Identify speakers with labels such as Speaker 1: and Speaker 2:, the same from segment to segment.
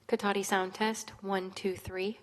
Speaker 1: Cotati sound test, 1, 2, 3.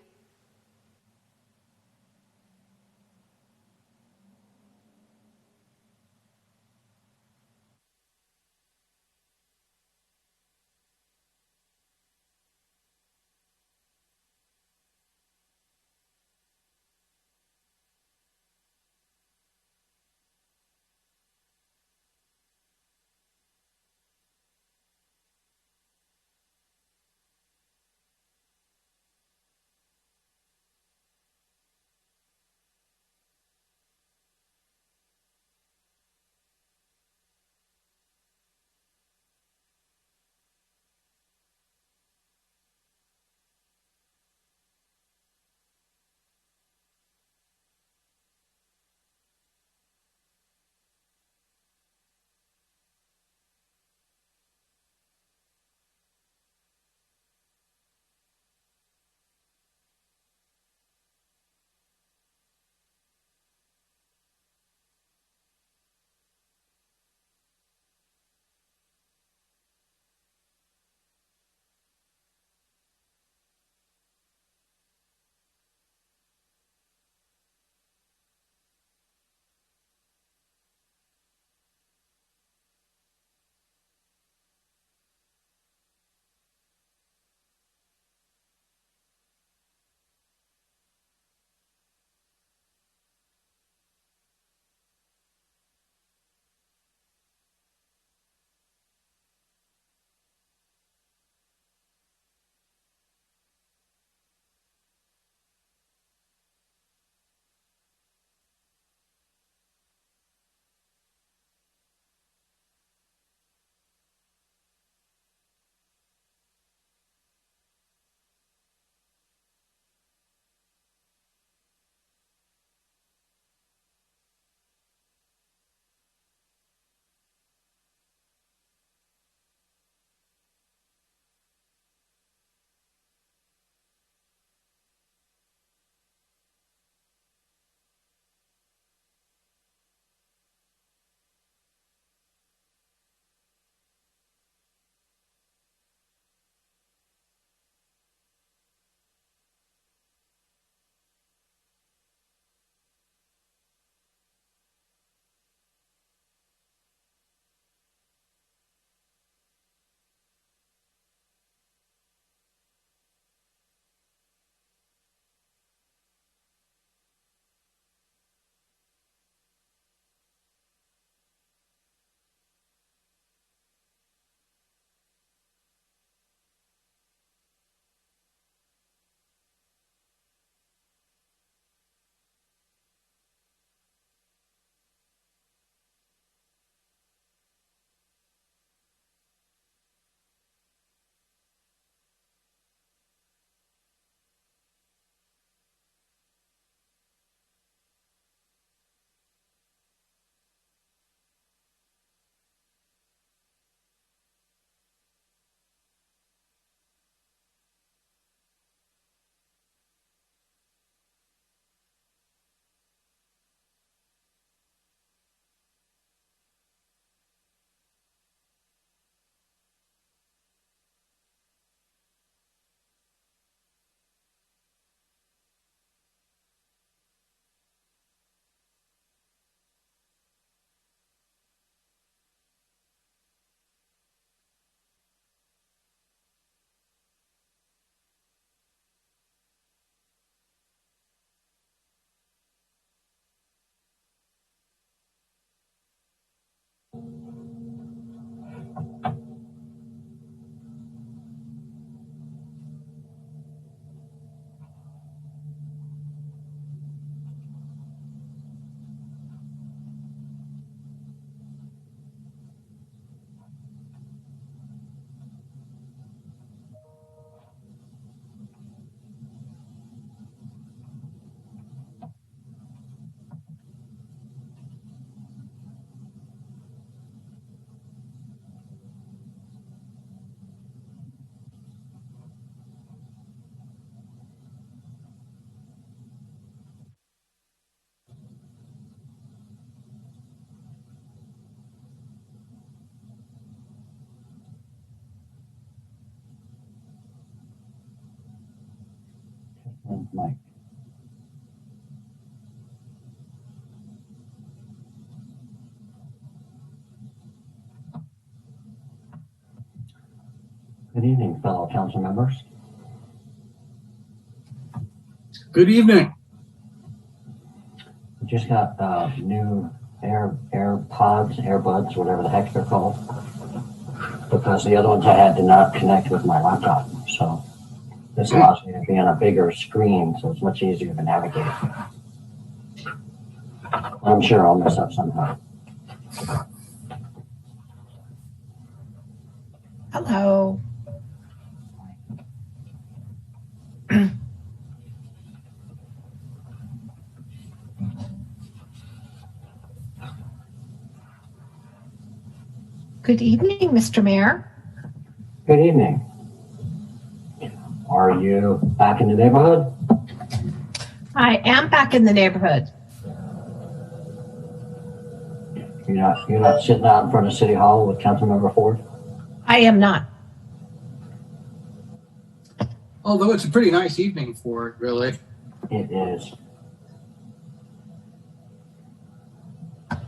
Speaker 2: Mike. Good evening, fellow council members.
Speaker 3: Good evening.
Speaker 2: We just got new AirBuds, whatever the heck they're called, because the other ones I had did not connect with my laptop. So this allows me to be on a bigger screen, so it's much easier to navigate. I'm sure I'll mess up somehow.
Speaker 4: Hello. Good evening, Mr. Mayor.
Speaker 2: Good evening. Are you back in the neighborhood?
Speaker 4: I am back in the neighborhood.
Speaker 2: You're not sitting out in front of City Hall with Councilmember Ford?
Speaker 4: I am not.
Speaker 3: Although it's a pretty nice evening for it, really.
Speaker 2: It is. I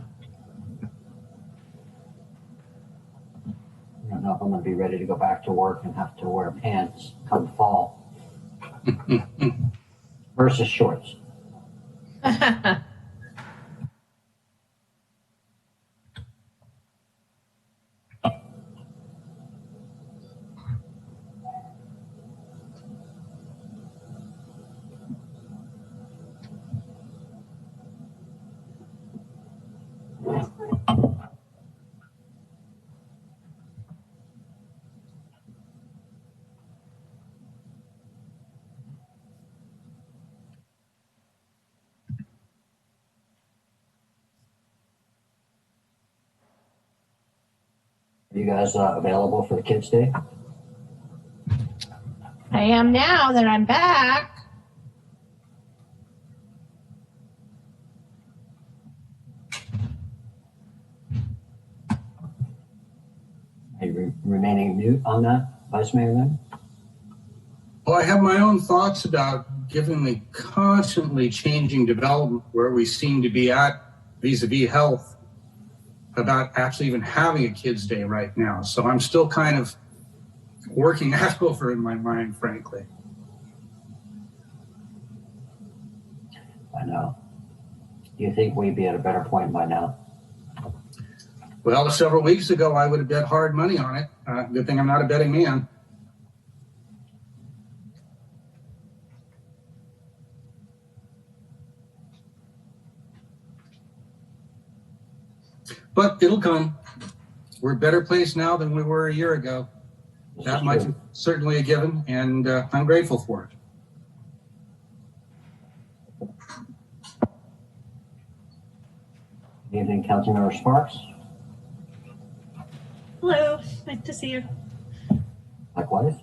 Speaker 2: don't know if I'm going to be ready to go back to work and have to wear pants come fall versus shorts. Are you guys available for the Kids Day?
Speaker 4: I am now that I'm back.
Speaker 2: Are you remaining mute on that, Vice Mayor then?
Speaker 3: Well, I have my own thoughts about given the constantly changing development where we seem to be at vis-a-vis health, about actually even having a Kids Day right now. So I'm still kind of working that over in my mind, frankly.
Speaker 2: I know. Do you think we'd be at a better point by now?
Speaker 3: Well, several weeks ago, I would have bet hard money on it. Good thing I'm not a betting man. But it'll come. We're a better place now than we were a year ago. That much is certainly a given, and I'm grateful for it.
Speaker 2: Good evening, Councilmember Sparks.
Speaker 5: Hello, nice to see you.
Speaker 2: Likewise.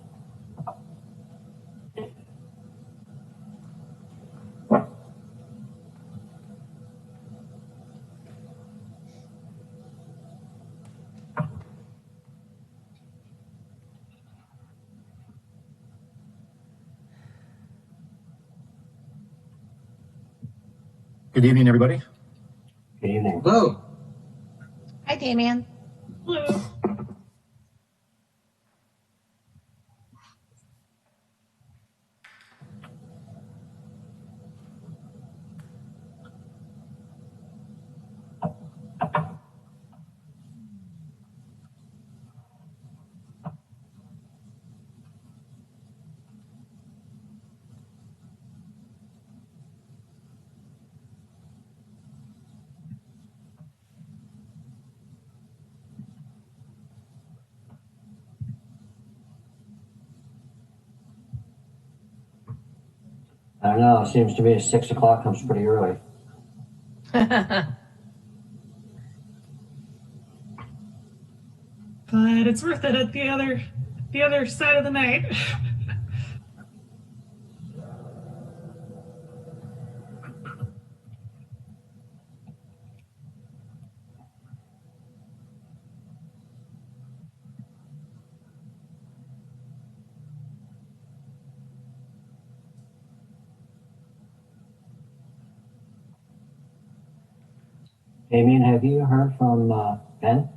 Speaker 6: Good evening, everybody.
Speaker 2: Good evening.
Speaker 3: Hello.
Speaker 4: Hi, Damien.
Speaker 5: Hello.
Speaker 2: I don't know. It seems to me 6 o'clock comes pretty early.
Speaker 5: But it's worth it at the other side of the night.
Speaker 2: Damien, have you heard from Ben?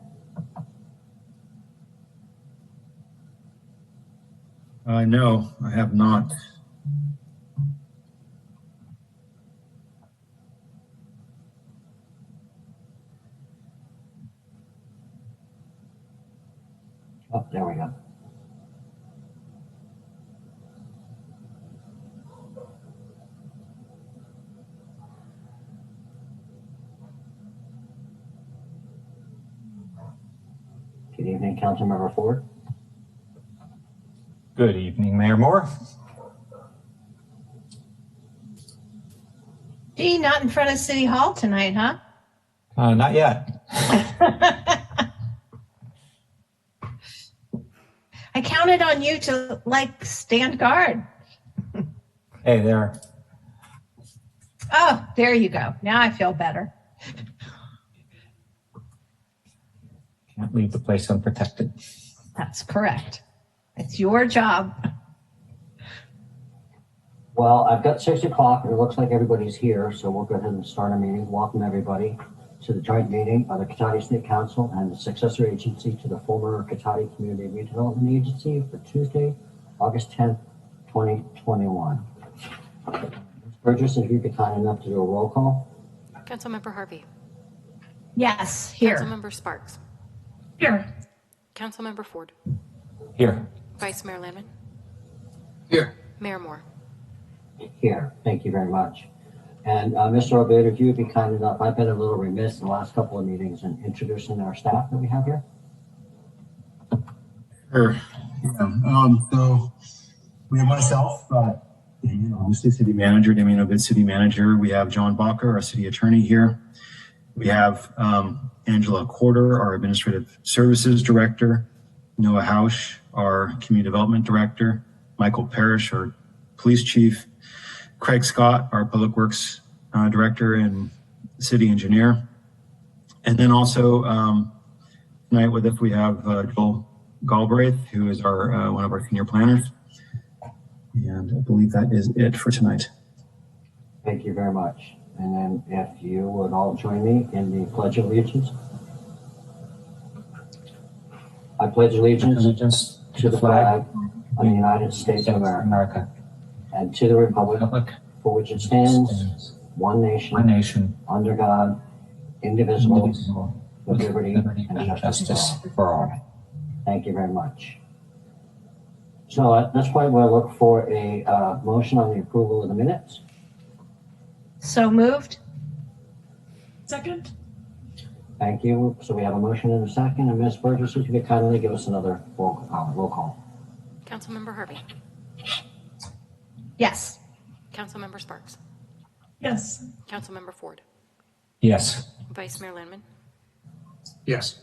Speaker 6: No, I have not.
Speaker 2: Oh, there we go. Good evening, Councilmember Ford.
Speaker 7: Good evening, Mayor Moore.
Speaker 4: Gee, not in front of City Hall tonight, huh?
Speaker 7: Not yet.
Speaker 4: I counted on you to stand guard.
Speaker 7: Hey there.
Speaker 4: Oh, there you go. Now I feel better.
Speaker 7: Can't leave the place unprotected.
Speaker 4: That's correct. It's your job.
Speaker 2: Well, I've got 6 o'clock and it looks like everybody's here, so we'll go ahead and start our meeting. Welcome everybody to the joint meeting of the Cotati State Council and the successor agency to the former Cotati Community Redevelopment Agency for Tuesday, August 10th, 2021. Ms. Burgess, if you could kind enough to do a roll call.
Speaker 1: Councilmember Harvey.
Speaker 4: Yes, here.
Speaker 1: Councilmember Sparks.
Speaker 5: Here.
Speaker 1: Councilmember Ford.
Speaker 7: Here.
Speaker 1: Vice Mayor Landman.
Speaker 3: Here.
Speaker 1: Mayor Moore.
Speaker 2: Here, thank you very much. And Mr. Orbit, if you would be kind enough, I've been a little remiss in the last couple of meetings in introducing our staff that we have here.
Speaker 6: Sure. Yeah. So we have myself, Damien, obviously City Manager, Damien Obit, City Manager. We have John Bacher, our City Attorney here. We have Angela Corder, our Administrative Services Director. Noah Hausch, our Community Development Director. Michael Parrish, our Police Chief. Craig Scott, our Public Works Director and City Engineer. And then also tonight with us we have Joel Galbraith, who is our one of our senior planners. And I believe that is it for tonight.
Speaker 2: Thank you very much. And then if you would all join me in the Pledge of Allegiance. I pledge allegiance to the flag of the United States of America and to the republic for which it stands, one nation, under God, indivisible, with liberty and justice for all. Thank you very much. So at this point, we'll look for a motion on the approval of the minutes.
Speaker 4: So moved.
Speaker 5: Second.
Speaker 2: Thank you. So we have a motion and a second. And Ms. Burgess, if you could kindly give us another roll call.
Speaker 1: Councilmember Harvey.
Speaker 4: Yes.
Speaker 1: Councilmember Sparks.
Speaker 5: Yes.
Speaker 1: Councilmember Ford.
Speaker 7: Yes.
Speaker 1: Vice Mayor Landman.
Speaker 3: Yes.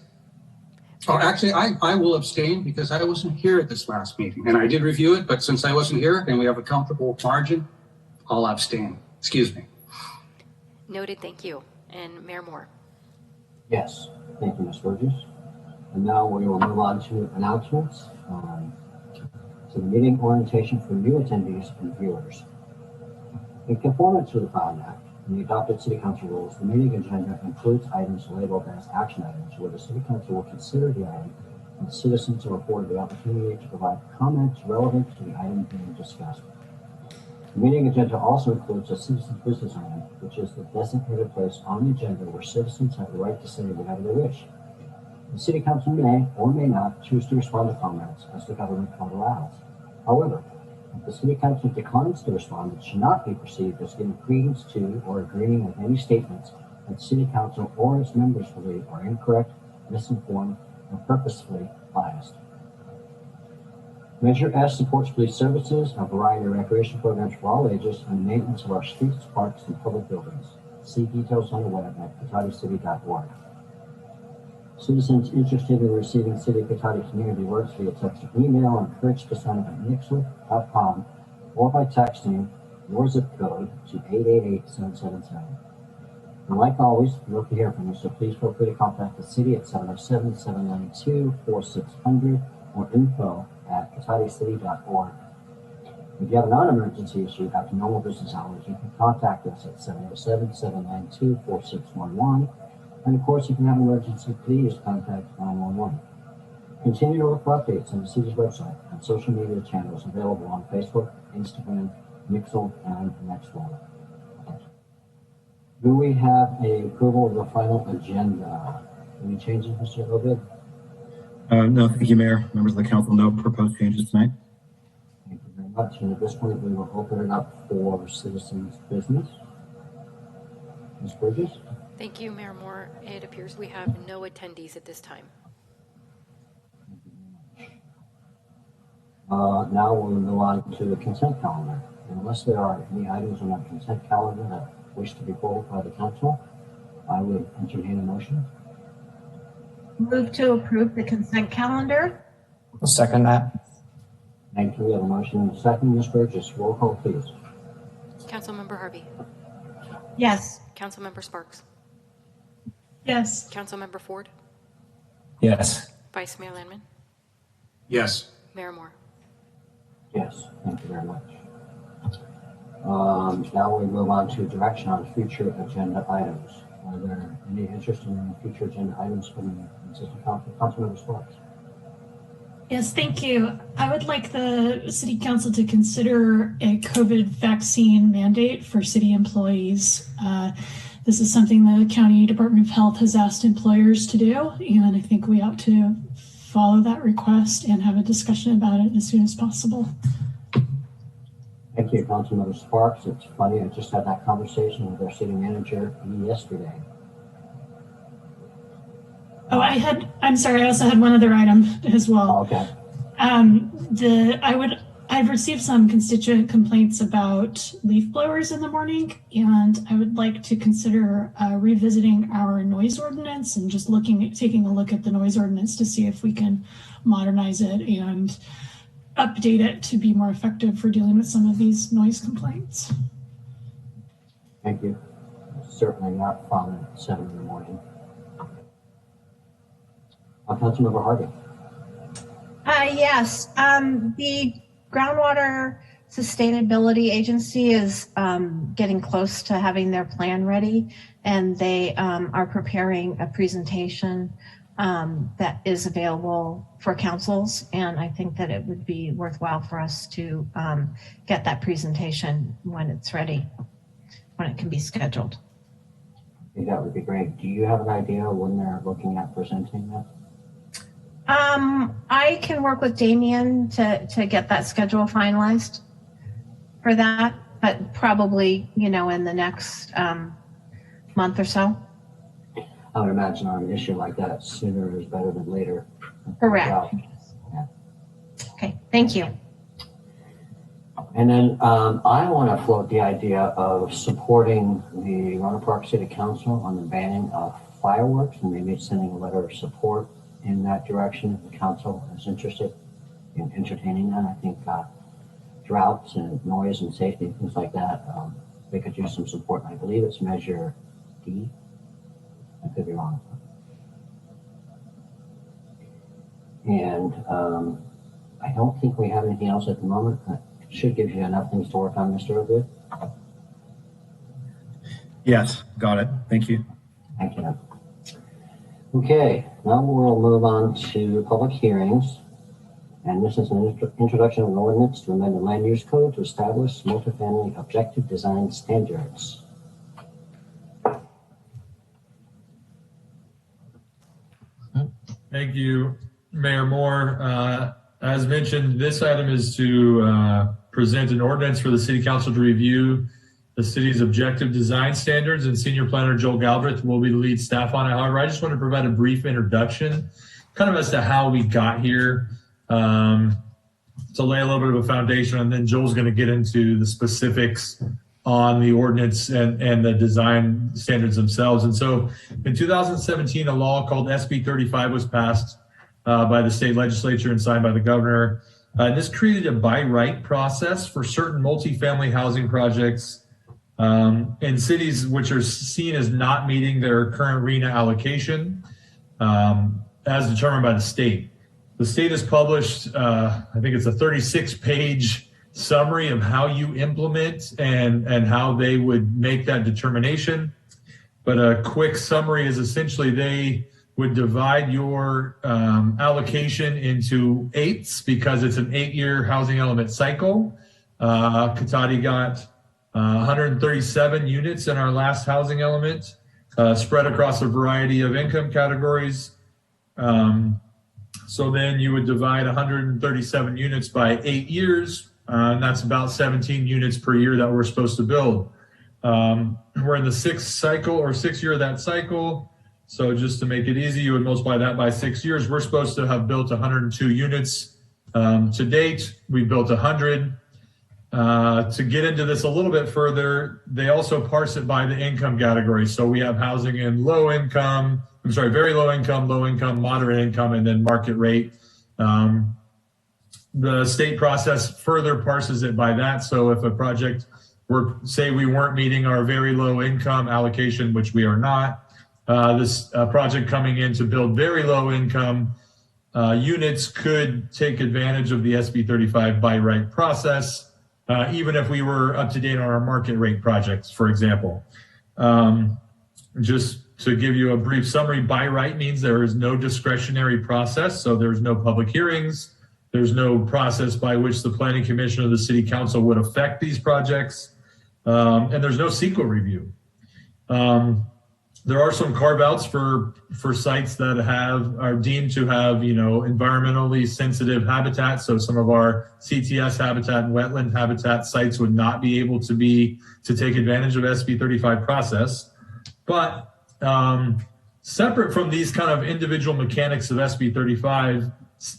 Speaker 3: Oh, actually, I will abstain because I wasn't here at this last meeting and I did review it, but since I wasn't here and we have a comfortable margin, I'll abstain. Excuse me.
Speaker 1: Noted, thank you. And Mayor Moore.
Speaker 2: Yes. Thank you, Ms. Burgess. And now we will move on to announcements. To the meeting orientation for new attendees and viewers. In conformance with the Filing Act and the adopted City Council rules, the meeting agenda includes items labeled as action items where the City Council will consider the item and citizens are afforded the opportunity to provide comments relevant to the item being discussed. The meeting agenda also includes a citizens business item, which is the designated place on the agenda where citizens have the right to say whatever they wish. The City Council may or may not choose to respond to comments as the government code allows. However, if the City Council declines to respond, it should not be perceived as giving credence to or agreeing with any statements that City Council or its members believe are incorrect, misinformed, or purposefully biased. Measure S supports police services, a variety of recreation programs for all ages, and the maintenance of our streets, parks, and public buildings. See details on the web at cotaticity.org. Citizens interested in receiving City of Cotati community alerts via text or email are encouraged to sign up at nixle.com or by texting your zip code to 888-777. And like always, we hope to hear from you, so please feel free to contact the city at 707-792-4600 or info@cotaticity.org. If you have a non-emergency issue after normal business hours, you can contact us at 707-792-4611 And of course, if you have an emergency, please contact 911. Continue to look for updates on the city's website and social media channels available on Facebook, Instagram, Mixel, and Nextdoor. Do we have a approval of the final agenda? Any changes, Mr. Obid?
Speaker 6: No, thank you, Mayor. Members of the council, no proposed changes tonight.
Speaker 2: Thank you very much. And at this point, we will open it up for citizens' business. Ms. Bridges?
Speaker 1: Thank you, Mayor Moore. It appears we have no attendees at this time.
Speaker 2: Now we'll move on to the consent calendar. Unless there are any items on that consent calendar that wish to be pulled by the council, I would entertain a motion.
Speaker 4: Move to approve the consent calendar.
Speaker 7: I'll second that.
Speaker 2: Thank you. We have a motion and a second. Ms. Burgess, roll call, please.
Speaker 1: Councilmember Harvey.
Speaker 4: Yes.
Speaker 1: Councilmember Sparks.
Speaker 5: Yes.
Speaker 1: Councilmember Ford.
Speaker 7: Yes.
Speaker 1: Vice Mayor Landman.
Speaker 3: Yes.
Speaker 1: Mayor Moore.
Speaker 2: Yes, thank you very much. Now we move on to direction on future agenda items. Are there any interest in future agenda items from the existing council? Councilmember Sparks.
Speaker 5: Yes, thank you. I would like the city council to consider a COVID vaccine mandate for city employees. This is something the County Department of Health has asked employers to do, and I think we ought to follow that request and have a discussion about it as soon as possible.
Speaker 2: Thank you, Councilmember Sparks. It's funny, I just had that conversation with our city manager yesterday.
Speaker 5: Oh, I'm sorry, I also had one other item as well.
Speaker 2: Oh, okay.
Speaker 5: I've received some constituent complaints about leaf blowers in the morning, and I would like to consider revisiting our noise ordinance and just taking a look at the noise ordinance to see if we can modernize it and update it to be more effective for dealing with some of these noise complaints.
Speaker 2: Thank you. Certainly not fun at 7 in the morning. Councilmember Harvey.
Speaker 4: Yes. The Groundwater Sustainability Agency is getting close to having their plan ready, and they are preparing a presentation that is available for councils. And I think that it would be worthwhile for us to get that presentation when it's ready, when it can be scheduled.
Speaker 2: I think that would be great. Do you have an idea when they're looking at presenting that?
Speaker 4: I can work with Damien to get that schedule finalized for that, but probably, in the next month or so.
Speaker 2: I would imagine on an issue like that, sooner is better than later.
Speaker 4: Correct.
Speaker 2: Yeah.
Speaker 4: Okay, thank you.
Speaker 2: And then I want to float the idea of supporting the Roanoke Park City Council on the banning of fireworks, and maybe sending a letter of support in that direction if the council is interested in entertaining that. I think droughts and noise and safety, things like that, they could use some support. I believe it's measure D. I could be wrong. And I don't think we have anything else at the moment. That should give you enough things to work on, Mr. O'Good.
Speaker 6: Yes, got it. Thank you.
Speaker 2: Thank you. Okay, now we'll move on to public hearings. And this is an introduction of an ordinance to amend the land use code to establish multifamily objective design standards.
Speaker 8: Thank you, Mayor Moore. As mentioned, this item is to present an ordinance for the City Council to review the city's objective design standards, and Senior Planner Joel Galbraith will be the lead staff on it. However, I just want to provide a brief introduction, kind of as to how we got here, to lay a little bit of a foundation, and then Joel's going to get into the specifics on the ordinance and the design standards themselves. And so in 2017, a law called SB 35 was passed by the state legislature and signed by the governor. This created a by right process for certain multifamily housing projects in cities which are seen as not meeting their current RENA allocation as determined by the state. The state has published, I think it's a 36-page summary of how you implement and how they would make that determination. but a quick summary is essentially they would divide your allocation into eighths because it's an 8-year housing element cycle. Cotati got 137 units in our last housing element, spread across a variety of income categories. So then you would divide 137 units by 8 years, and that's about 17 units per year that we're supposed to build. We're in the 6th cycle or 6th year of that cycle. So just to make it easy, you would multiply that by 6 years. We're supposed to have built 102 units to date. We built 100. To get into this a little bit further, they also parse it by the income category. So we have housing in very low income, moderate income, and then market rate. The state process further parses it by that. So if a project say we weren't meeting our very low income allocation, which we are not, this project coming in to build very low income units could take advantage of the SB 35 by right process, even if we were up to date on our market rate projects, for example. Just to give you a brief summary, by right means there is no discretionary process, so there's no public hearings, there's no process by which the Planning Commission or the City Council would affect these projects, and there's no CEQA review. There are some carve-outs for sites that are deemed to have, environmentally sensitive habitat. So some of our CTS habitat and wetland habitat sites would not be able to take advantage of SB 35 process. But separate from these kind of individual mechanics of SB 35,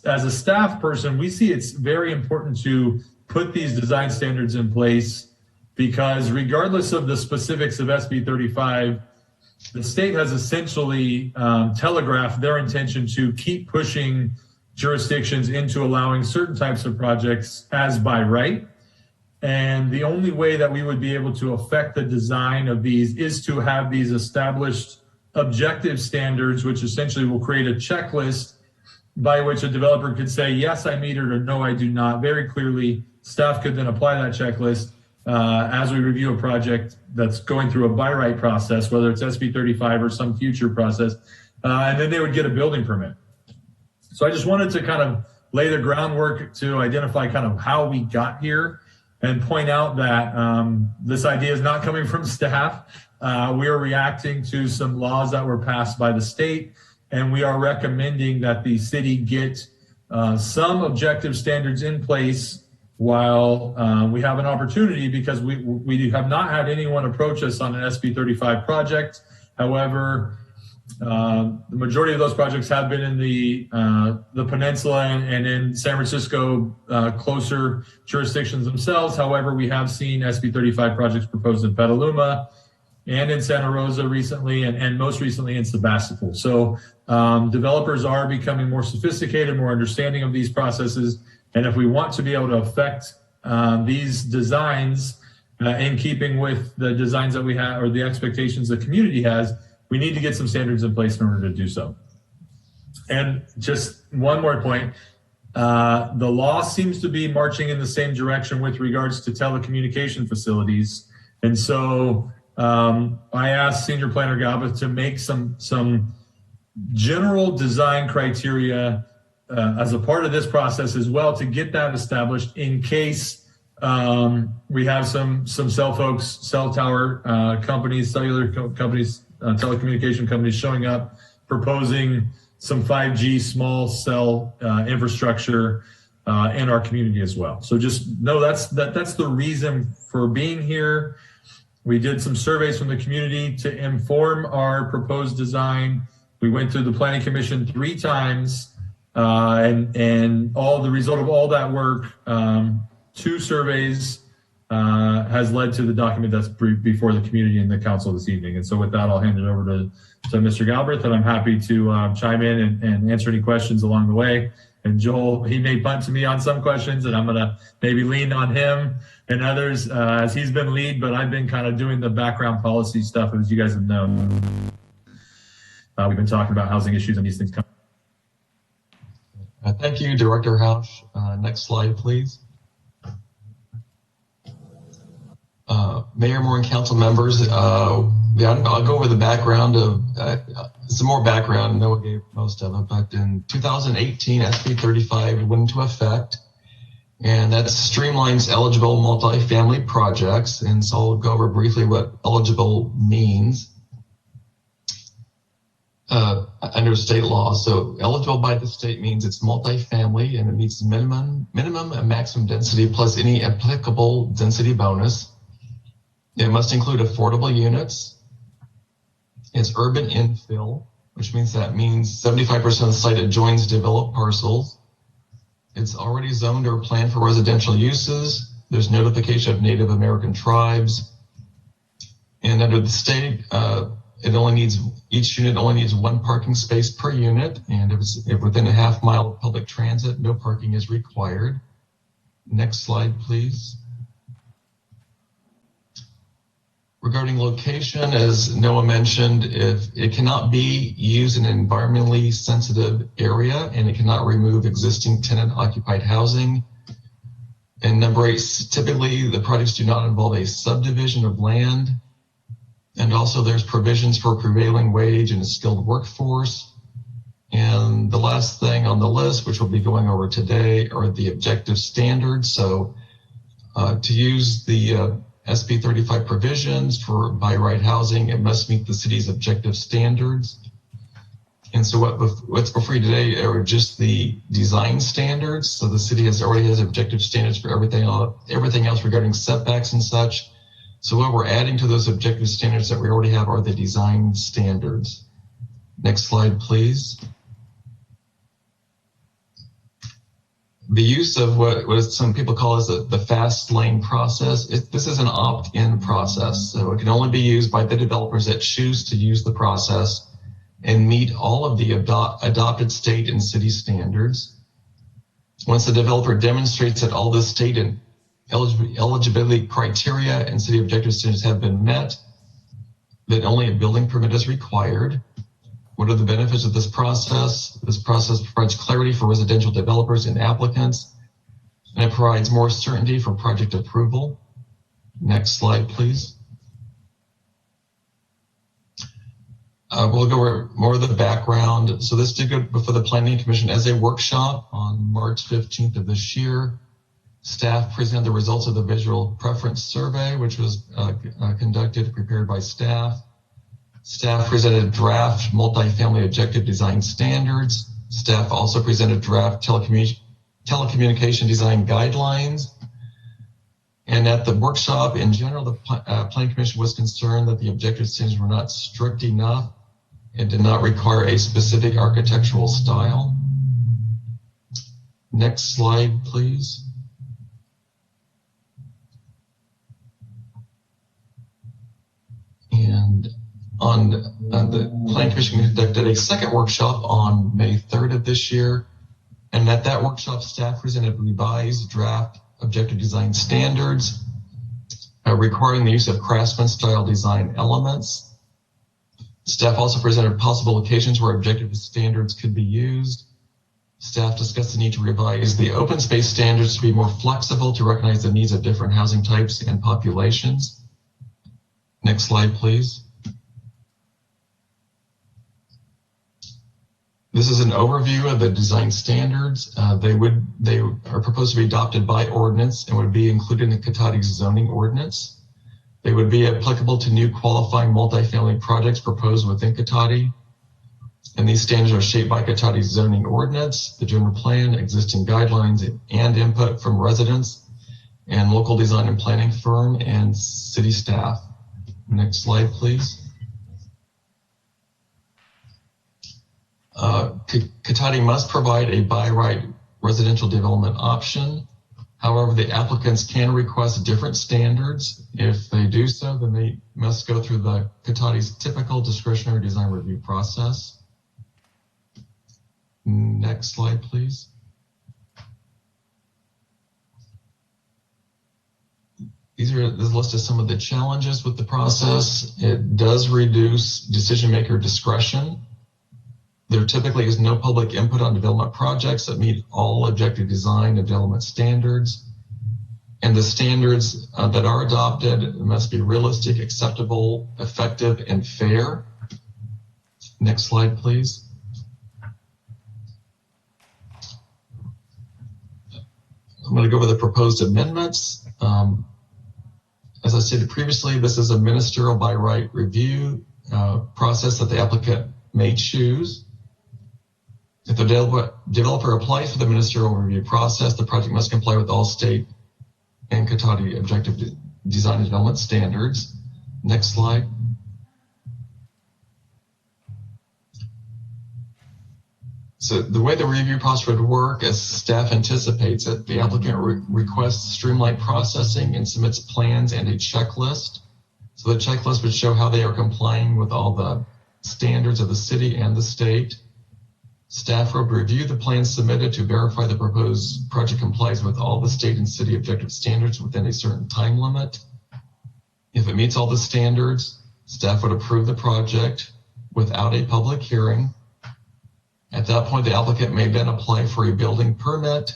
Speaker 8: as a staff person, we see it's very important to put these design standards in place because regardless of the specifics of SB 35, the state has essentially telegraphed their intention to keep pushing jurisdictions into allowing certain types of projects as by right. And the only way that we would be able to affect the design of these is to have these established objective standards, which essentially will create a checklist by which a developer could say, yes, I meet it, or no, I do not. Very clearly, staff could then apply that checklist as we review a project that's going through a by right process, whether it's SB 35 or some future process, and then they would get a building permit. So I just wanted to kind of lay the groundwork to identify kind of how we got here and point out that this idea is not coming from staff. We are reacting to some laws that were passed by the state, and we are recommending that the city get some objective standards in place while we have an opportunity, because we have not had anyone approach us on an SB 35 project. However, the majority of those projects have been in the peninsula and in San Francisco, closer jurisdictions themselves. However, we have seen SB 35 projects proposed in Petaluma and in Santa Rosa recently, and most recently in Sebastopol. So developers are becoming more sophisticated, more understanding of these processes. And if we want to be able to affect these designs in keeping with the designs that we have or the expectations the community has, we need to get some standards in place in order to do so. And just one more point, the law seems to be marching in the same direction with regards to telecommunication facilities. And so I asked Senior Planner Galbraith to make some general design criteria as a part of this process as well, to get that established in case we have some cell tower companies, cellular companies, telecommunication companies showing up proposing some 5G small cell infrastructure in our community as well. So just know that's the reason for being here. We did some surveys from the community to inform our proposed design. We went through the Planning Commission 3 times. And all the result of all that work, 2 surveys has led to the document that's before the community and the council this evening. And so with that, I'll hand it over to Mr. Galbraith, and I'm happy to chime in and answer any questions along the way. And Joel, he may punt to me on some questions, and I'm going to maybe lean on him and others as he's been lead, but I've been kind of doing the background policy stuff, as you guys have known. We've been talking about housing issues and these things coming.
Speaker 9: Thank you, Director Hausch. Next slide, please. Mayor, Moore, and council members, I'll go over the background of some more background. Noah gave most of it, but in 2018, SB 35 went into effect, and that streamlines eligible multifamily projects. And so I'll go over briefly what eligible means under state law. So eligible by the state means it's multifamily and it meets minimum and maximum density plus any applicable density bonus. It must include affordable units. It's urban infill, which means 75% of the site adjoins developed parcels. It's already zoned or planned for residential uses. There's notification of Native American tribes. And under the state, each unit only needs one parking space per unit. And if within a half mile of public transit, no parking is required. Next slide, please. Regarding location, as Noah mentioned, if it cannot be used in an environmentally sensitive area and it cannot remove existing tenant occupied housing. And number 8, typically the projects do not involve a subdivision of land. And also there's provisions for prevailing wage and a skilled workforce. And the last thing on the list, which we'll be going over today, are the objective standards. So to use the SB 35 provisions for by right housing, it must meet the city's objective standards. And so what's before you today are just the design standards. So the city already has objective standards for everything else regarding setbacks and such. So what we're adding to those objective standards that we already have are the design standards. Next slide, please. The use of what some people call as the fast lane process, this is an opt-in process. So it can only be used by the developers that choose to use the process and meet all of the adopted state and city standards. Once the developer demonstrates that all the state and eligibility criteria and city objective standards have been met, then only a building permit is required. What are the benefits of this process? This process provides clarity for residential developers and applicants, and it provides more certainty for project approval. Next slide, please. We'll go over more of the background. So this did go before the Planning Commission as a workshop on March 15th of this year. Staff presented the results of the visual preference survey, which was prepared by staff. Staff presented draft multifamily objective design standards. Staff also presented draft telecommunication design guidelines. And at the workshop, in general, the Planning Commission was concerned that the objective standards were not strict enough and did not require a specific architectural style. Next slide, please. And on the Planning Commission conducted a second workshop on May 3rd of this year. And at that workshop, staff presented revised draft objective design standards requiring the use of craftsman style design elements. Staff also presented possible locations where objective standards could be used. Staff discussed the need to revise the open space standards to be more flexible to recognize the needs of different housing types and populations. Next slide, please. This is an overview of the design standards. They are proposed to be adopted by ordinance and would be included in the Cotati zoning ordinance. They would be applicable to new qualifying multifamily projects proposed within Cotati. And these standards are shaped by Cotati's zoning ordinance, the general plan, existing guidelines, and input from residents and local design and planning firm and city staff. Next slide, please. Cotati must provide a by right residential development option. However, the applicants can request different standards. If they do so, then they must go through the Cotati's typical discretionary design review process. Next slide, please. This list of some of the challenges with the process. It does reduce decision maker discretion. There typically is no public input on development projects that meet all objective design and development standards. And the standards that are adopted must be realistic, acceptable, effective, and fair. Next slide, please. I'm going to go over the proposed amendments. As I stated previously, this is a ministerial by right review process that the applicant may choose. If the developer applies for the ministerial review process, the project must comply with all state and Cotati objective design and development standards. Next slide. So the way the review process would work, as staff anticipates it, the applicant requests streamlined processing and submits plans and a checklist. So the checklist would show how they are complying with all the standards of the city and the state. Staff would review the plans submitted to verify the proposed project complies with all the state and city objective standards within a certain time limit. If it meets all the standards, staff would approve the project without a public hearing. At that point, the applicant may then apply for a building permit.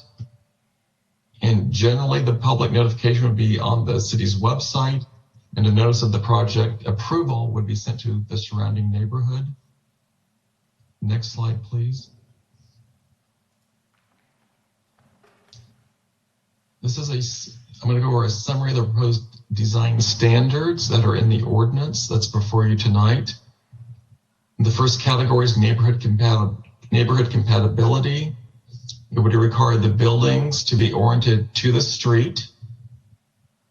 Speaker 9: And generally, the public notification would be on the city's website, and a notice of the project approval would be sent to the surrounding neighborhood. Next slide, please. I'm going to go over a summary of the proposed design standards that are in the ordinance that's before you tonight. The first category is neighborhood compatibility. It would require the buildings to be oriented to the street.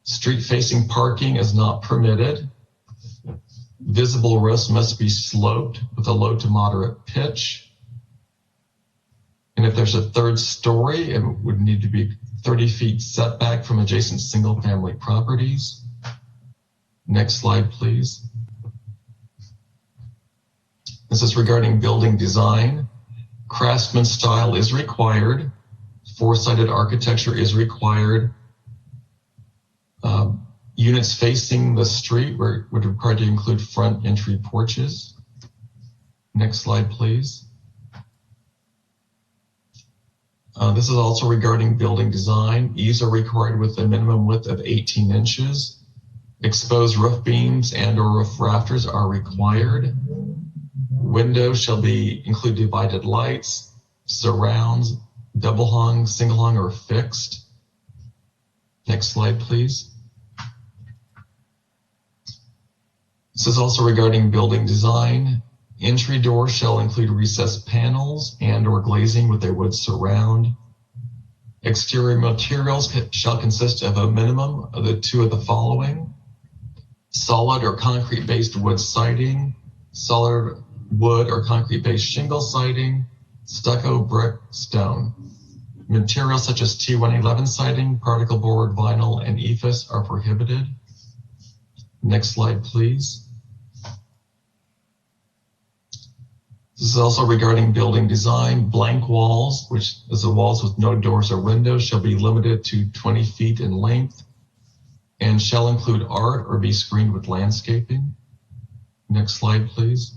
Speaker 9: Street-facing parking is not permitted. Visible roofs must be sloped with a low to moderate pitch. And if there's a third story, it would need to be 30 feet setback from adjacent single-family properties. Next slide, please. This is regarding building design. Craftsman style is required. Four-sided architecture is required. Units facing the street would require to include front entry porches. Next slide, please. This is also regarding building design. Eaves are required with a minimum width of 18 inches. Exposed roof beams and or roof rafters are required. Windows shall include divided lights, surrounds, double hung, single hung, or fixed. Next slide, please. This is also regarding building design. Entry doors shall include recessed panels and or glazing with a wood surround. Exterior materials shall consist of a minimum of the two of the following: solid or concrete-based wood siding, solid wood or concrete-based shingle siding, stucco, brick, stone. Materials such as T111 siding, particle board, vinyl, and EIFS are prohibited. Next slide, please. This is also regarding building design. Blank walls, which is the walls with no doors or windows, shall be limited to 20 feet in length and shall include art or be screened with landscaping. Next slide, please.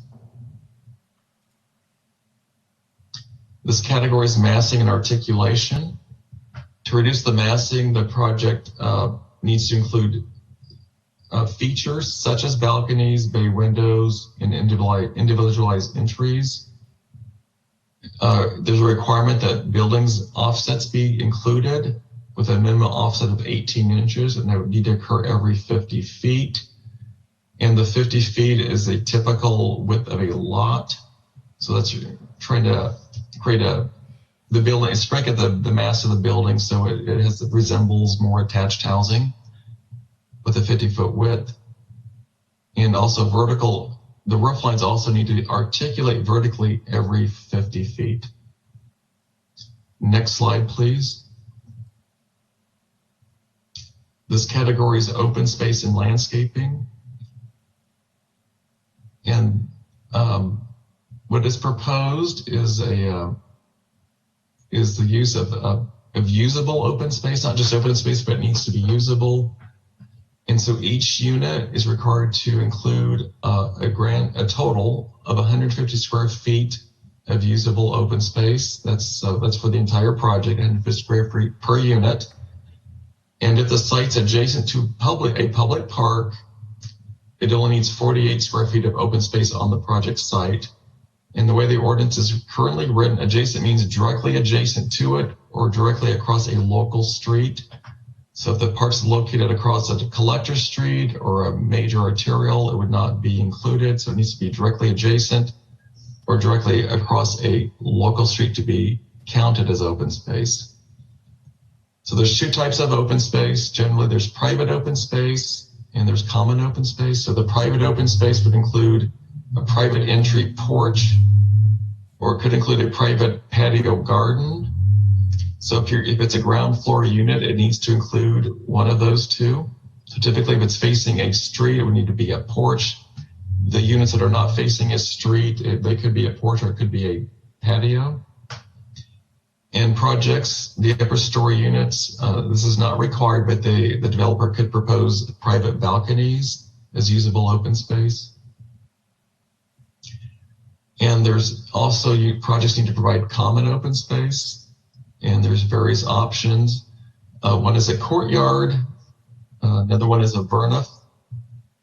Speaker 9: This category is massing and articulation. To reduce the massing, the project needs to include features such as balconies, bay windows, and individualized entries. There's a requirement that buildings offsets be included with a minimum offset of 18 inches, and that would need to occur every 50 feet. And the 50 feet is a typical width of a lot. So that's trying to create the building, strike at the mass of the building so it resembles more attached housing with a 50-foot width. And also the roof lines also need to articulate vertically every 50 feet. Next slide, please. This category is open space and landscaping. And what is proposed is the use of usable open space, not just open space, but it needs to be usable. And so each unit is required to include a total of 150 square feet of usable open space. That's for the entire project, 150 square feet per unit. And if the site's adjacent to a public park, it only needs 48 square feet of open space on the project site. And the way the ordinance is currently written, adjacent means directly adjacent to it or directly across a local street. So if the park's located across a collector street or a major arterial, it would not be included. So it needs to be directly adjacent or directly across a local street to be counted as open space. So there's two types of open space. Generally, there's private open space and there's common open space. So the private open space would include a private entry porch, or it could include a private patio garden. So if it's a ground floor unit, it needs to include one of those two. So typically if it's facing a street, it would need to be a porch. The units that are not facing a street, they could be a porch or it could be a patio. In projects, the upper story units, this is not required, but the developer could propose private balconies as usable open space. And there's also, projects need to provide common open space, and there's various options. One is a courtyard, another one is a burnout.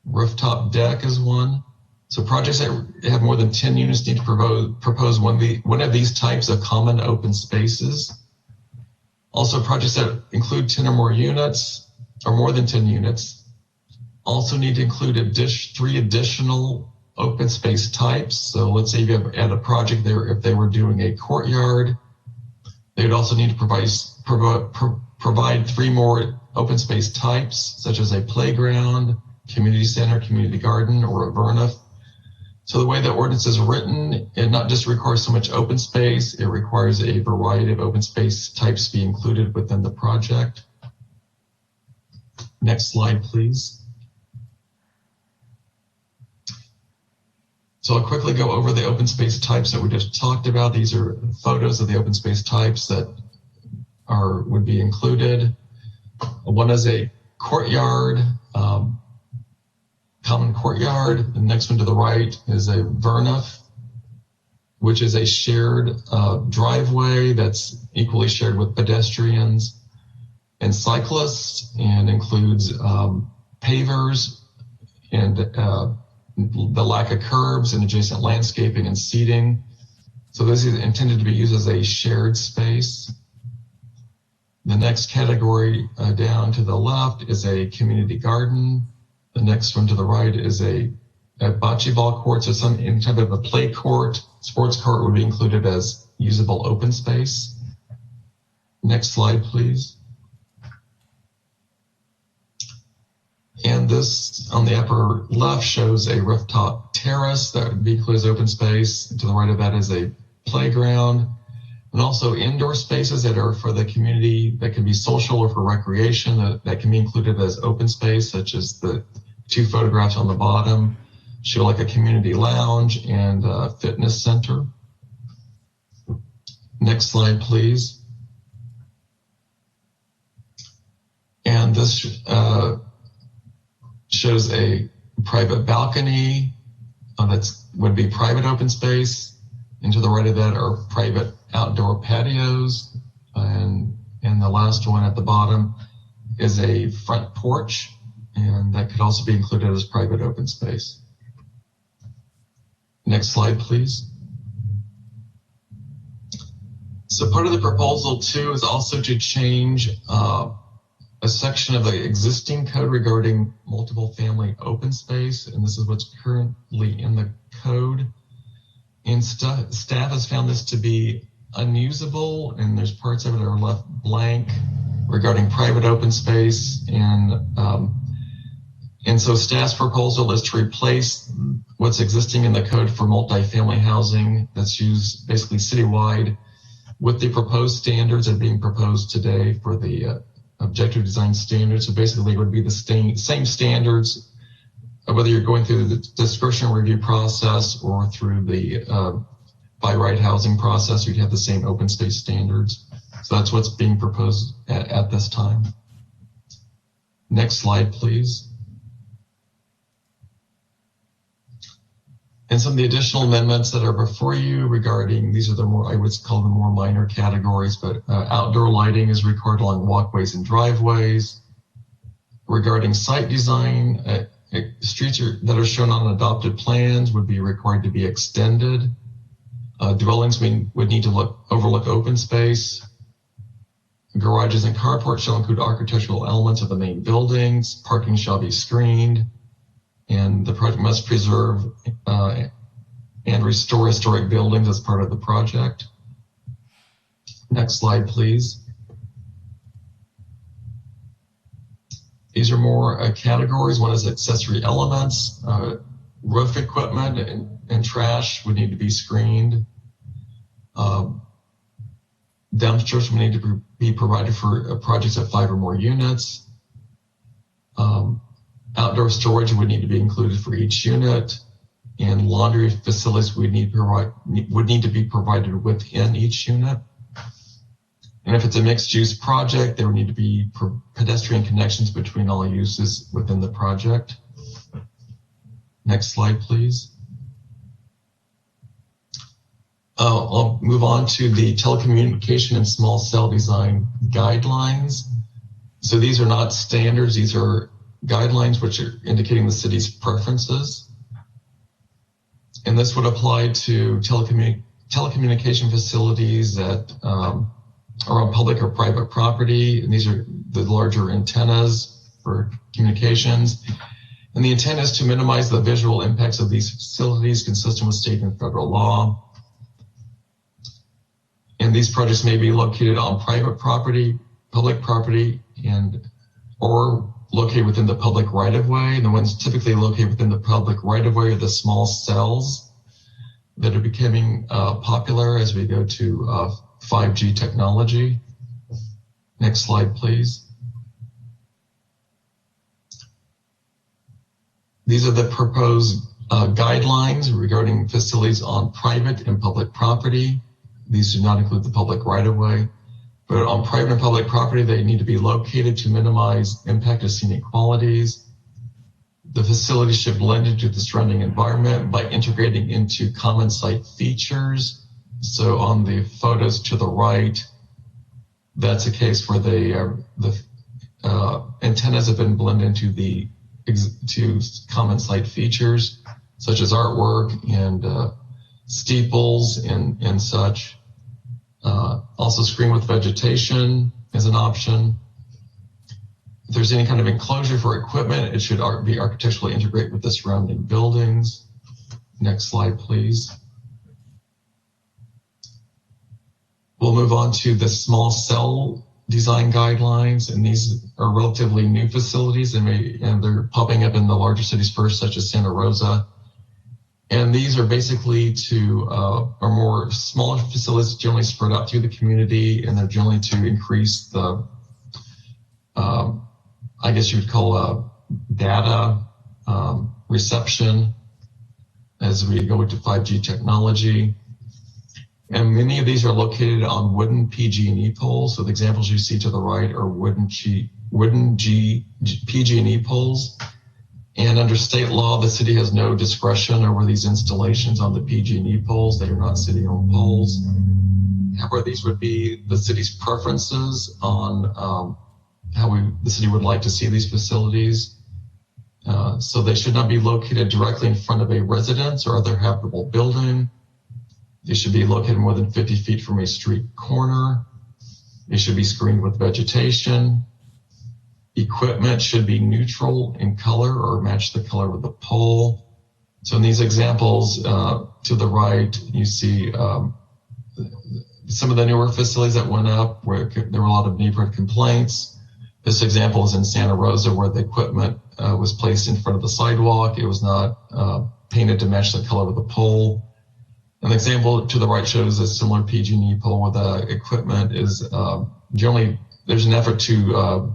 Speaker 9: Rooftop deck is one. So projects that have more than 10 units need to propose one of these types of common open spaces. Also, projects that include 10 or more units, or more than 10 units, also need to include 3 additional open space types. So let's say you have at a project there, if they were doing a courtyard, they would also need to provide 3 more open space types, such as a playground, community center, community garden, or a burnout. So the way the ordinance is written, it not just requires so much open space, it requires a variety of open space types to be included within the project. Next slide, please. So I'll quickly go over the open space types that we just talked about. These are photos of the open space types that would be included. One is a courtyard, common courtyard. The next one to the right is a burnout, which is a shared driveway that's equally shared with pedestrians and cyclists, and includes pavers and the lack of curbs and adjacent landscaping and seating. So this is intended to be used as a shared space. The next category down to the left is a community garden. The next one to the right is a bocce ball court. So any type of a play court, sports court would be included as usable open space. Next slide, please. And this on the upper left shows a rooftop terrace that would be included as open space. To the right of that is a playground, and also indoor spaces that are for the community that can be social or for recreation that can be included as open space, such as the 2 photographs on the bottom show like a community lounge and a fitness center. Next slide, please. And this shows a private balcony would be private open space, and to the right of that are private outdoor patios, and the last one at the bottom is a front porch, and that could also be included as private open space. Next slide, please. So part of the proposal too is also to change a section of the existing code regarding multiple family open space, and this is what's currently in the code. And staff has found this to be unusable, and there's parts of it that are left blank regarding private open space. And so staff's proposal is to replace what's existing in the code for multifamily housing that's used basically citywide with the proposed standards that are being proposed today for the objective design standards. So basically it would be the same standards, whether you're going through the discretionary review process or through the by right housing process, you'd have the same open space standards. So that's what's being proposed at this time. Next slide, please. And some of the additional amendments that are before you regarding, these are the more, I would call them more minor categories, but outdoor lighting is required along walkways and driveways. regarding site design, streets that are shown on adopted plans would be required to be extended. Dwellings would need to overlook open space. Garages and carports shall include architectural elements of the main buildings. Parking shall be screened. And the project must preserve and restore historic buildings as part of the project. Next slide, please. These are more categories. One is accessory elements. Roof equipment and trash would need to be screened. Dumpsters would need to be provided for projects of 5 or more units. Outdoor storage would need to be included for each unit, and laundry facilities would need to be provided within each unit. And if it's a mixed-use project, there would need to be pedestrian connections between all uses within the project. Next slide, please. I'll move on to the telecommunication and small cell design guidelines. So these are not standards, these are guidelines which are indicating the city's preferences. And this would apply to telecommunication facilities that are on public or private property. And these are the larger antennas for communications. And the intent is to minimize the visual impacts of these facilities consistent with state and federal law. And these projects may be located on private property, public property, or located within the public right-of-way. The ones typically located within the public right-of-way are the small cells that are becoming popular as we go to 5G technology. Next slide, please. These are the proposed guidelines regarding facilities on private and public property. These do not include the public right-of-way, but on private and public property, they need to be located to minimize impact of scenic qualities. The facility should blend into the surrounding environment by integrating into common site features. So on the photos to the right, that's a case where the antennas have been blended into to common site features, such as artwork and steeples and such. Also screen with vegetation is an option. If there's any kind of enclosure for equipment, it should be architecturally integrated with the surrounding buildings. Next slide, please. We'll move on to the small cell design guidelines, and these are relatively new facilities, and they're popping up in the larger cities first, such as Santa Rosa. And these are basically are more smaller facilities generally spread out through the community, and they're generally to increase the, I guess you would call data reception as we go into 5G technology. And many of these are located on wooden PG&E poles. So the examples you see to the right are wooden PG&E poles. And under state law, the city has no discretion over these installations on the PG&E poles. They are not city-owned poles. However, these would be the city's preferences on how the city would like to see these facilities. So they should not be located directly in front of a residence or other habitable building. They should be located more than 50 feet from a street corner. They should be screened with vegetation. Equipment should be neutral in color or match the color of the pole. So in these examples to the right, you see some of the newer facilities that went up where there were a lot of neighborhood complaints. This example is in Santa Rosa where the equipment was placed in front of the sidewalk. It was not painted to match the color of the pole. An example to the right shows a similar PG&E pole where the equipment is generally, there's an effort to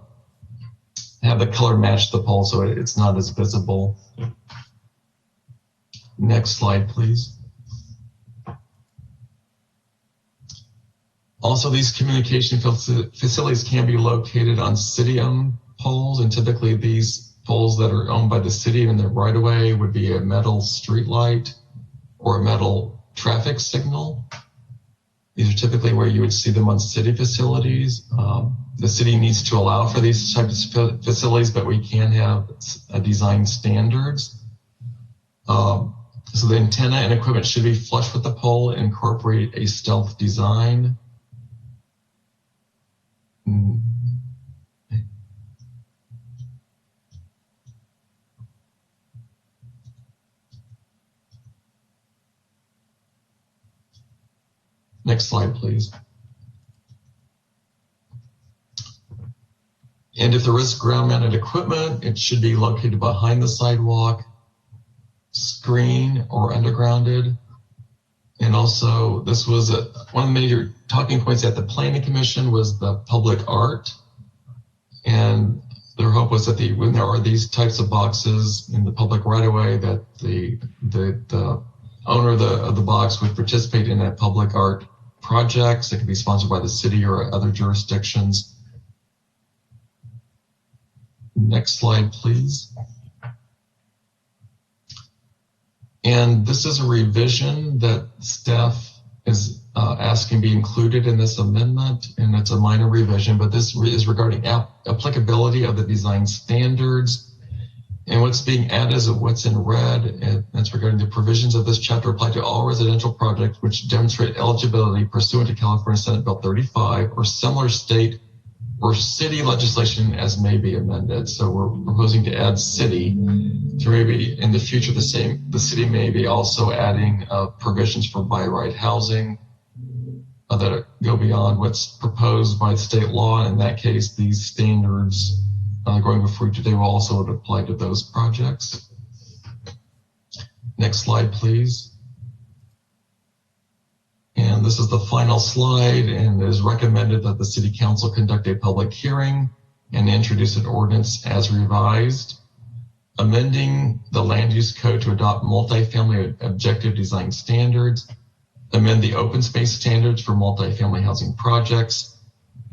Speaker 9: have the color match the pole so it's not as visible. Next slide, please. Also, these communication facilities can be located on city-owned poles, and typically these poles that are owned by the city in their right-of-way would be a metal street light or a metal traffic signal. These are are typically where you would see them on city facilities. The city needs to allow for these types of facilities, but we can have design standards. So the antenna and equipment should be flush with the pole and incorporate a stealth design. Next slide, please. And if there is ground-mounted equipment, it should be located behind the sidewalk, screen, or undergrounded. And also, this was one of the major talking points at the Planning Commission was the public art. And their hope was that when there are these types of boxes in the public right-of-way, that the owner of the box would participate in that public art projects that could be sponsored by the city or other jurisdictions. Next slide, please. And this is a revision that staff is asking be included in this amendment, and it's a minor revision, but this is regarding applicability of the design standards. And what's being added is what's in red, and that's regarding the provisions of this chapter apply to all residential projects which demonstrate eligibility pursuant to California Senate Bill 35 or similar state or city legislation as may be amended. So we're proposing to add city to maybe in the future the city may be also adding provisions for by right housing that go beyond what's proposed by state law. And in that case, these standards going before you today will also apply to those projects. Next slide, please. And this is the final slide, and it is recommended that the City Council conduct a public hearing and introduce an ordinance as revised, amending the land use code to adopt multifamily objective design standards, amend the open space standards for multifamily housing projects,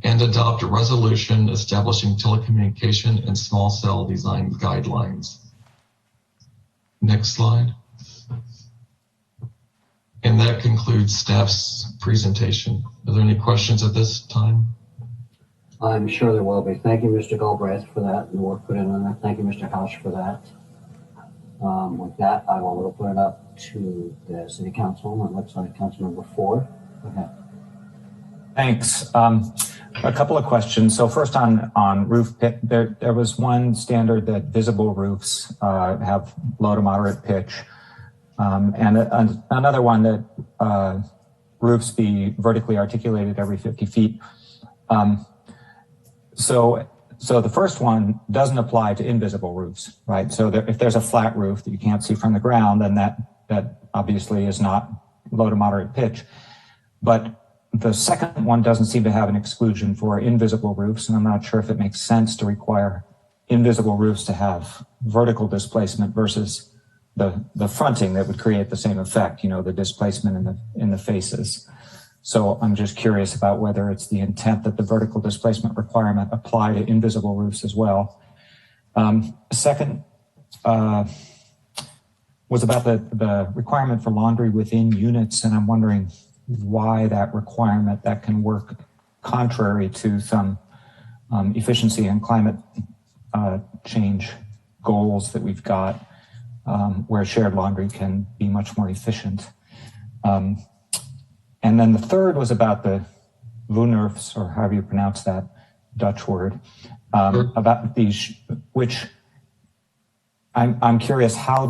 Speaker 9: and adopt a resolution establishing telecommunication and small cell design guidelines. Next slide. And that concludes staff's presentation. Are there any questions at this time?
Speaker 2: I'm sure there will be. Thank you, Mr. Galbraith, for that and the work put in on that. Thank you, Mr. Hausch, for that. With that, I will open it up to the City Council. It looks like Council Member 4. Go ahead.
Speaker 7: Thanks. A couple of questions. So first on roof pitch, there was one standard that visible roofs have low to moderate pitch. And another one that roofs be vertically articulated every 50 feet. So the first one doesn't apply to invisible roofs, right? So if there's a flat roof that you can't see from the ground, then that obviously is not low to moderate pitch. But the second one doesn't seem to have an exclusion for invisible roofs, and I'm not sure if it makes sense to require invisible roofs to have vertical displacement versus the fronting that would create the same effect, the displacement in the faces. So I'm just curious about whether it's the intent that the vertical displacement requirement apply to invisible roofs as well. Second was about the requirement for laundry within units, and I'm wondering why that requirement that can work contrary to some efficiency and climate change goals that we've got, where shared laundry can be much more efficient. And then the third was about the Woonurfs, or however you pronounce that Dutch word, about these, which I'm curious how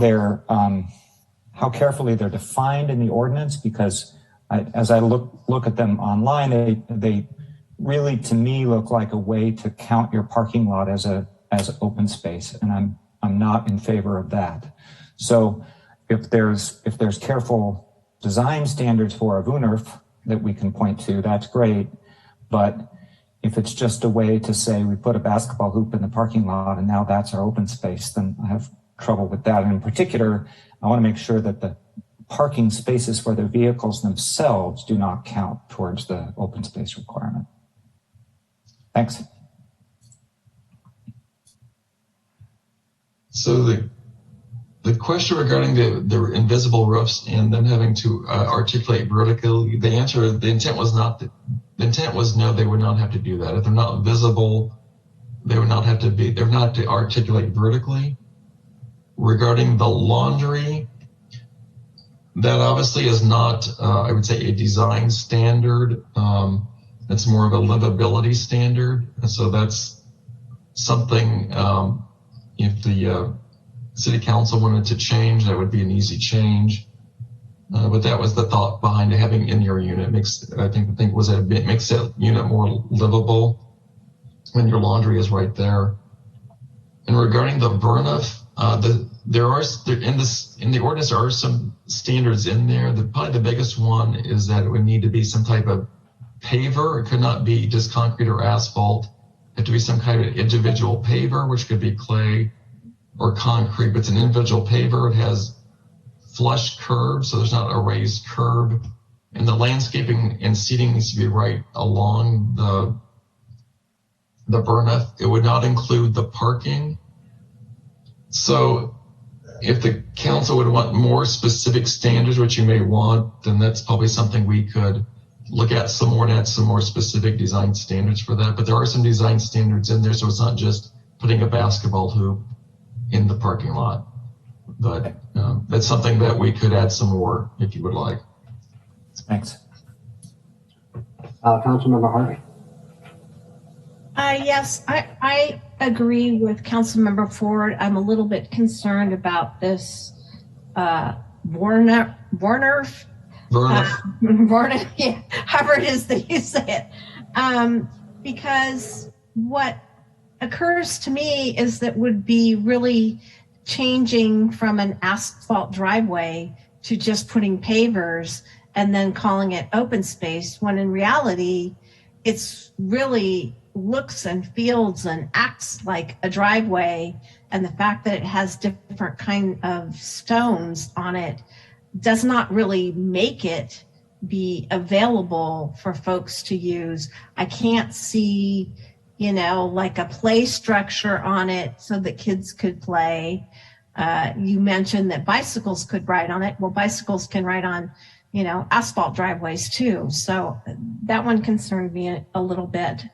Speaker 7: how carefully they're defined in the ordinance, because as I look at them online, they really, to me, look like a way to count your parking lot as open space, and I'm not in favor of that. So if there's careful design standards for a Woonurf that we can point to, that's great. But if it's just a way to say we put a basketball hoop in the parking lot and now that's our open space, then I have trouble with that. And in particular, I want to make sure that the parking spaces for the vehicles themselves do not count towards the open space requirement. Thanks.
Speaker 9: So the question regarding the invisible roofs and then having to articulate vertically, the intent was no, they would not have to do that. If they're not visible, they're not to articulate vertically. Regarding the laundry, that obviously is not, I would say, a design standard. It's more of a livability standard. And so that's something, if the city council wanted to change, that would be an easy change. But that was the thought behind having in your unit. It makes that unit more livable when your laundry is right there. And regarding the burn-off, in the ordinance there are some standards in there. Probably the biggest one is that it would need to be some type of paver. It could not be just concrete or asphalt. It had to be some kind of individual paver, which could be clay or concrete, but it's an individual paver. It has flush curves, so there's not a raised curb. And the landscaping and seating needs to be right along the burn-off. It would not include the parking. So if the council would want more specific standards, which you may want, then that's probably something we could look at some more and add some more specific design standards for that. But there are some design standards in there, so it's not just putting a basketball hoop in the parking lot. But that's something that we could add some more if you would like.
Speaker 7: Thanks.
Speaker 2: Councilmember Harvey.
Speaker 4: Yes, I agree with Councilmember Ford. I'm a little bit concerned about this Warner, yeah, however it is that you say it. Because what occurs to me is that would be really changing from an asphalt driveway to just putting pavers and then calling it open space, when in reality, it's really looks and feels and acts like a driveway. And the fact that it has different kind of stones on it does not really make it be available for folks to use. I can't see, like a play structure on it so that kids could play. You mentioned that bicycles could ride on it. Well, bicycles can ride on, asphalt driveways too. So that one concerned me a little bit.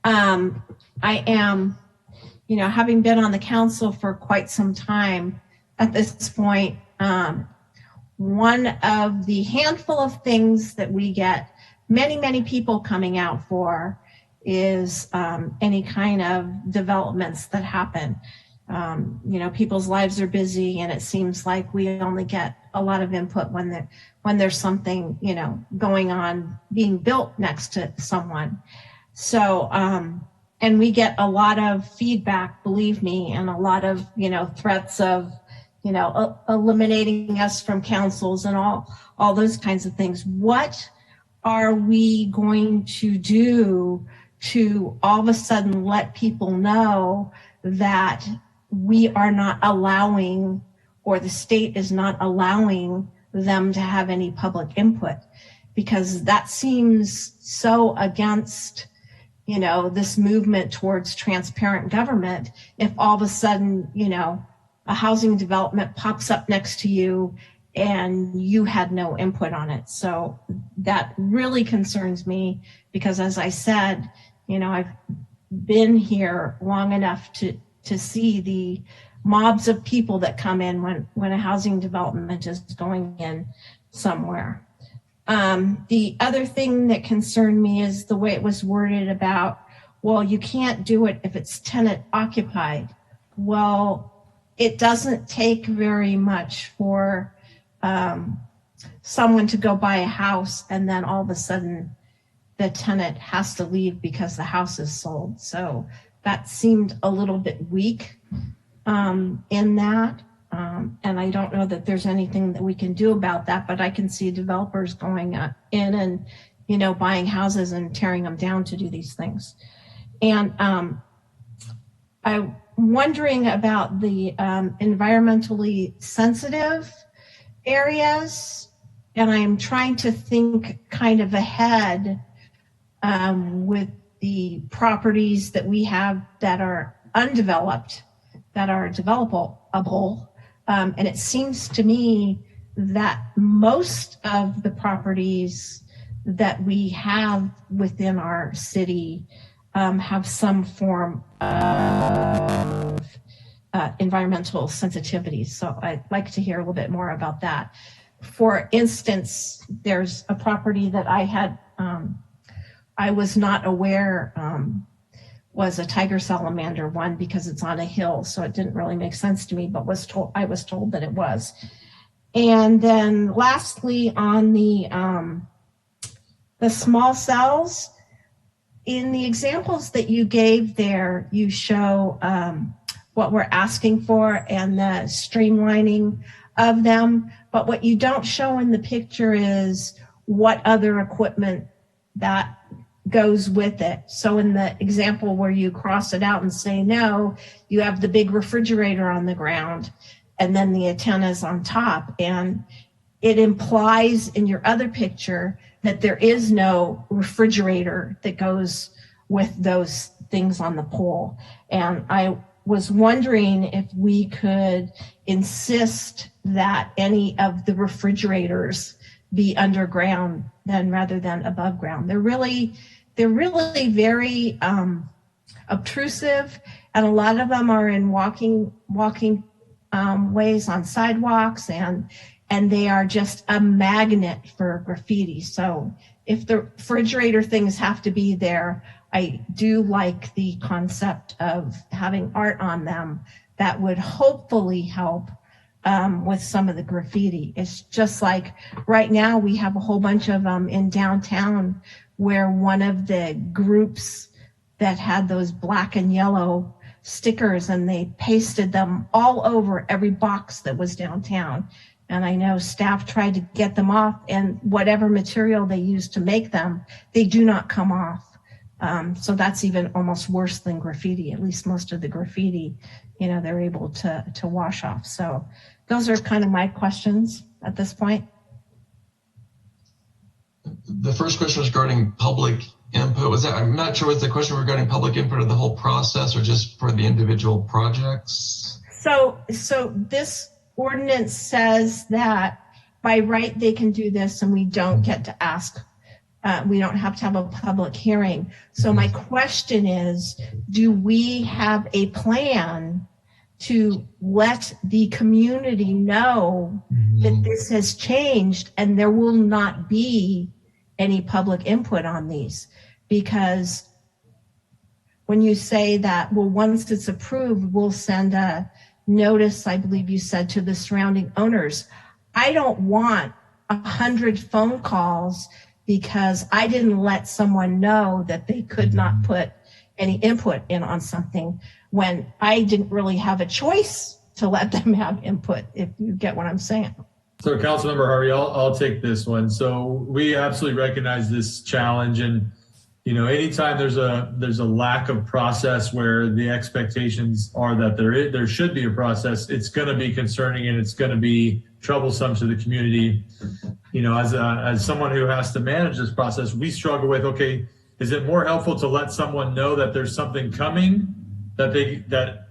Speaker 4: I am, having been on the council for quite some time at this point, one of the handful of things that we get many, many people coming out for is any kind of developments that happen. People's lives are busy, and it seems like we only get a lot of input when there's something, going on, being built next to someone. So, and we get a lot of feedback, believe me, and a lot of, threats of, eliminating us from councils and all those kinds of things. What are we going to do to all of a sudden let people know that we are not allowing, or the state is not allowing them to have any public input? Because that seems so against, this movement towards transparent government. If all of a sudden, a housing development pops up next to you and you had no input on it. So that really concerns me, because as I said, I've been here long enough to see the mobs of people that come in when a housing development is going in somewhere. The other thing that concerned me is the way it was worded about, well, you can't do it if it's tenant occupied. Well, it doesn't take very much for someone to go buy a house and then all of a sudden the tenant has to leave because the house is sold. So that seemed a little bit weak in that. And I don't know that there's anything that we can do about that, but I can see developers going in and, buying houses and tearing them down to do these things. And I'm wondering about the environmentally sensitive areas. And I'm trying to think kind of ahead with the properties that we have that are undeveloped, that are developable. And it seems to me that most of the properties that we have within our city have some form of environmental sensitivities. So I'd like to hear a little bit more about that. For instance, there's a property that I had, I was not aware was a tiger salamander one because it's on a hill, so it didn't really make sense to me, but I was told that it was. And then lastly, on the small cells, in the examples that you gave there, you show what we're asking for and the streamlining of them. But what you don't show in the picture is what other equipment that goes with it. So in the example where you cross it out and say no, you have the big refrigerator on the ground and then the antennas on top. And it implies in your other picture that there is no refrigerator that goes with those things on the pole. And I was wondering if we could insist that any of the refrigerators be underground then rather than above ground. They're really very obtrusive, and a lot of them are in walking ways on sidewalks, and they are just a magnet for graffiti. So if the refrigerator things have to be there, I do like the concept of having art on them that would hopefully help with some of the graffiti. It's just like right now we have a whole bunch of them in downtown where one of the groups that had those black and yellow stickers and they pasted them all over every box that was downtown. And I know staff tried to get them off, and whatever material they used to make them, they do not come off. So that's even almost worse than graffiti. At least most of the graffiti, they're able to wash off. So those are kind of my questions at this point.
Speaker 9: The first question was regarding public input. I'm not sure, was the question regarding public input of the whole process or just for the individual projects?
Speaker 4: So this ordinance says that by right they can do this, and we don't get to ask. We don't have to have a public hearing. So my question is, do we have a plan to let the community know that this has changed and there will not be any public input on these? Because when you say that, well, once it's approved, we'll send a notice, I believe you said, to the surrounding owners. I don't want 100 phone calls because I didn't let someone know that they could not put any input in on something when I didn't really have a choice to let them have input, if you get what I'm saying.
Speaker 8: So Councilmember Harvey, I'll take this one. So we absolutely recognize this challenge, and anytime there's a lack of process where the expectations are that there should be a process, it's going to be concerning and it's going to be troublesome to the community. As someone who has to manage this process, we struggle with, okay, is it more helpful to let someone know that there's something coming that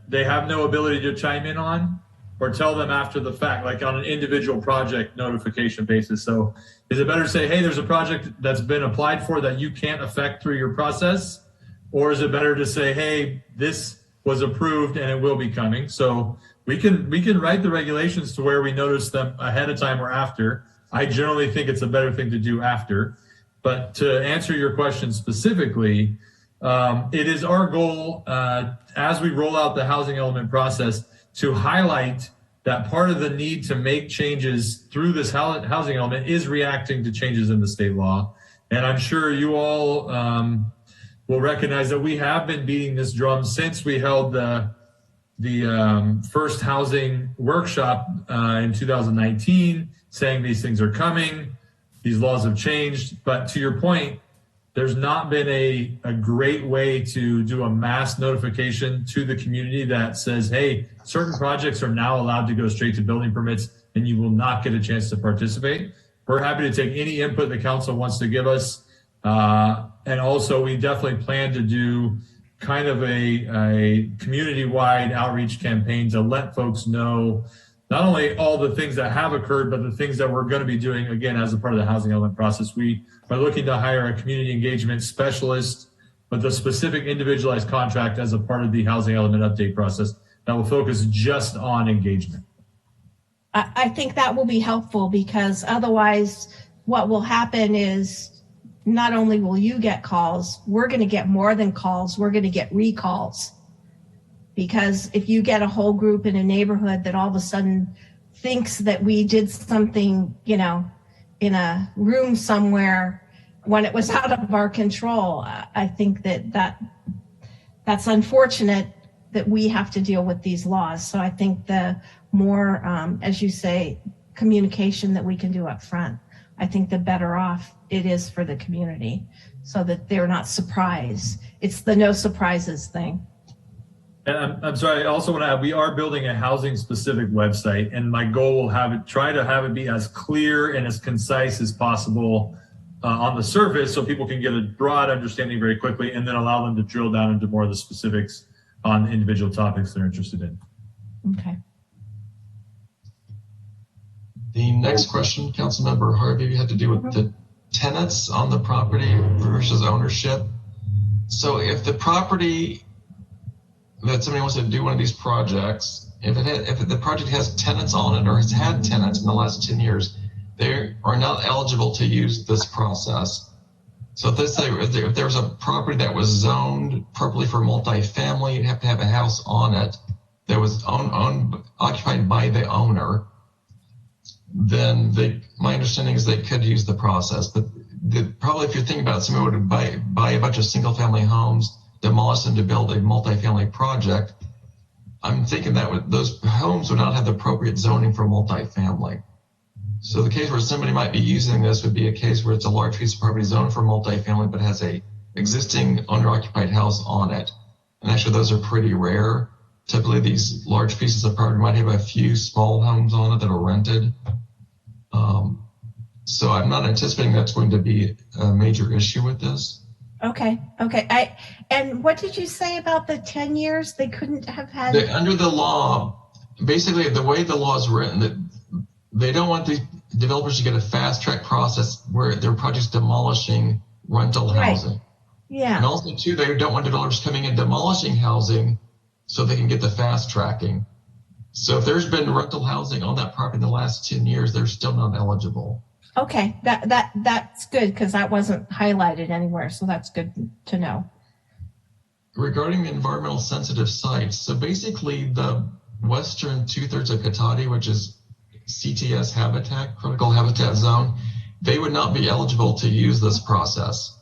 Speaker 8: they have no ability to chime in on, or tell them after the fact, like on an individual project notification basis? So is it better to say, hey, there's a project that's been applied for that you can't affect through your process? Or is it better to say, hey, this was approved and it will be coming? So we can write the regulations to where we notice them ahead of time or after. I generally think it's a better thing to do after. But to answer your question specifically, it is our goal as we roll out the housing element process to highlight that part of the need to make changes through this housing element is reacting to changes in the state law. And I'm sure you all will recognize that we have been beating this drum since we held the first housing workshop in 2019, saying these things are coming, these laws have changed. But to your point, there's not been a great way to do a mass notification to the community that says, hey, certain projects are now allowed to go straight to building permits and you will not get a chance to participate. We're happy to take any input the council wants to give us. And also we definitely plan to do kind of a community-wide outreach campaign to let folks know not only all the things that have occurred, but the things that we're going to be doing, again, as a part of the housing element process. We are looking to hire a community engagement specialist with a specific individualized contract as a part of the housing element update process that will focus just on engagement.
Speaker 4: I think that will be helpful, because otherwise what will happen is not only will you get calls, we're going to get more than calls, we're going to get recalls. Because if you get a whole group in a neighborhood that all of a sudden thinks that we did something, you know, in a room somewhere when it was out of our control, I think that's unfortunate that we have to deal with these laws. So I think the more, as you say, communication that we can do up front, I think the better off it is for the community, so that they're not surprised. It's the no surprises thing.
Speaker 8: And I'm sorry, I also want to add, we are building a housing specific website, and my goal will try to have it be as clear and as concise as possible on the surface, so people can get a broad understanding very quickly, and then allow them to drill down into more of the specifics on individual topics they're interested in.
Speaker 4: Okay.
Speaker 9: The next question, Councilmember Harvey, had to do with the tenants on the property versus ownership. So if the property that somebody wants to do one of these projects, if the project has tenants on it or has had tenants in the last 10 years, they are not eligible to use this process. So if there's a property that was zoned properly for multifamily, you'd have to have a house on it that was occupied by the owner. Then my understanding is they could use the process. But probably if you're thinking about somebody would buy a bunch of single family homes, demolish them to build a multifamily project, I'm thinking that those homes would not have the appropriate zoning for multifamily. So the case where somebody might be using this would be a case where it's a large piece of property zoned for multifamily but has a existing owner-occupied house on it. And actually those are pretty rare. Typically these large pieces of property might have a few small homes on it that are rented. So I'm not anticipating that's going to be a major issue with this.
Speaker 4: Okay. And what did you say about the 10 years they couldn't have had?
Speaker 9: Under the law, basically the way the law is written, that they don't want the developers to get a fast track process where their project's demolishing rental housing.
Speaker 4: Right. Yeah.
Speaker 9: And also too, they don't want developers coming in demolishing housing so they can get the fast tracking. So if there's been rental housing on that property in the last 10 years, they're still not eligible.
Speaker 4: Okay, that's good, because that wasn't highlighted anywhere, so that's good to know.
Speaker 9: Regarding the environmental sensitive sites, so basically the western 2/3 of Cotati, which is CTS habitat, critical habitat zone, they would not be eligible to use this process.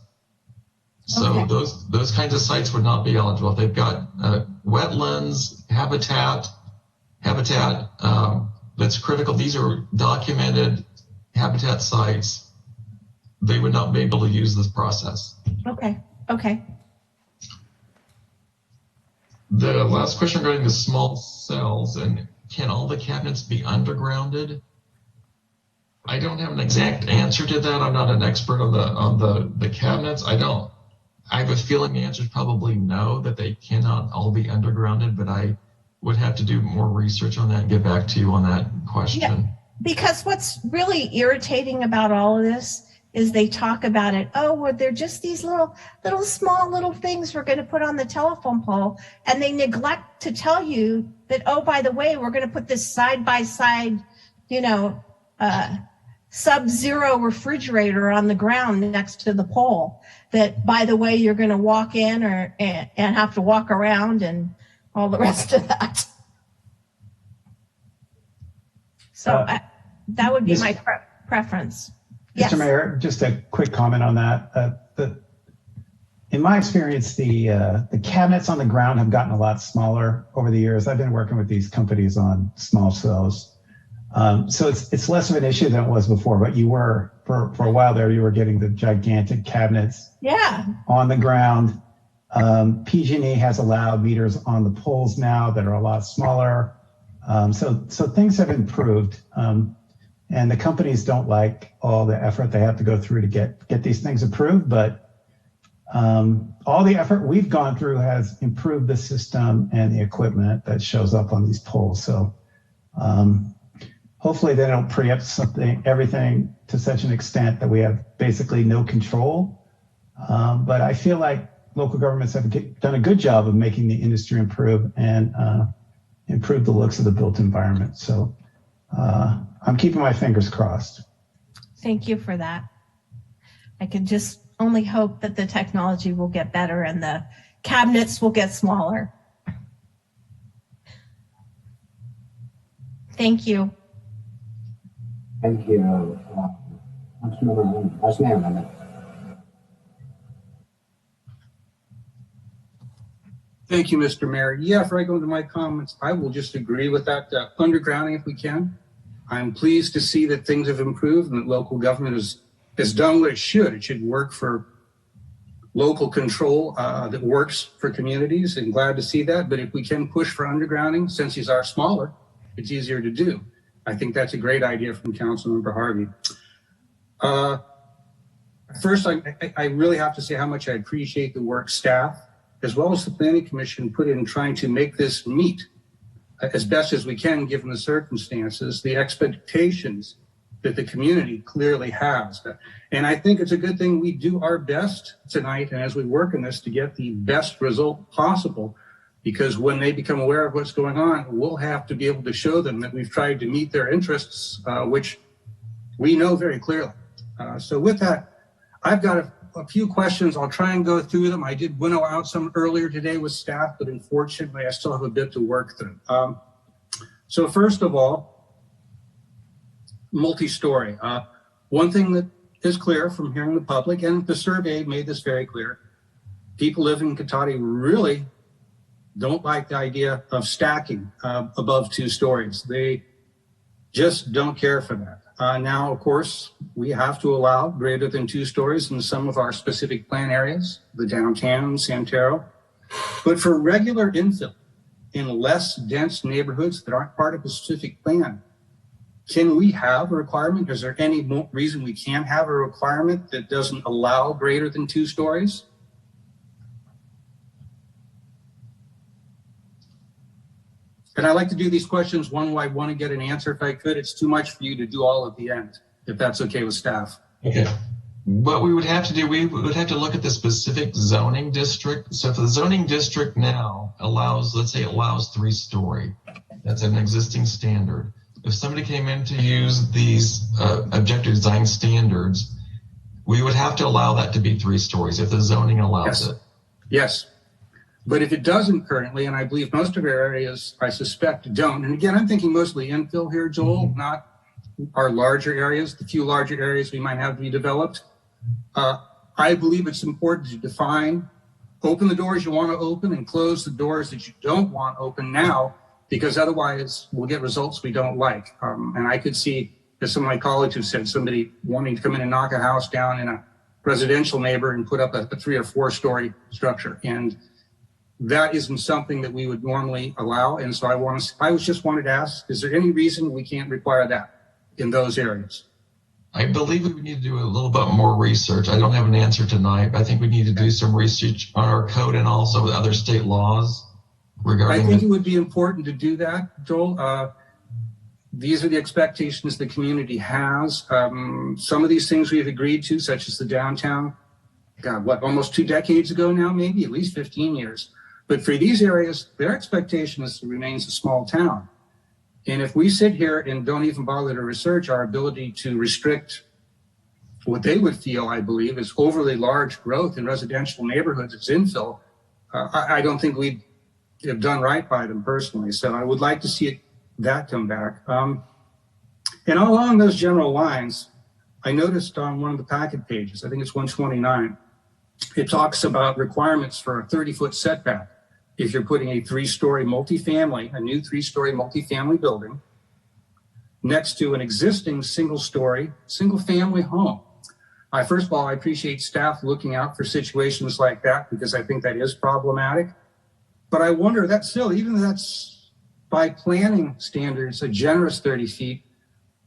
Speaker 9: So
Speaker 4: Okay.
Speaker 9: those kinds of sites would not be eligible. If they've got wetlands, habitat that's critical, these are documented habitat sites, they would not be able to use this process.
Speaker 4: Okay.
Speaker 9: The last question regarding the small cells, and can all the cabinets be undergrounded? I don't have an exact answer to that. I'm not an expert on the cabinets. I have a feeling the answer is probably no, that they cannot all be undergrounded, but I would have to do more research on that and get back to you on that question.
Speaker 4: Yeah. Because what's really irritating about all of this is they talk about it, oh, well, they're just these little small things we're going to put on the telephone pole. And they neglect to tell you that, oh, by the way, we're going to put this side-by-side, sub-zero refrigerator on the ground next to the pole. That, by the way, you're going to walk in and have to walk around and all the rest of that. So that would be my preference. Yes.
Speaker 10: Mr. Mayor, just a quick comment on that. In my experience, the cabinets on the ground have gotten a lot smaller over the years. I've been working with these companies on small cells. So it's less of an issue than it was before, but you were, for a while there, you were getting the gigantic cabinets on the ground. PG&E has allowed meters on the poles now that are a lot smaller. So things have improved, and the companies don't like all the effort they have to go through to get these things approved. But all the effort we've gone through has improved the system and the equipment that shows up on these poles. So hopefully they don't preempt everything to such an extent that we have basically no control. But I feel like local governments have done a good job of making the industry improve and improve the looks of the built environment. So I'm keeping my fingers crossed.
Speaker 4: Thank you for that. I could just only hope that the technology will get better and the cabinets will get smaller. Thank you.
Speaker 2: Thank you. Vice Mayor Lemon.
Speaker 3: Thank you, Mr. Mayor. Yeah, before I go into my comments, I will just agree with that undergrounding if we can. I'm pleased to see that things have improved and that local government has done what it should. It should work for local control that works for communities, and glad to see that. But if we can push for undergrounding, since these are smaller, it's easier to do. I think that's a great idea from Councilmember Harvey. First, I really have to say how much I appreciate the work staff, as well as the Planning Commission, put in trying to make this meet as best as we can, given the circumstances, the expectations that the community clearly has. And I think it's a good thing we do our best tonight, and as we work on this, to get the best result possible, because when they become aware of what's going on, we'll have to be able to show them that we've tried to meet their interests, which we know very clearly. So with that, I've got a few questions. I'll try and go through them. I did winnow out some earlier today with staff, but unfortunately I still have a bit to work through. So first of all, multi-story. One thing that is clear from hearing the public, and the survey made this very clear, people living in Cotati really don't like the idea of stacking above 2 stories. They just don't care for that. Now, of course, we have to allow greater than 2 stories in some of our specific plan areas, the downtown, Santero. But for regular infill in less dense neighborhoods that aren't part of a specific plan, can we have a requirement? Is there any reason we can't have a requirement that doesn't allow greater than 2 stories? And I like to do these questions one way I want to get an answer if I could. It's too much for you to do all at the end, if that's okay with staff.
Speaker 9: Okay. What we would have to do, we would have to look at the specific zoning district. So if the zoning district now allows, let's say it allows 3-story, that's an existing standard. If somebody came in to use these objective design standards, we would have to allow that to be 3 stories if the zoning allows it.
Speaker 3: Yes. But if it doesn't currently, and I believe most of our areas, I suspect, don't, and again, I'm thinking mostly infill here, Joel, not our larger areas, the few larger areas we might have to be developed. I believe it's important to define, open the doors you want to open and close the doors that you don't want open now, because otherwise we'll get results we don't like. And I could see, as some of my colleagues have said, somebody wanting to come in and knock a house down in a residential neighbor and put up a 3 or 4-story structure. And that isn't something that we would normally allow. And so I just wanted to ask, is there any reason we can't require that in those areas?
Speaker 9: I believe we need to do a little bit more research. I don't have an answer tonight, but I think we need to do some research on our code and also with other state laws regarding.
Speaker 3: I think it would be important to do that, Joel. These are the expectations the community has. Some of these things we've agreed to, such as the downtown, almost 2 decades ago now, maybe at least 15 years. But for these areas, their expectation is it remains a small town. And if we sit here and don't even bother to research our ability to restrict what they would feel, I believe, is overly large growth in residential neighborhoods, it's infill, I don't think we'd have done right by them personally. So I would like to see that come back. And along those general lines, I noticed on one of the packet pages, I think it's 129, it talks about requirements for a 30-foot setback if you're putting a 3-story multifamily, a new 3-story multifamily building next to an existing single-family home. First of all, I appreciate staff looking out for situations like that, because I think that is problematic. But I wonder, that's still, even though that's by planning standards, a generous 30 feet,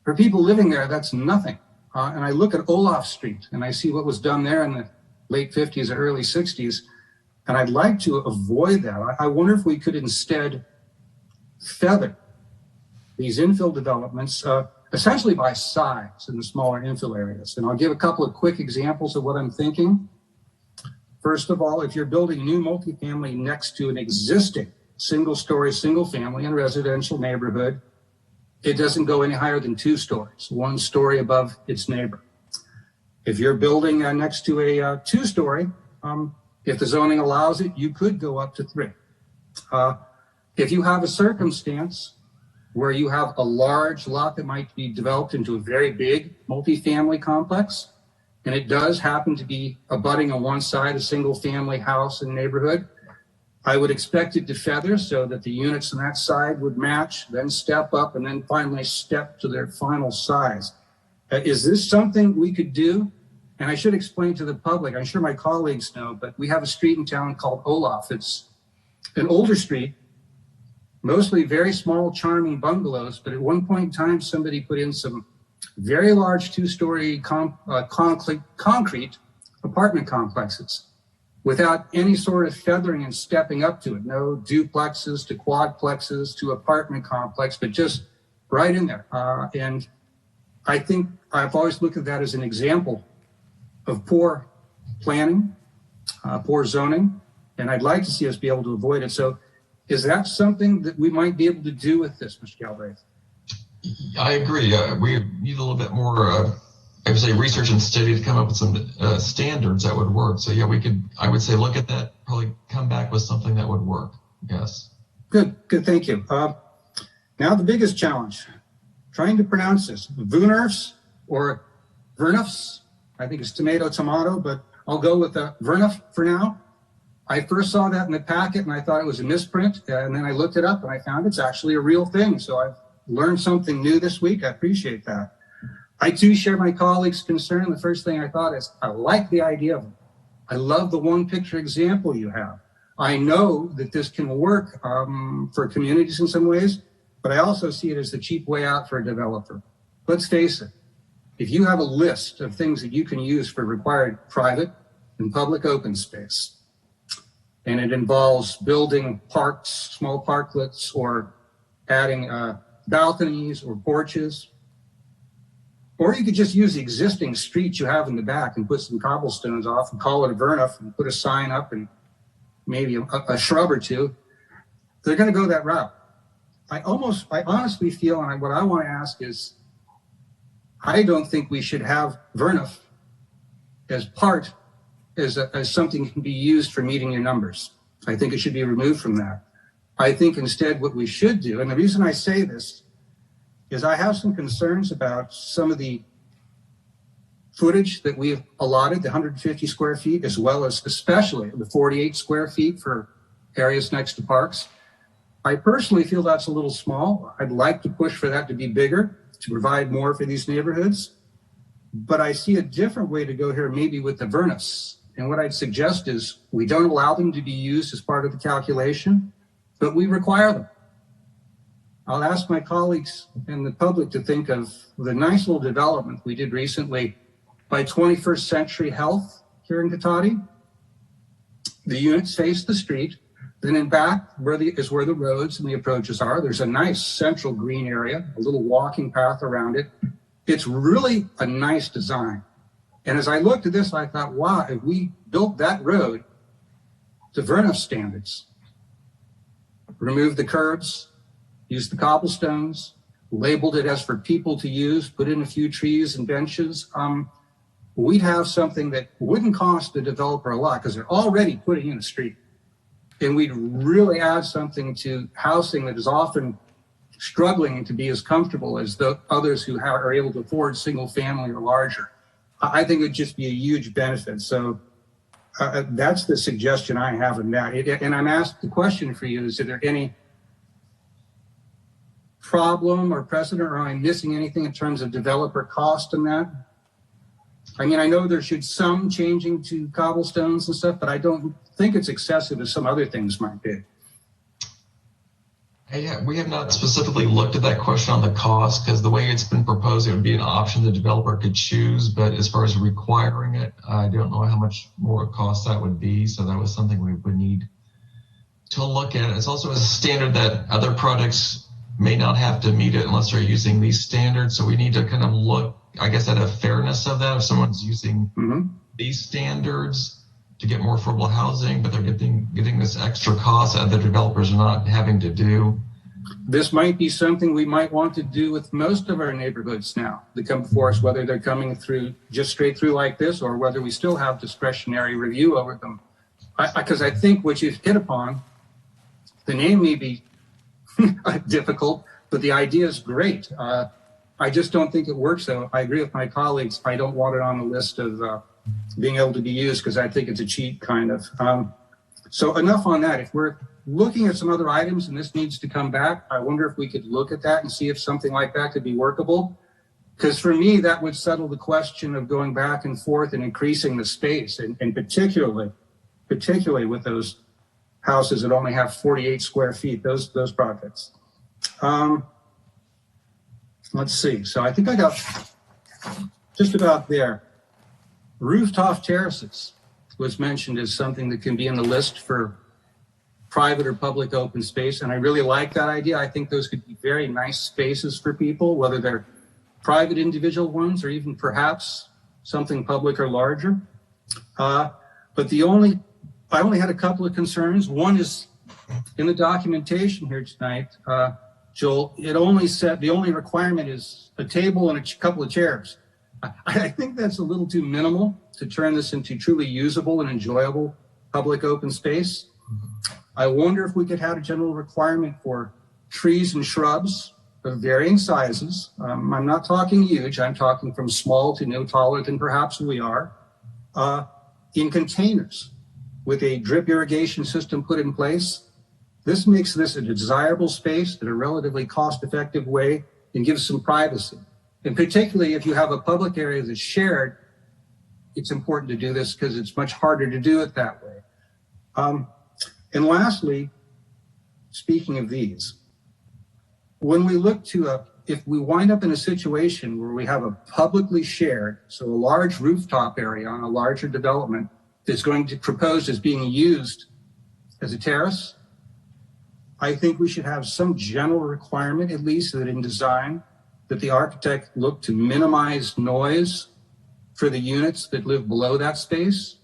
Speaker 3: for people living there, that's nothing. And I look at Olaf Street and I see what was done there in the late 50s or early 60s, and I'd like to avoid that. I wonder if we could instead feather these infill developments, essentially by size in the smaller infill areas. And I'll give a couple of quick examples of what I'm thinking. First of all, if you're building a new multifamily next to an existing single-story, single-family and residential neighborhood, it doesn't go any higher than 2 stories, 1 story above its neighbor. If you're building next to a 2-story, if the zoning allows it, you could go up to 3. If you have a circumstance where you have a large lot that might be developed into a very big multifamily complex, and it does happen to be abutting on one side a single family house and neighborhood, I would expect it to feather so that the units on that side would match, then step up, and then finally step to their final size. Is this something we could do? And I should explain to the public, I'm sure my colleagues know, but we have a street in town called Olaf. It's an older street, mostly very small, charming bungalows, but at one point in time, somebody put in some very large 2-story concrete apartment complexes without any sort of feathering and stepping up to it. No duplexes to quadplexes to apartment complex, but just right in there. And I think I've always looked at that as an example of poor planning, poor zoning, and I'd like to see us be able to avoid it. So is that something that we might be able to do with this, Mr. Galbraith?
Speaker 9: I agree. We need a little bit more, I would say, research and study to come up with some standards that would work. So yeah, I would say, look at that, probably come back with something that would work. Yes. Good,
Speaker 3: thank you. Now the biggest challenge, trying to pronounce this, Vunurfs or Vernufs. I think it's tomato, but I'll go with Vernuf for now. I first saw that in the packet and I thought it was a misprint, and then I looked it up and I found it's actually a real thing. So I've learned something new this week. I appreciate that. I too share my colleagues' concern. The first thing I thought is, I like the idea of it. I love the one picture example you have. I know that this can work for communities in some ways, but I also see it as the cheap way out for a developer. Let's face it. If you have a list of things that you can use for required private and public open space, and it involves building parks, small parklets, or adding balconies or porches, or you could just use the existing street you have in the back and put some cobblestones off and call it a Vernuf and put a sign up and maybe a shrub or two. They're going to go that route. I honestly feel, and what I want to ask is, I don't think we should have Vernuf as something that can be used for meeting your numbers. I think it should be removed from that. I think instead what we should do, and the reason I say this is I have some concerns about some of the footage that we've allotted, the 150 square feet, as well as especially the 48 square feet for areas next to parks. I personally feel that's a little small. I'd like to push for that to be bigger, to provide more for these neighborhoods. But I see a different way to go here, maybe with the Vernufs. And what I'd suggest is we don't allow them to be used as part of the calculation, but we require them. I'll ask my colleagues and the public to think of the nice little development we did recently by 21st Century Health here in Cotati. The units face the street. Then in back is where the roads and the approaches are. There's a nice central green area, a little walking path around it. It's really a nice design. And as I looked at this, I thought, wow, if we built that road to Vernuf standards, removed the curbs, used the cobblestones, labeled it as for people to use, put in a few trees and benches, we'd have something that wouldn't cost the developer a lot because they're already putting in a street. And we'd really add something to housing that is often struggling to be as comfortable as the others who are able to afford single family or larger. I think it would just be a huge benefit. So that's the suggestion I have in that. And I'm asked the question for you, is there any problem or precedent, or am I missing anything in terms of developer cost in that? I mean, I know there should some changing to cobblestones and stuff, but I don't think it's excessive as some other things might be.
Speaker 9: Yeah, we have not specifically looked at that question on the cost, because the way it's been proposed, it would be an option the developer could choose. But as far as requiring it, I don't know how much more cost that would be. So that was something we would need to look at. It's also a standard that other projects may not have to meet it unless they're using these standards. So we need to kind of look, I guess, at a fairness of that. If someone's using these standards to get more affordable housing, but they're getting this extra cost that the developers are not having to do.
Speaker 3: This might be something we might want to do with most of our neighborhoods now that come before us, whether they're coming through just straight through like this, or whether we still have discretionary review over them. Because I think what you've hit upon, the name may be difficult, but the idea is great. I just don't think it works, though. I agree with my colleagues. I don't want it on the list of being able to be used because I think it's a cheat, kind of. So enough on that. If we're looking at some other items and this needs to come back, I wonder if we could look at that and see if something like that could be workable. Because for me, that would settle the question of going back and forth and increasing the space, and particularly with those houses that only have 48 square feet, those projects. Let's see. So I think I got just about there. Rooftop terraces was mentioned as something that can be in the list for private or public open space. And I really like that idea. I think those could be very nice spaces for people, whether they're private individual ones or even perhaps something public or larger. But I only had a couple of concerns. One is in the documentation here tonight, Joel, it only said the only requirement is a table and a couple of chairs. I think that's a little too minimal to turn this into truly usable and enjoyable public open space. I wonder if we could have a general requirement for trees and shrubs of varying sizes. I'm not talking huge. I'm talking from small to no taller than perhaps we are, in containers with a drip irrigation system put in place. This makes this a desirable space in a relatively cost-effective way and gives some privacy. And particularly if you have a public area that's shared, it's important to do this because it's much harder to do it that way. And lastly, speaking of these, when we look to if we wind up in a situation where we have a publicly shared, so a large rooftop area on a larger development that's going to propose as being used as a terrace, I think we should have some general requirement, at least that in design, that the architect look to minimize noise for the units that live below that space.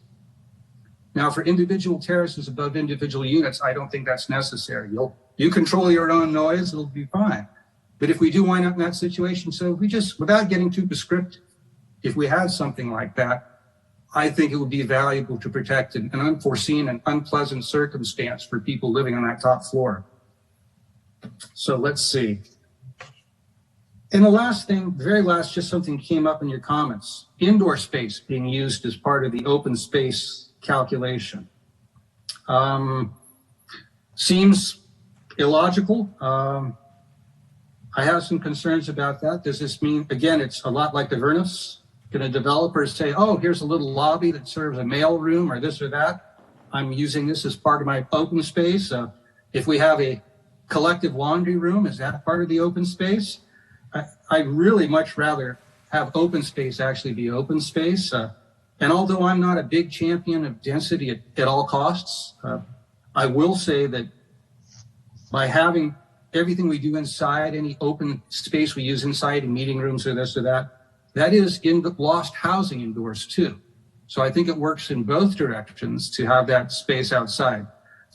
Speaker 3: Now, for individual terraces above individual units, I don't think that's necessary. You control your own noise, it'll be fine. But if we do wind up in that situation, so if we just, without getting too prescriptive, if we had something like that, I think it would be valuable to protect an unforeseen and unpleasant circumstance for people living on that top floor. So let's see. And the last thing, the very last, just something came up in your comments. Indoor space being used as part of the open space calculation. Seems illogical. I have some concerns about that. Does this mean, again, it's a lot like the Vernus? Can a developer say, oh, here's a little lobby that serves a mail room or this or that? I'm using this as part of my open space. If we have a collective laundry room, is that part of the open space? I'd really much rather have open space actually be open space. And although I'm not a big champion of density at all costs, I will say that by having everything we do inside, any open space we use inside in meeting rooms or this or that, that is in the lost housing indoors too. So I think it works in both directions to have that space outside.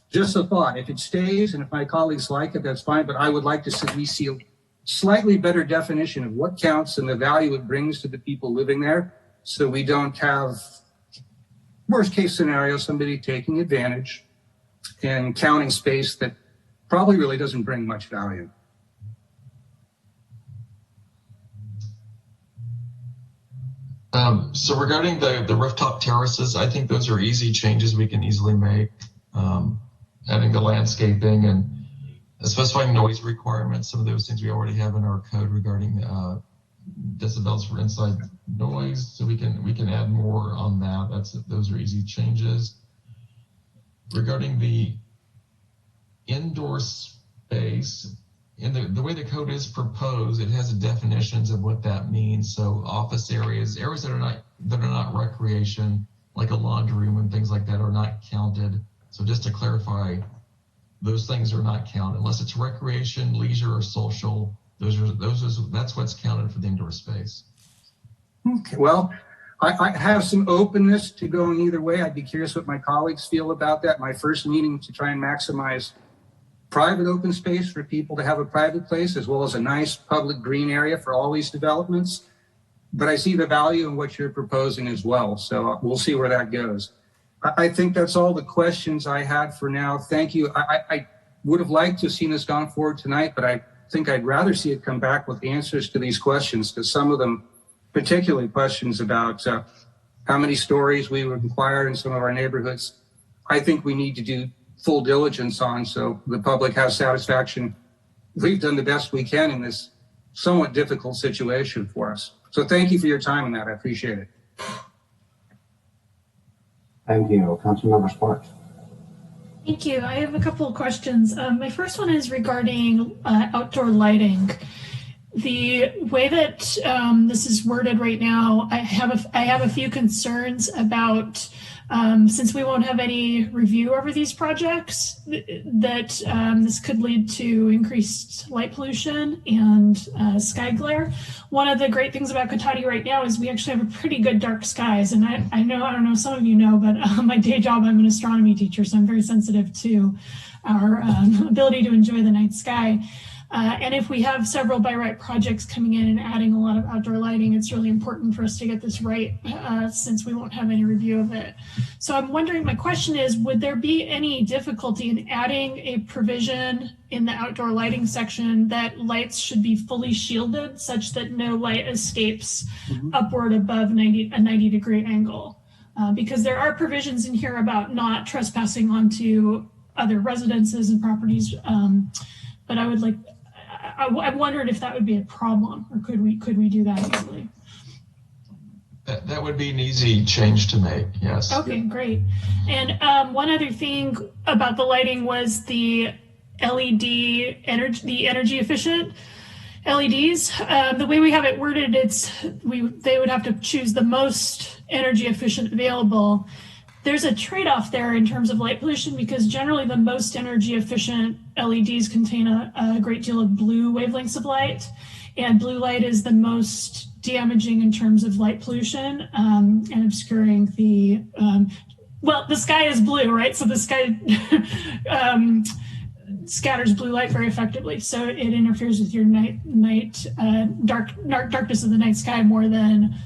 Speaker 3: Just a thought, if it stays and if my colleagues like it, that's fine, but I would like to see a slightly better definition of what counts and the value it brings to the people living there, so we don't have, worst case scenario, somebody taking advantage and counting space that probably really doesn't bring much value.
Speaker 9: So regarding the rooftop terraces, I think those are easy changes we can easily make. Adding the landscaping and specifying noise requirements, some of those things we already have in our code regarding decibels for inside noise. So we can add more on that. Those are easy changes. Regarding the indoor space, in the way the code is proposed, it has definitions of what that means. So office areas that are not recreation, like a laundry room and things like that, are not counted. So just to clarify those things are not counted unless it's recreation, leisure, or social. That's what's counted for the indoor space.
Speaker 3: Okay, well, I have some openness to going either way. I'd be curious what my colleagues feel about that. My first meeting to try and maximize private open space for people to have a private place, as well as a nice public green area for all these developments. But I see the value in what you're proposing as well. So we'll see where that goes. I think that's all the questions I had for now. Thank you. I would have liked to have seen this gone forward tonight, but I think I'd rather see it come back with answers to these questions, because some of them, particularly questions about how many stories we would require in some of our neighborhoods, I think we need to do full diligence on so the public has satisfaction. We've done the best we can in this somewhat difficult situation for us. So thank you for your time on that. I appreciate it.
Speaker 2: Thank you. Councilmember Sparks.
Speaker 5: Thank you. I have a couple of questions. My first one is regarding outdoor lighting. The way that this is worded right now, I have a few concerns about, since we won't have any review over these projects, that this could lead to increased light pollution and sky glare. One of the great things about Cotati right now is we actually have a pretty good dark skies. And I don't know, some of you know, but my day job, I'm an astronomy teacher, so I'm very sensitive to our ability to enjoy the night sky. And if we have several by right projects coming in and adding a lot of outdoor lighting, it's really important for us to get this right, since we won't have any review of it. So I'm wondering, my question is, would there be any difficulty in adding a provision in the outdoor lighting section that lights should be fully shielded such that no light escapes upward above a 90-degree angle? Because there are provisions in here about not trespassing onto other residences and properties, but I wondered if that would be a problem, or could we do that easily?
Speaker 9: That would be an easy change to make, yes.
Speaker 5: Okay, great. And one other thing about the lighting was the LED energy efficient LEDs. The way we have it worded, they would have to choose the most energy efficient available. There's a trade-off there in terms of light pollution, because generally the most energy efficient LEDs contain a great deal of blue wavelengths of light, and blue light is the most damaging in terms of light pollution and obscuring the, well, the sky is blue, right? So the sky scatters blue light very effectively. So it interferes with your darkness of the night sky more than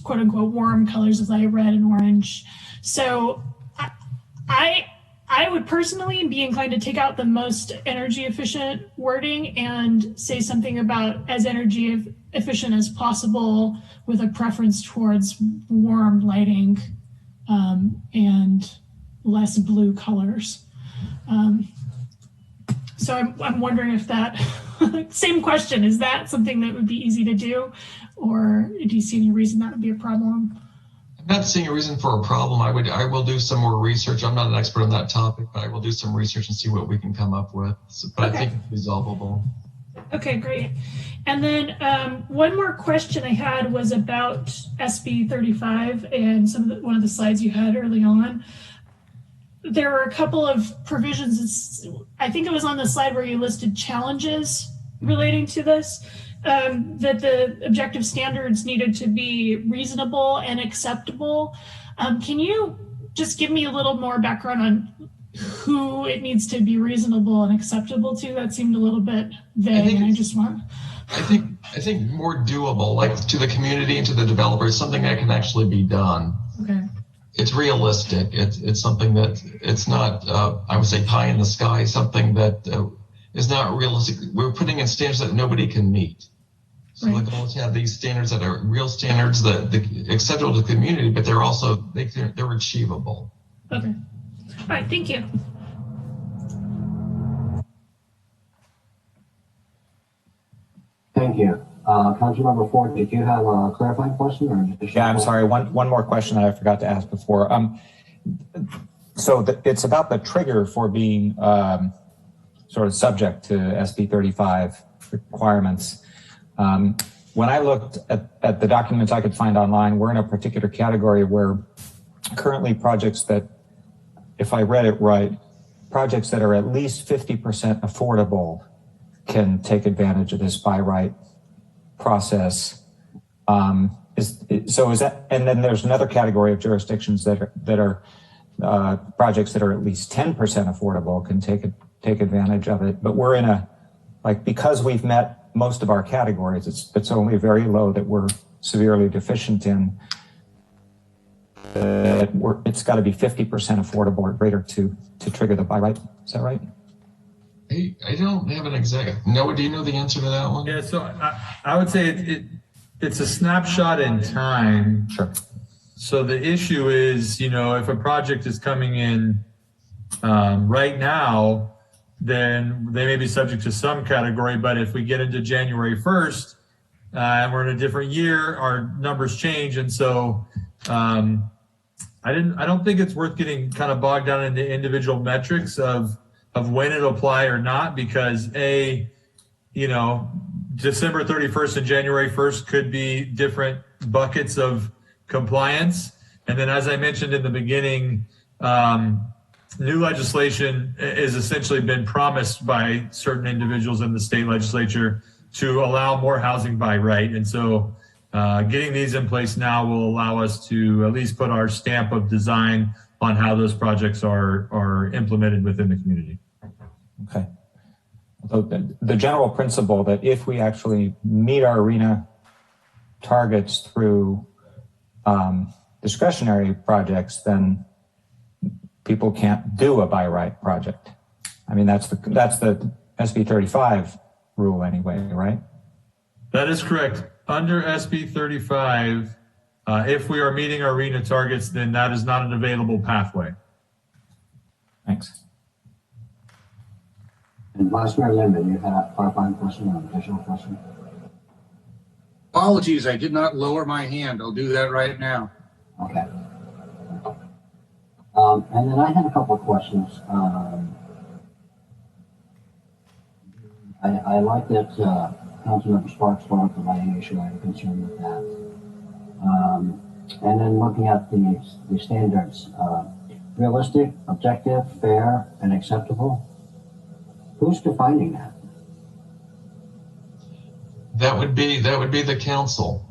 Speaker 5: quote unquote warm colors of light, red and orange. So I would personally be inclined to take out the most energy efficient wording and say something about as energy efficient as possible, with a preference towards warm lighting and less blue colors. So I'm wondering if that, same question, is that something that would be easy to do, or do you see any reason that would be a problem?
Speaker 9: I'm not seeing a reason for a problem. I will do some more research. I'm not an expert on that topic, but I will do some research and see what we can come up with. But okay. I think it's resolvable.
Speaker 5: Okay, great. And then one more question I had was about SB 35 and one of the slides you had early on. There were a couple of provisions. I think it was on the slide where you listed challenges relating to this. That the objective standards needed to be reasonable and acceptable. Can you just give me a little more background on who it needs to be reasonable and acceptable to? That seemed a little bit vague, and
Speaker 9: I think more doable, like to the community and to the developers, something that can actually be done.
Speaker 5: Okay.
Speaker 9: It's realistic. It's something that it's not, I would say, pie in the sky, something that is not realistic. We're putting in standards that nobody can meet. So the goal is to have these standards that are real standards that acceptable to the community, but they're also they're achievable.
Speaker 5: Okay. All right. Thank you.
Speaker 2: Thank you. Councilmember Ford, did you have a clarifying question? Or
Speaker 7: yeah, I'm sorry. One more question that I forgot to ask before. So it's about the trigger for being sort of subject to SB 35 requirements. When I looked at the documents I could find online, we're in a particular category where currently projects that, if I read it right, projects that are at least 50% affordable can take advantage of this by right process. Is that, and then there's another category of jurisdictions that are projects that are at least 10% affordable can take advantage of it. But we're in a, like, because we've met most of our categories, it's only very low that we're severely deficient in. It's got to be 50% affordable or greater to trigger the by right. Is that right?
Speaker 9: I don't have an exact. Noah, do you know the answer to that one?
Speaker 8: Yeah, so I would say it's a snapshot in time.
Speaker 7: Sure.
Speaker 8: So the issue is, if a project is coming in right now, then they may be subject to some category. But if we get into January 1st and we're in a different year, our numbers change. And so I don't think it's worth getting kind of bogged down into individual metrics of when it'll apply or not, because December 31st and January 1st could be different buckets of compliance. And then, as I mentioned in the beginning, new legislation has essentially been promised by certain individuals in the state legislature to allow more housing by right. And so getting these in place now will allow us to at least put our stamp of design on how those projects are implemented within the community.
Speaker 7: Okay. So the general principle that if we actually meet our arena targets through discretionary projects, then people can't do a by right project. I mean, that's the SB 35 rule anyway, right?
Speaker 8: That is correct. Under SB 35, if we are meeting our arena targets, then that is not an available pathway.
Speaker 7: Thanks.
Speaker 2: And Vice Mayor Lemon, you had a clarifying question or an additional question?
Speaker 3: Apologies, I did not lower my hand. I'll do that right now.
Speaker 2: Okay. And then I had a couple of questions. I like that Councilmember Sparks brought up the lighting issue. I have a concern with that. And then looking at the standards, realistic, objective, fair, and acceptable. Who's defining that?
Speaker 9: That would be the council.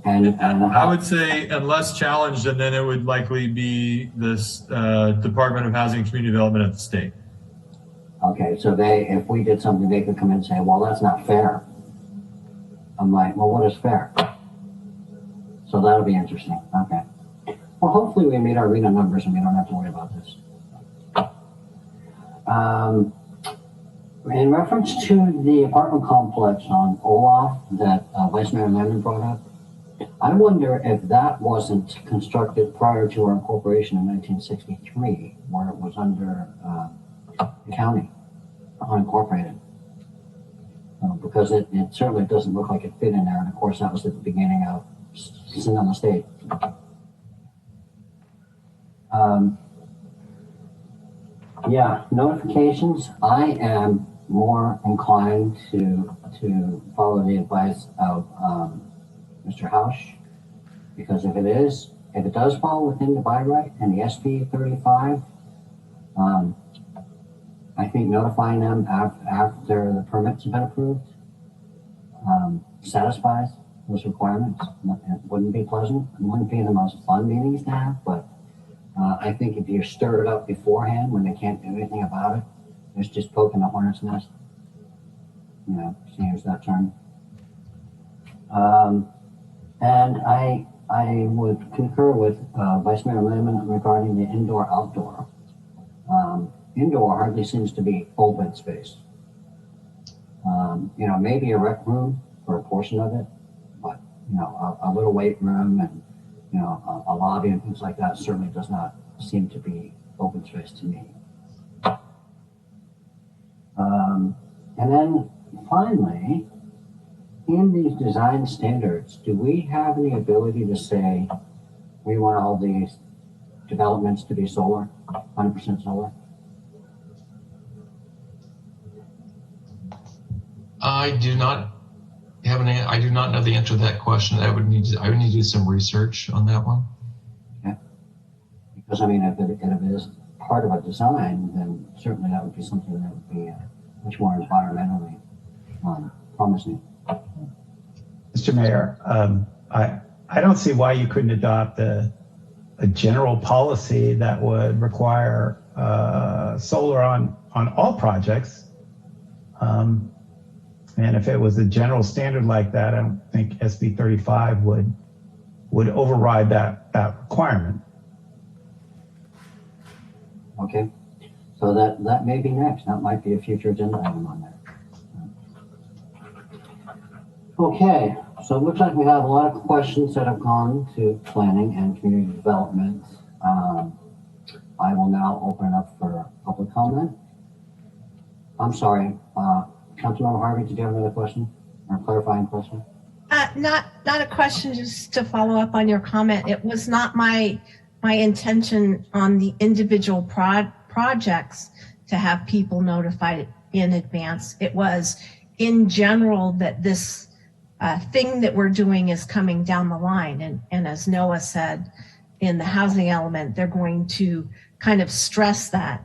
Speaker 2: And
Speaker 8: I would say unless challenged, and then it would likely be this Department of Housing and Community Development at the state.
Speaker 2: okay, so if we did something, they could come in and say, well, that's not fair. I'm like, well, what is fair? So that'll be interesting. Okay. Well, hopefully we meet our arena numbers and we don't have to worry about this. In reference to the apartment complex on Olaf that Vice Mayor Lemon brought up, I wonder if that wasn't constructed prior to our incorporation in 1963, where it was under the county, unincorporated. Because it certainly doesn't look like it fit in there, and of course that was at the beginning of Sin on the State. Yeah, notifications. I am more inclined to follow the advice of Mr. Hausch, because if it does fall within the by right and the SB 35, I think notifying them after the permits have been approved satisfies those requirements. It wouldn't be pleasant. It wouldn't be the most fun meetings to have, but I think if you stir it up beforehand when they can't do anything about it, it's just poking the hornet's nest. Use that term. And I would concur with Vice Mayor Lemon regarding the indoor-outdoor. Indoor hardly seems to be open space. Maybe a rec room for a portion of it, but a little weight room and a lobby and things like that certainly does not seem to be open space to me. And then finally, in these design standards, do we have any ability to say we want all these developments to be solar, 100% solar?
Speaker 9: I do not know the answer to that question. I would need to do some research on that one.
Speaker 2: Yeah. Because if it is part of a design, then certainly that would be something that would be much more environmentally promising.
Speaker 10: Mr. Mayor, I don't see why you couldn't adopt a general policy that would require solar on all projects. And if it was a general standard like that, I don't think SB 35 would override that requirement.
Speaker 2: Okay, so that may be next. That might be a future agenda item on there. Okay, so it looks like we have a lot of questions that have gone to planning and community development. I will now open it up for public comment. I'm sorry, Councilmember Harvey, did you have another question or a clarifying question?
Speaker 4: Not a question, just to follow up on your comment. It was not my intention on the individual projects to have people notified in advance. It was in general that this thing that we're doing is coming down the line. And as Noah said, in the housing element, they're going to kind of stress that.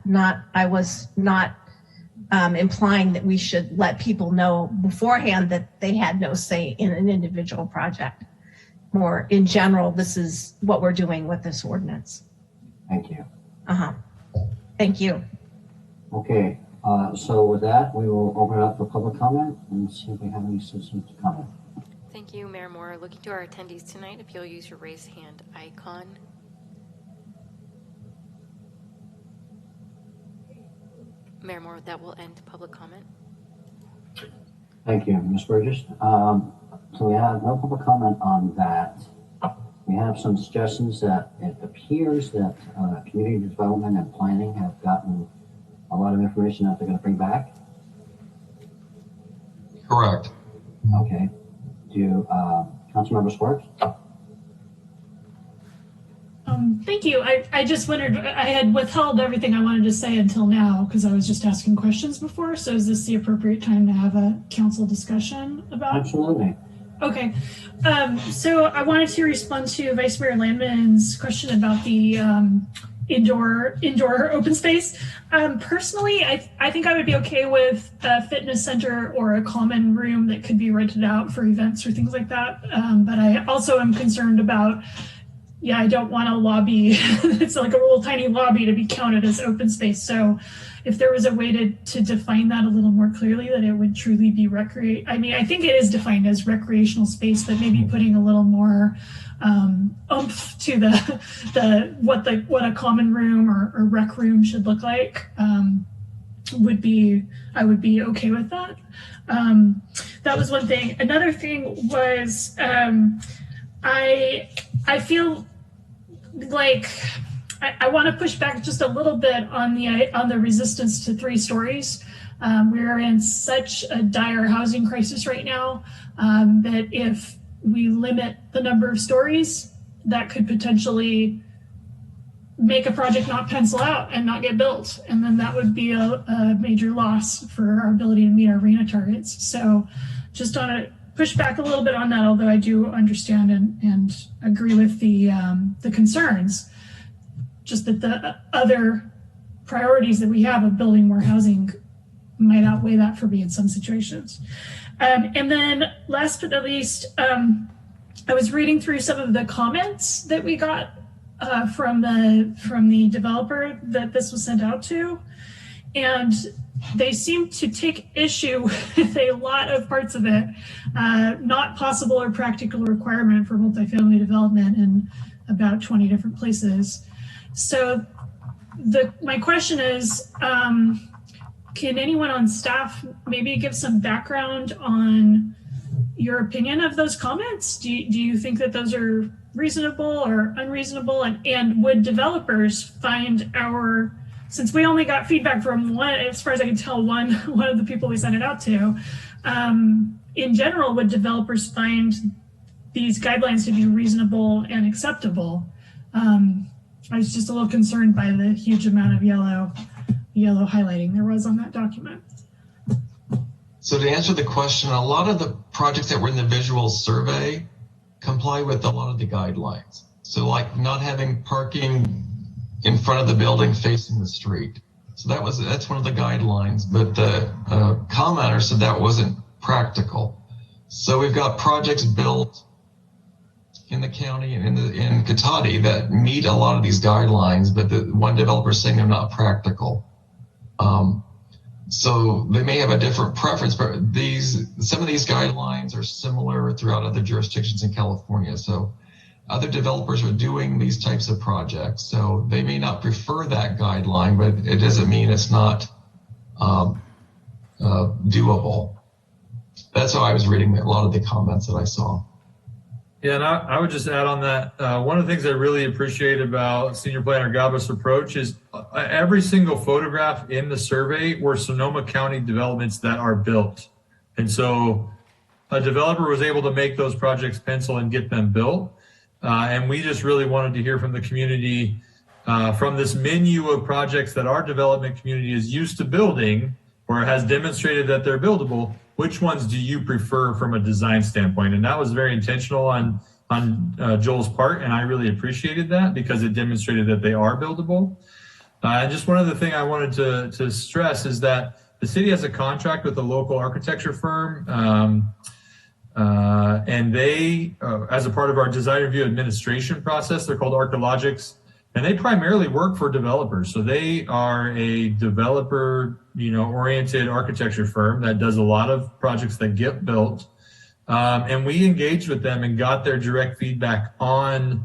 Speaker 4: I was not implying that we should let people know beforehand that they had no say in an individual project. More in general, this is what we're doing with this ordinance.
Speaker 2: Thank you.
Speaker 4: Thank you.
Speaker 2: Okay, so with that, we will open it up for public comment and see if we have any citizens to comment.
Speaker 1: Thank you, Mayor Moore. Looking to our attendees tonight, if you'll use your raise hand icon. Mayor Moore, that will end public comment.
Speaker 2: Thank you, Ms. Burgess. So we have no public comment on that. We have some suggestions that it appears that community development and planning have gotten a lot of information that they're going to bring back.
Speaker 9: Correct.
Speaker 2: Okay. Do Councilmember Sparks?
Speaker 5: Thank you. I just wondered, I had withheld everything I wanted to say until now because I was just asking questions before. So is this the appropriate time to have a council discussion about?
Speaker 2: Absolutely.
Speaker 5: Okay. So I wanted to respond to Vice Mayor Landman's question about the indoor open space. Personally, I think I would be okay with a fitness center or a common room that could be rented out for events or things like that. But I also am concerned about, I don't want a lobby. It's like a little tiny lobby to be counted as open space. So if there was a way to define that a little more clearly, that it would truly be I think it is defined as recreational space, but maybe putting a little more oomph to what a common room or rec room should look like. I would be okay with that. That was one thing. Another thing was I feel like I want to push back just a little bit on the resistance to 3 stories. We're in such a dire housing crisis right now that if we limit the number of stories, that could potentially make a project not pencil out and not get built. And then that would be a major loss for our ability to meet our RHNA targets. So just want to push back a little bit on that, although I do understand and agree with the concerns. Just that the other priorities that we have of building more housing might outweigh that for me in some situations. And then last but not least, I was reading through some of the comments that we got from the developer that this was sent out to, and they seem to take issue with a lot of parts of it, not possible or practical requirement for multifamily development in about 20 different places. So my question is, can anyone on staff maybe give some background on your opinion of those comments? Do you think that those are reasonable or unreasonable? And would developers find since we only got feedback from one, as far as I can tell, one of the people we sent it out to, in general, would developers find these guidelines to be reasonable and acceptable? I was just a little concerned by the huge amount of yellow highlighting there was on that document.
Speaker 9: So to answer the question, a lot of the projects that were in the visual survey comply with a lot of the guidelines. So like not having parking in front of the building facing the street. So that's one of the guidelines, but the commenter said that wasn't practical. So we've got projects built in the county and in Cotati that meet a lot of these guidelines, but the one developer is saying they're not practical. So they may have a different preference, but some of these guidelines are similar throughout other jurisdictions in California. So other developers are doing these types of projects. So they may not prefer that guideline, but it doesn't mean it's not doable. That's how I was reading a lot of the comments that I saw.
Speaker 8: Yeah, and I would just add on that, one of the things I really appreciate about Senior Planner Gaba's approach is every single photograph in the survey were Sonoma County developments that are built. And so a developer was able to make those projects pencil and get them built. And we just really wanted to hear from the community, from this menu of projects that our development community is used to building or has demonstrated that they're buildable. Which ones do you prefer from a design standpoint? And that was very intentional on Joel's part, and I really appreciated that because it demonstrated that they are buildable. And just one other thing I wanted to stress is that the city has a contract with a local architecture firm, and they, as a part of our design review administration process, they're called Archeologics, and they primarily work for developers. So they are a developer, oriented architecture firm that does a lot of projects that get built. And we engaged with them and got their direct feedback on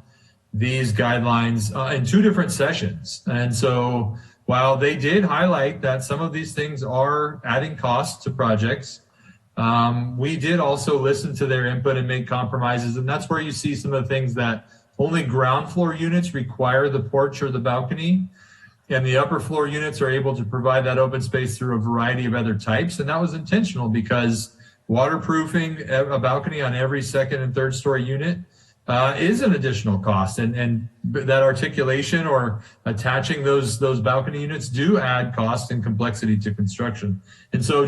Speaker 8: these guidelines in 2 different sessions. And so while they did highlight that some of these things are adding costs to projects, we did also listen to their input and make compromises. And that's where you see some of the things that only ground floor units require the porch or the balcony, and the upper floor units are able to provide that open space through a variety of other types. And that was intentional because waterproofing a balcony on every second and third story unit is an additional cost. And that articulation or attaching those balcony units do add cost and complexity to construction. And so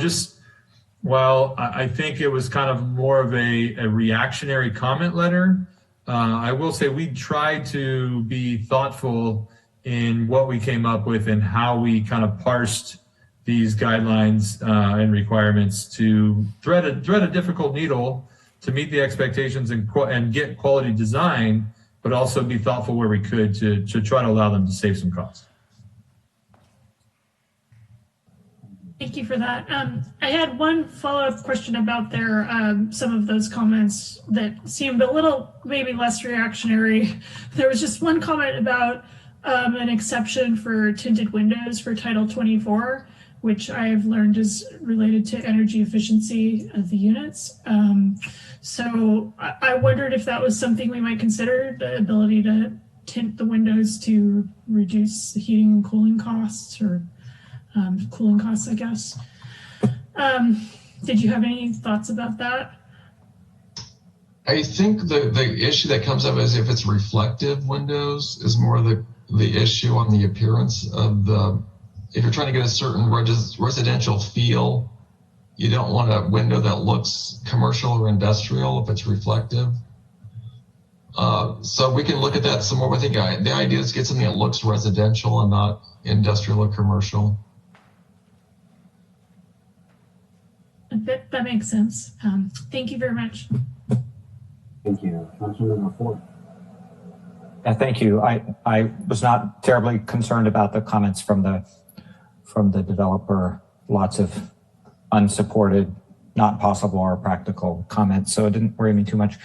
Speaker 8: while I think it was kind of more of a reactionary comment letter, I will say we tried to be thoughtful in what we came up with and how we kind of parsed these guidelines and requirements to thread a difficult needle to meet the expectations and get quality design, but also be thoughtful where we could to try to allow them to save some costs.
Speaker 5: Thank you for that. I had one follow-up question about some of those comments that seemed a little maybe less reactionary. There was just one comment about an exception for tinted windows for Title 24, which I have learned is related to energy efficiency of the units. So I wondered if that was something we might consider, the ability to tint the windows to reduce the heating and cooling costs or cooling costs, I guess. Did you have any thoughts about that?
Speaker 9: I think the issue that comes up is if it's reflective windows is more the issue on the appearance of if you're trying to get a certain residential feel, you don't want a window that looks commercial or industrial if it's reflective. So we can look at that some more. I think the idea is to get something that looks residential and not industrial or commercial.
Speaker 5: That makes sense. Thank you very much.
Speaker 2: Thank you. Councilmember Ford.
Speaker 7: Yeah, thank you. I was not terribly concerned about the comments from the developer. Lots of unsupported, not possible or practical comments, so it didn't worry me too much.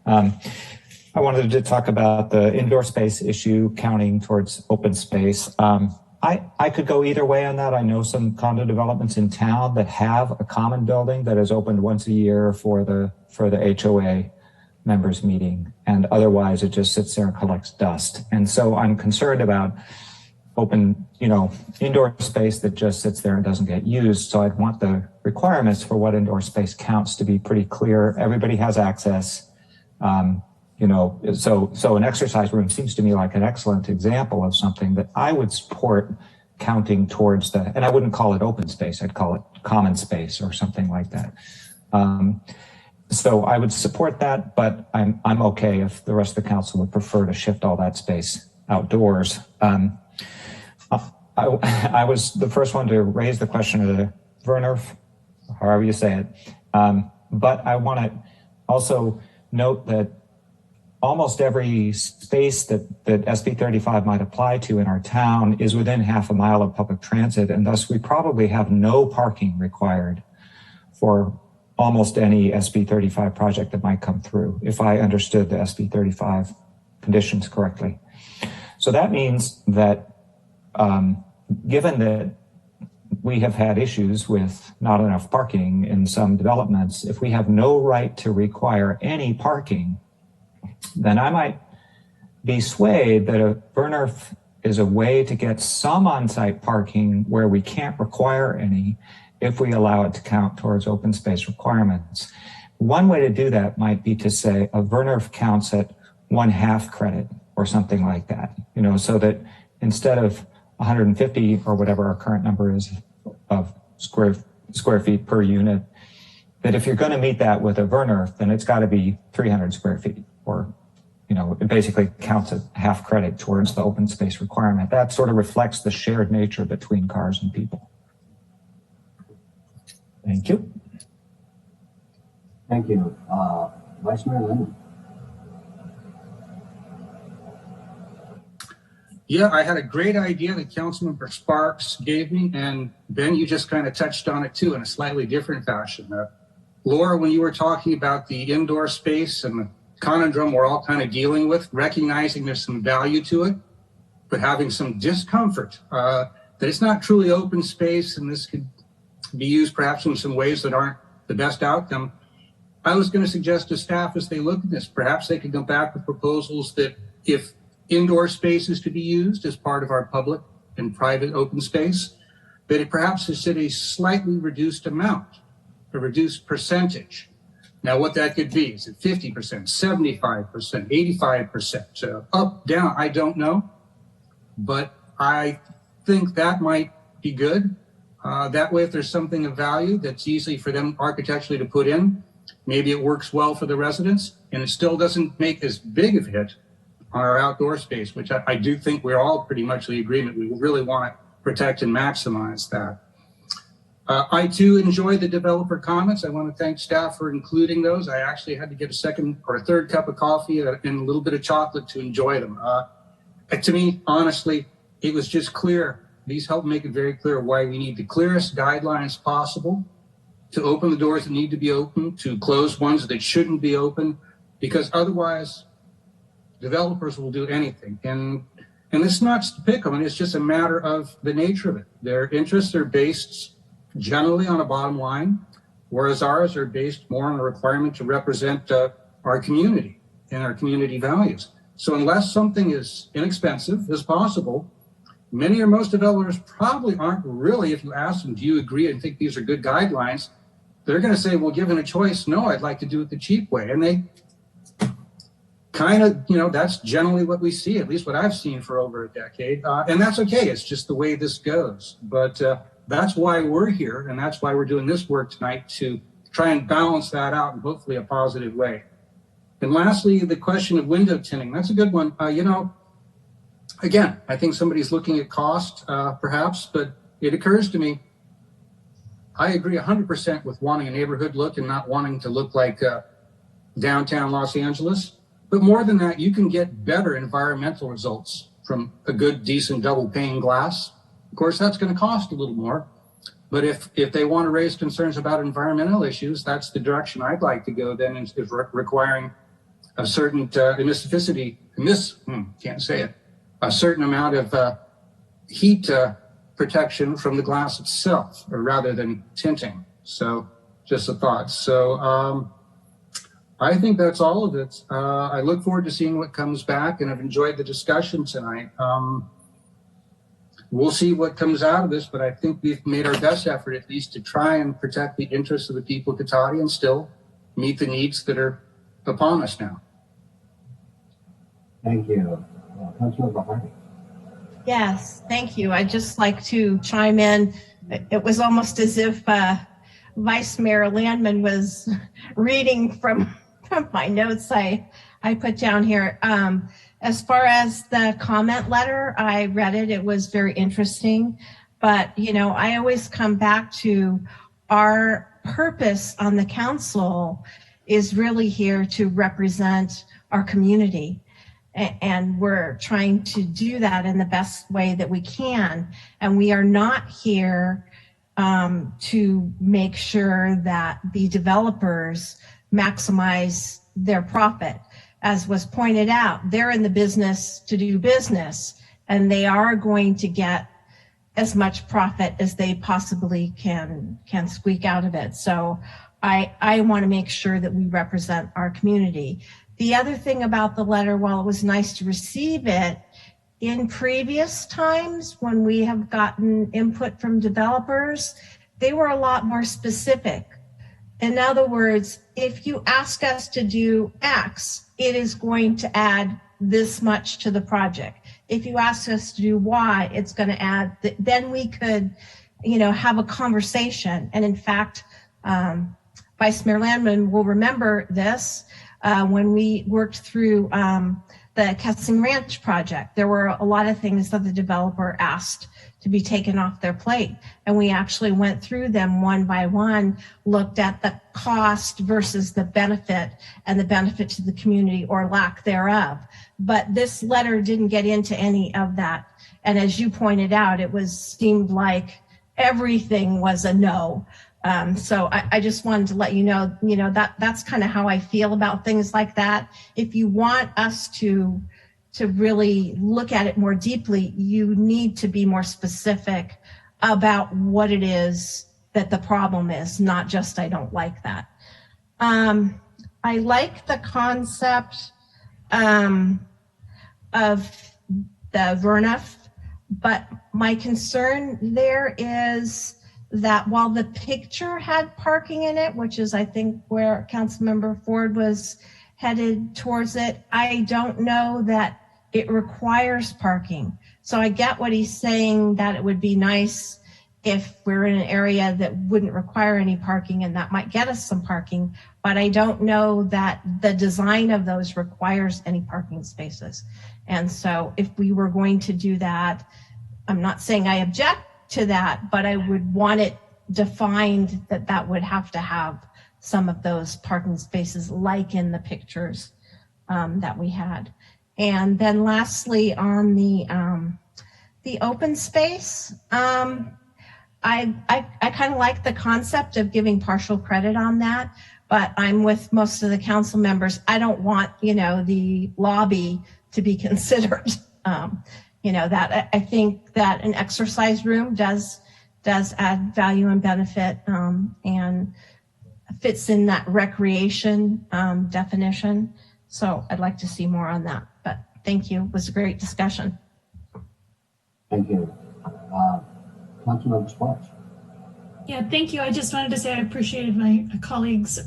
Speaker 7: I wanted to talk about the indoor space issue counting towards open space. I could go either way on that. I know some condo developments in town that have a common building that is opened once a year for the HOA members meeting, and otherwise it just sits there and collects dust. And so I'm concerned about open, indoor space that just sits there and doesn't get used. So I'd want the requirements for what indoor space counts to be pretty clear. Everybody has access. So an exercise room seems to me like an excellent example of something that I would support counting towards and I wouldn't call it open space. I'd call it common space or something like that. So I would support that, but I'm okay if the rest of the council would prefer to shift all that space outdoors. I was the first one to raise the question of the VRNRF, however you say it. But I want to also note that almost every space that SB 35 might apply to in our town is within half a mile of public transit, and thus we probably have no parking required for almost any SB 35 project that might come through, if I understood the SB 35 conditions correctly. So that means that given that we have had issues with not enough parking in some developments, if we have no right to require any parking, then I might be swayed that a VRNRF is a way to get some on-site parking where we can't require any if we allow it to count towards open space requirements. One way to do that might be to say a VRNRF counts at 1/2 credit or something like that, so that instead of 150 or whatever our current number is of square feet per unit, that if you're going to meet that with a VRNRF, then it's got to be 300 square feet, or it basically counts at 1/2 credit towards the open space requirement. That sort of reflects the shared nature between cars and people. Thank you.
Speaker 2: Thank you. Vice Mayor Lehman.
Speaker 3: Yeah, I had a great idea that Councilmember Sparks gave me, and Ben, you just kind of touched on it too in a slightly different fashion. Laura, when you were talking about the indoor space and the conundrum we're all kind of dealing with, recognizing there's some value to it, but having some discomfort that it's not truly open space, and this could be used perhaps in some ways that aren't the best outcome. I was going to suggest to staff as they look at this, perhaps they could come back with proposals that if indoor space is to be used as part of our public and private open space, that it perhaps is at a slightly reduced amount, a reduced percentage. Now, what that could be, is it 50%, 75%, 85%, up, down, I don't know. But I think that might be good. That way, if there's something of value that's easy for them architecturally to put in, maybe it works well for the residents, and it still doesn't make as big of a hit on our outdoor space, which I do think we're all pretty much in agreement. We really want to protect and maximize that. I too enjoy the developer comments. I want to thank staff for including those. I actually had to get a second or a third cup of coffee and a little bit of chocolate to enjoy them. To me, honestly, it was just clear. These help make it very clear why we need the clearest guidelines possible to open the doors that need to be open, to close ones that shouldn't be open, because otherwise developers will do anything. And this is not to pick them, it's just a matter of the nature of it. Their interests are based generally on a bottom line, whereas ours are based more on a requirement to represent our community and our community values. So unless something is inexpensive as possible, many or most developers probably aren't really, if you ask them, do you agree and think these are good guidelines? They're going to say, well, given a choice, no, I'd like to do it the cheap way. And they kind of, that's generally what we see, at least what I've seen for over a decade. And that's okay. It's just the way this goes. But that's why we're here. And that's why we're doing this work tonight, to try and balance that out in hopefully a positive way. And lastly, the question of window tinting. That's a good one. Again, I think somebody's looking at cost, perhaps, but it occurs to me, I agree 100% with wanting a neighborhood look and not wanting to look like downtown Los Angeles. But more than that, you can get better environmental results from a good, decent double pane glass. Of course, that's going to cost a little more. But if they want to raise concerns about environmental issues, that's the direction I'd like to go then, is requiring a certain a certain amount of heat protection from the glass itself, or rather than tinting. So just a thought. So I think that's all of it. I look forward to seeing what comes back, and I've enjoyed the discussion tonight. We'll see what comes out of this, but I think we've made our best effort, at least, to try and protect the interests of the people of Cotati and still meet the needs that are upon us now.
Speaker 2: Thank you. Councilor Bahari.
Speaker 4: Yes, thank you. I'd just like to chime in. It was almost as if Vice Mayor Landman was reading from my notes I put down here. As far as the comment letter, I read it. It was very interesting. But, you know, I always come back to our purpose on the council is really here to represent our community. And we're trying to do that in the best way that we can. And we are not here to make sure that the developers maximize their profit. As was pointed out, they're in the business to do business, and they are going to get as much profit as they possibly can squeak out of it. So I want to make sure that we represent our community. The other thing about the letter, while it was nice to receive it, in previous times when we have gotten input from developers, they were a lot more specific. In other words, if you ask us to do X, it is going to add this much to the project. If you ask us to do Y, it's going to add, then we could, you know, have a conversation. And in fact, Vice Mayor Landman will remember this when we worked through the Kessing Ranch project. There were a lot of things that the developer asked to be taken off their plate. And we actually went through them one by one, looked at the cost versus the benefit and the benefit to the community or lack thereof. But this letter didn't get into any of that. And as you pointed out, it seemed like everything was a no. So I just wanted to let you know, that's kind of how I feel about things like that. If you want us to really look at it more deeply, you need to be more specific about what it is that the problem is, not just I don't like that. I like the concept of the Vernuff, but my concern there is that while the picture had parking in it, which is I think where Councilmember Ford was headed towards it, I don't know that it requires parking. So I get what he's saying, that it would be nice if we're in an area that wouldn't require any parking, and that might get us some parking, but I don't know that the design of those requires any parking spaces. And so if we were going to do that, I'm not saying I object to that, but I would want it defined that that would have to have some of those parking spaces like in the pictures that we had. And then lastly, on the open space, I kind of like the concept of giving partial credit on that, but I'm with most of the council members. I don't want, the lobby to be considered. That I think that an exercise room does add value and benefit, and fits in that recreation definition. So I'd like to see more on that, but thank you. It was a great discussion.
Speaker 2: Thank you. Councilmember Sparks.
Speaker 5: Yeah, thank you. I just wanted to say I appreciated my colleagues'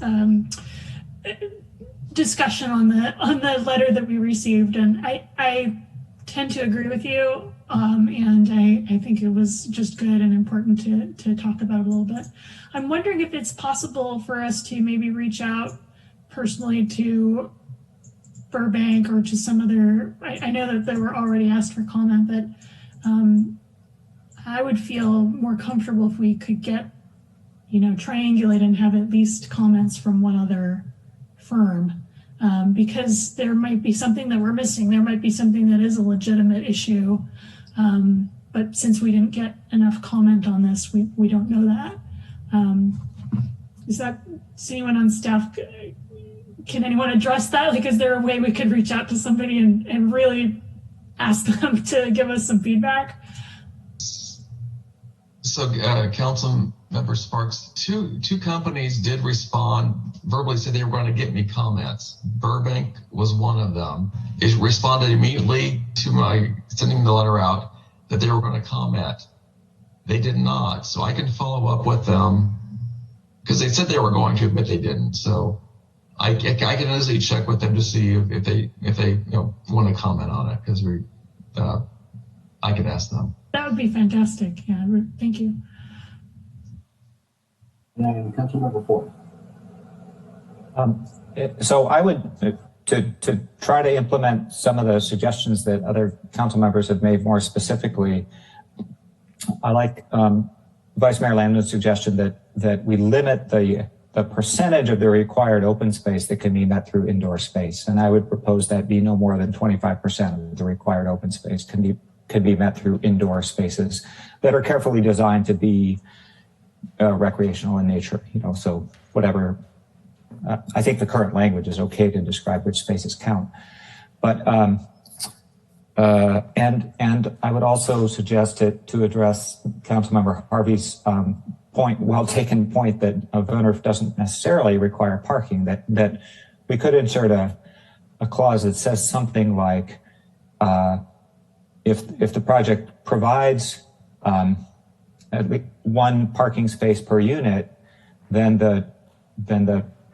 Speaker 5: discussion on the letter that we received, and I tend to agree with you, and I think it was just good and important to talk about a little bit. I'm wondering if it's possible for us to maybe reach out personally to Burbank or to some other, I know that they were already asked for comment, but I would feel more comfortable if we could get, triangulate and have at least comments from one other firm, because there might be something that we're missing. There might be something that is a legitimate issue, but since we didn't get enough comment on this, we don't know that. Does anyone on staff, can anyone address that? Like, is there a way we could reach out to somebody and really ask them to give us some feedback?
Speaker 9: So, Council Member Sparks, two companies did respond, verbally said they were going to get me comments. Burbank was one of them. It responded immediately to my sending the letter out that they were going to comment. They did not, so I can follow up with them because they said they were going to, but they didn't. So I can easily check with them to see if they want to comment on it, because I could ask them.
Speaker 5: That would be fantastic. Yeah, thank you.
Speaker 2: And Councilmember Ford.
Speaker 7: So I would, to try to implement some of the suggestions that other council members have made more specifically, I like Vice Mayor Landon's suggestion that we limit the percentage of the required open space that can be met through indoor space. And I would propose that be no more than 25% of the required open space can be met through indoor spaces that are carefully designed to be recreational in nature, so whatever. I think the current language is okay to describe which spaces count, but and I would also suggest to address Councilmember Harvey's well taken point that a VNRF doesn't necessarily require parking. That we could insert a clause that says something like, if the project provides at least one parking space per unit, then the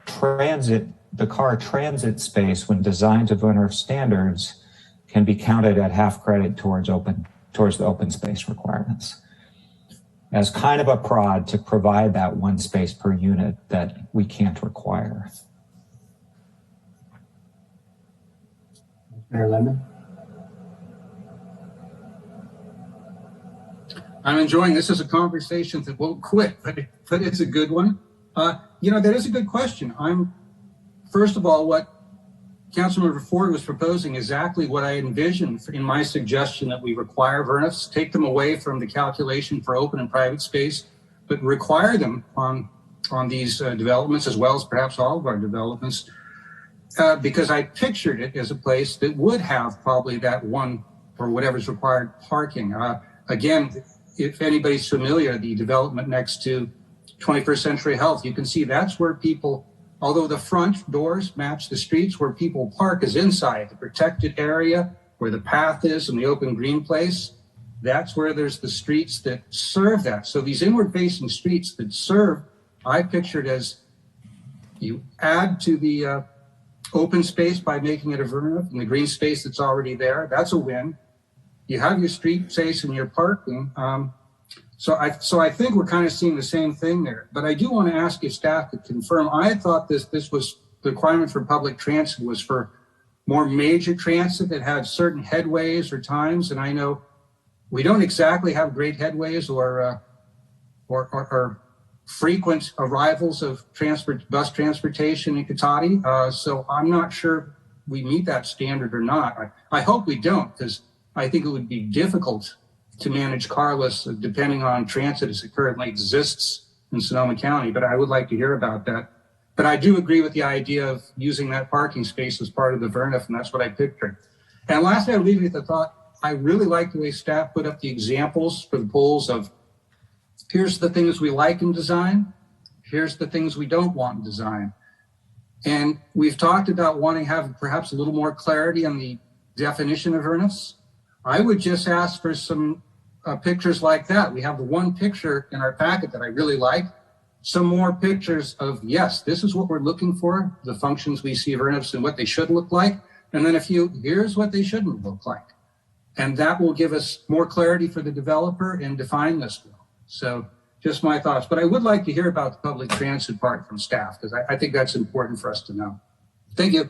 Speaker 7: car transit space, when designed to VNRF standards, can be counted at half credit towards the open space requirements, as kind of a prod to provide that one space per unit that we can't require.
Speaker 2: Mayor Lemon?
Speaker 3: I'm enjoying this as a conversation that won't quit, but it's a good one. That is a good question. First of all, what Councilmember Ford was proposing exactly what I envisioned in my suggestion that we require VNRFs, take them away from the calculation for open and private space, but require them on these developments, as well as perhaps all of our developments, because I pictured it as a place that would have probably that one or whatever's required parking. Again, if anybody's familiar, the development next to 21st Century Health, you can see that's where people, although the front doors match the streets, where people park is inside the protected area where the path is and the open green place. That's where there's the streets that serve that. So these inward facing streets that serve, I pictured as you add to the open space by making it a VNRF and the green space that's already there. That's a win. You have your street space and your parking. So I think we're kind of seeing the same thing there. But I do want to ask if staff could confirm. I thought this was the requirement for public transit was for more major transit that had certain headways or times. And I know we don't exactly have great headways or frequent arrivals of bus transportation in Cotati. So I'm not sure we meet that standard or not. I hope we don't, because I think it would be difficult to manage carless depending on transit as it currently exists in Sonoma County, but I would like to hear about that. But I do agree with the idea of using that parking space as part of the VNRF, and that's what I pictured. And lastly, I'll leave you with the thought, I really like the way staff put up the examples for the polls of here's the things we like in design, here's the things we don't want in design. And we've talked about wanting to have perhaps a little more clarity on the definition of VNRFs. I would just ask for some pictures like that. We have the one picture in our packet that I really like. Some more pictures of, yes, this is what we're looking for, the functions we see of VNRFs and what they should look like. And then here's what they shouldn't look like. And that will give us more clarity for the developer and define this well. So just my thoughts. But I would like to hear about the public transit part from staff, because I think that's important for us to know. Thank you.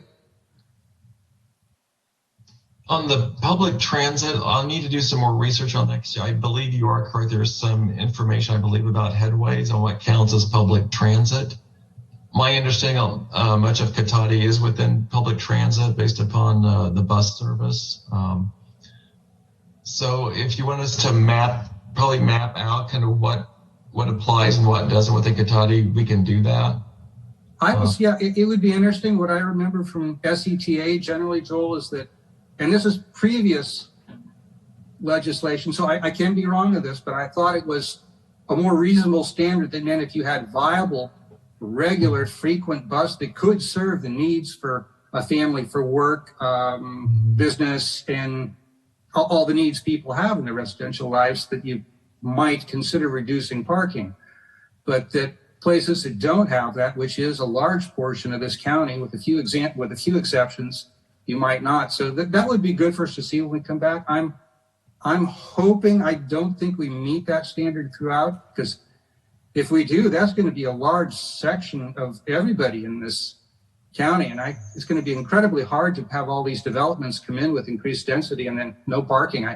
Speaker 9: On the public transit, I'll need to do some more research on that, because I believe you are correct. There's some information, I believe, about headways on what counts as public transit. My understanding on much of Cotati is within public transit based upon the bus service. So if you want us to probably map out kind of what applies and what doesn't within Cotati, we can do that.
Speaker 3: It would be interesting. What I remember from SETA generally, Joel, is that, and this is previous legislation, so I can be wrong on this, but I thought it was a more reasonable standard than then if you had viable, regular, frequent bus that could serve the needs for a family, for work, business, and all the needs people have in their residential lives, that you might consider reducing parking. But that places that don't have that, which is a large portion of this county with a few exceptions, you might not. So that would be good for us to see when we come back. I'm hoping, I don't think we meet that standard throughout, because if we do, that's going to be a large section of everybody in this county. And it's going to be incredibly hard to have all these developments come in with increased density and then no parking.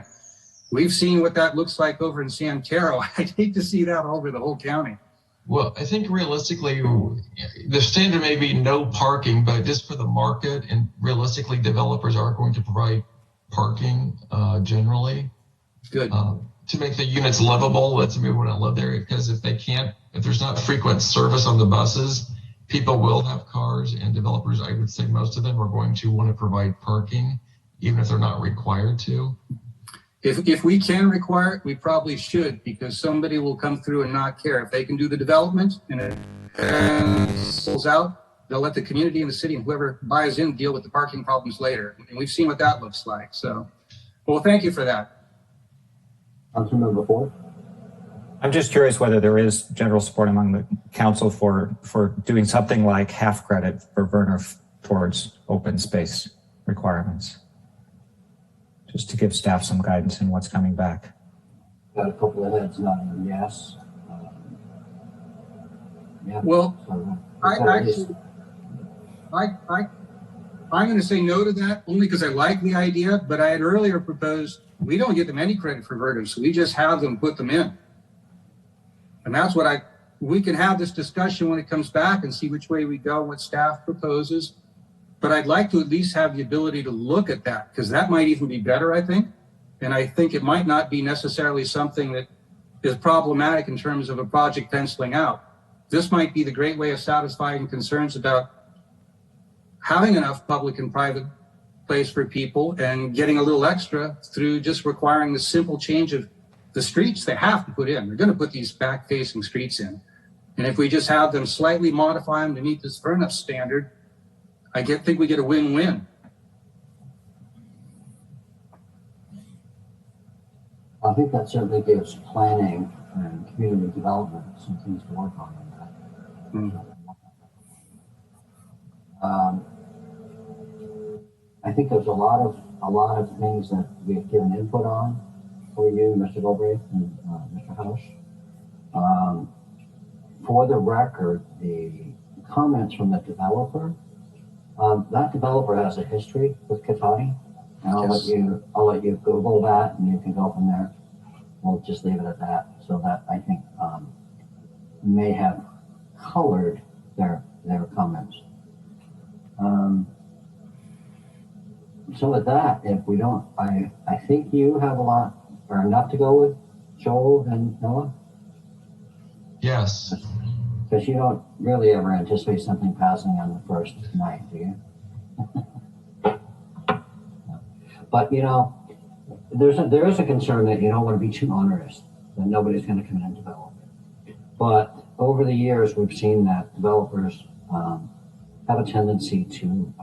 Speaker 3: We've seen what that looks like over in Santero. I'd hate to see that all over the whole county.
Speaker 9: Well, I think realistically, the standard may be no parking, but just for the market, and realistically, developers are going to provide parking generally.
Speaker 3: Good.
Speaker 9: To make the units livable, let somebody want to live there, because if there's not frequent service on the buses, people will have cars, and developers, I would say most of them are going to want to provide parking, even if they're not required to.
Speaker 3: If we can require it, we probably should, because somebody will come through and not care. If they can do the development and it sells out, they'll let the community and the city and whoever buys in deal with the parking problems later. And we've seen what that looks like. So, well, thank you for that.
Speaker 2: Councilmember Ford.
Speaker 7: I'm just curious whether there is general support among the council for doing something like half credit for Werner towards open space requirements, just to give staff some guidance in what's coming back.
Speaker 2: Got a couple of heads nodding yes. Yeah.
Speaker 3: Well,
Speaker 2: So,
Speaker 3: I'm going to say no to that only because I like the idea, but I had earlier proposed we don't give them any credit for Vertiv, so we just have them put them in. And that's what we can have this discussion when it comes back and see which way we go, what staff proposes. But I'd like to at least have the ability to look at that, because that might even be better, I think. And I think it might not be necessarily something that is problematic in terms of a project penciling out. This might be the great way of satisfying concerns about having enough public and private place for people and getting a little extra through just requiring the simple change of the streets they have to put in. They're going to put these back-facing streets in. And if we just have them slightly modify them to meet this furnace standard, I think we get a win-win.
Speaker 2: I think that certainly gives planning and community development some things to work on in that. I think there's a lot of things that we've given input on for you, Mr. Galbraith and Mr. House. For the record, the comments from the developer, that developer has a history with Cotati. And I'll let you Google that and you can go from there. We'll just leave it at that. So that I think may have colored their comments. So with that, if we don't, I think you have a lot or enough to go with, Joel and Noah?
Speaker 9: Yes.
Speaker 2: Because you don't really ever anticipate something passing on the first night, do you? But there is a concern that you don't want to be too onerous, that nobody's going to come in and develop it. But over the years, we've seen that developers have a tendency to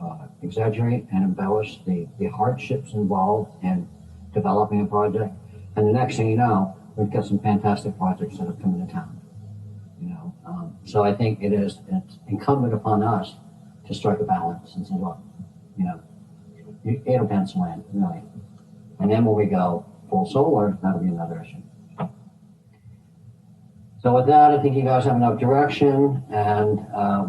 Speaker 2: exaggerate and embellish the hardships involved in developing a project. And the next thing you know, we've got some fantastic projects that have come into town. So I think it's incumbent upon us to strike a balance and say, look, it'll pencil in, really. And then when we go full solar, that'll be another issue. So with that, I think you guys have enough direction, and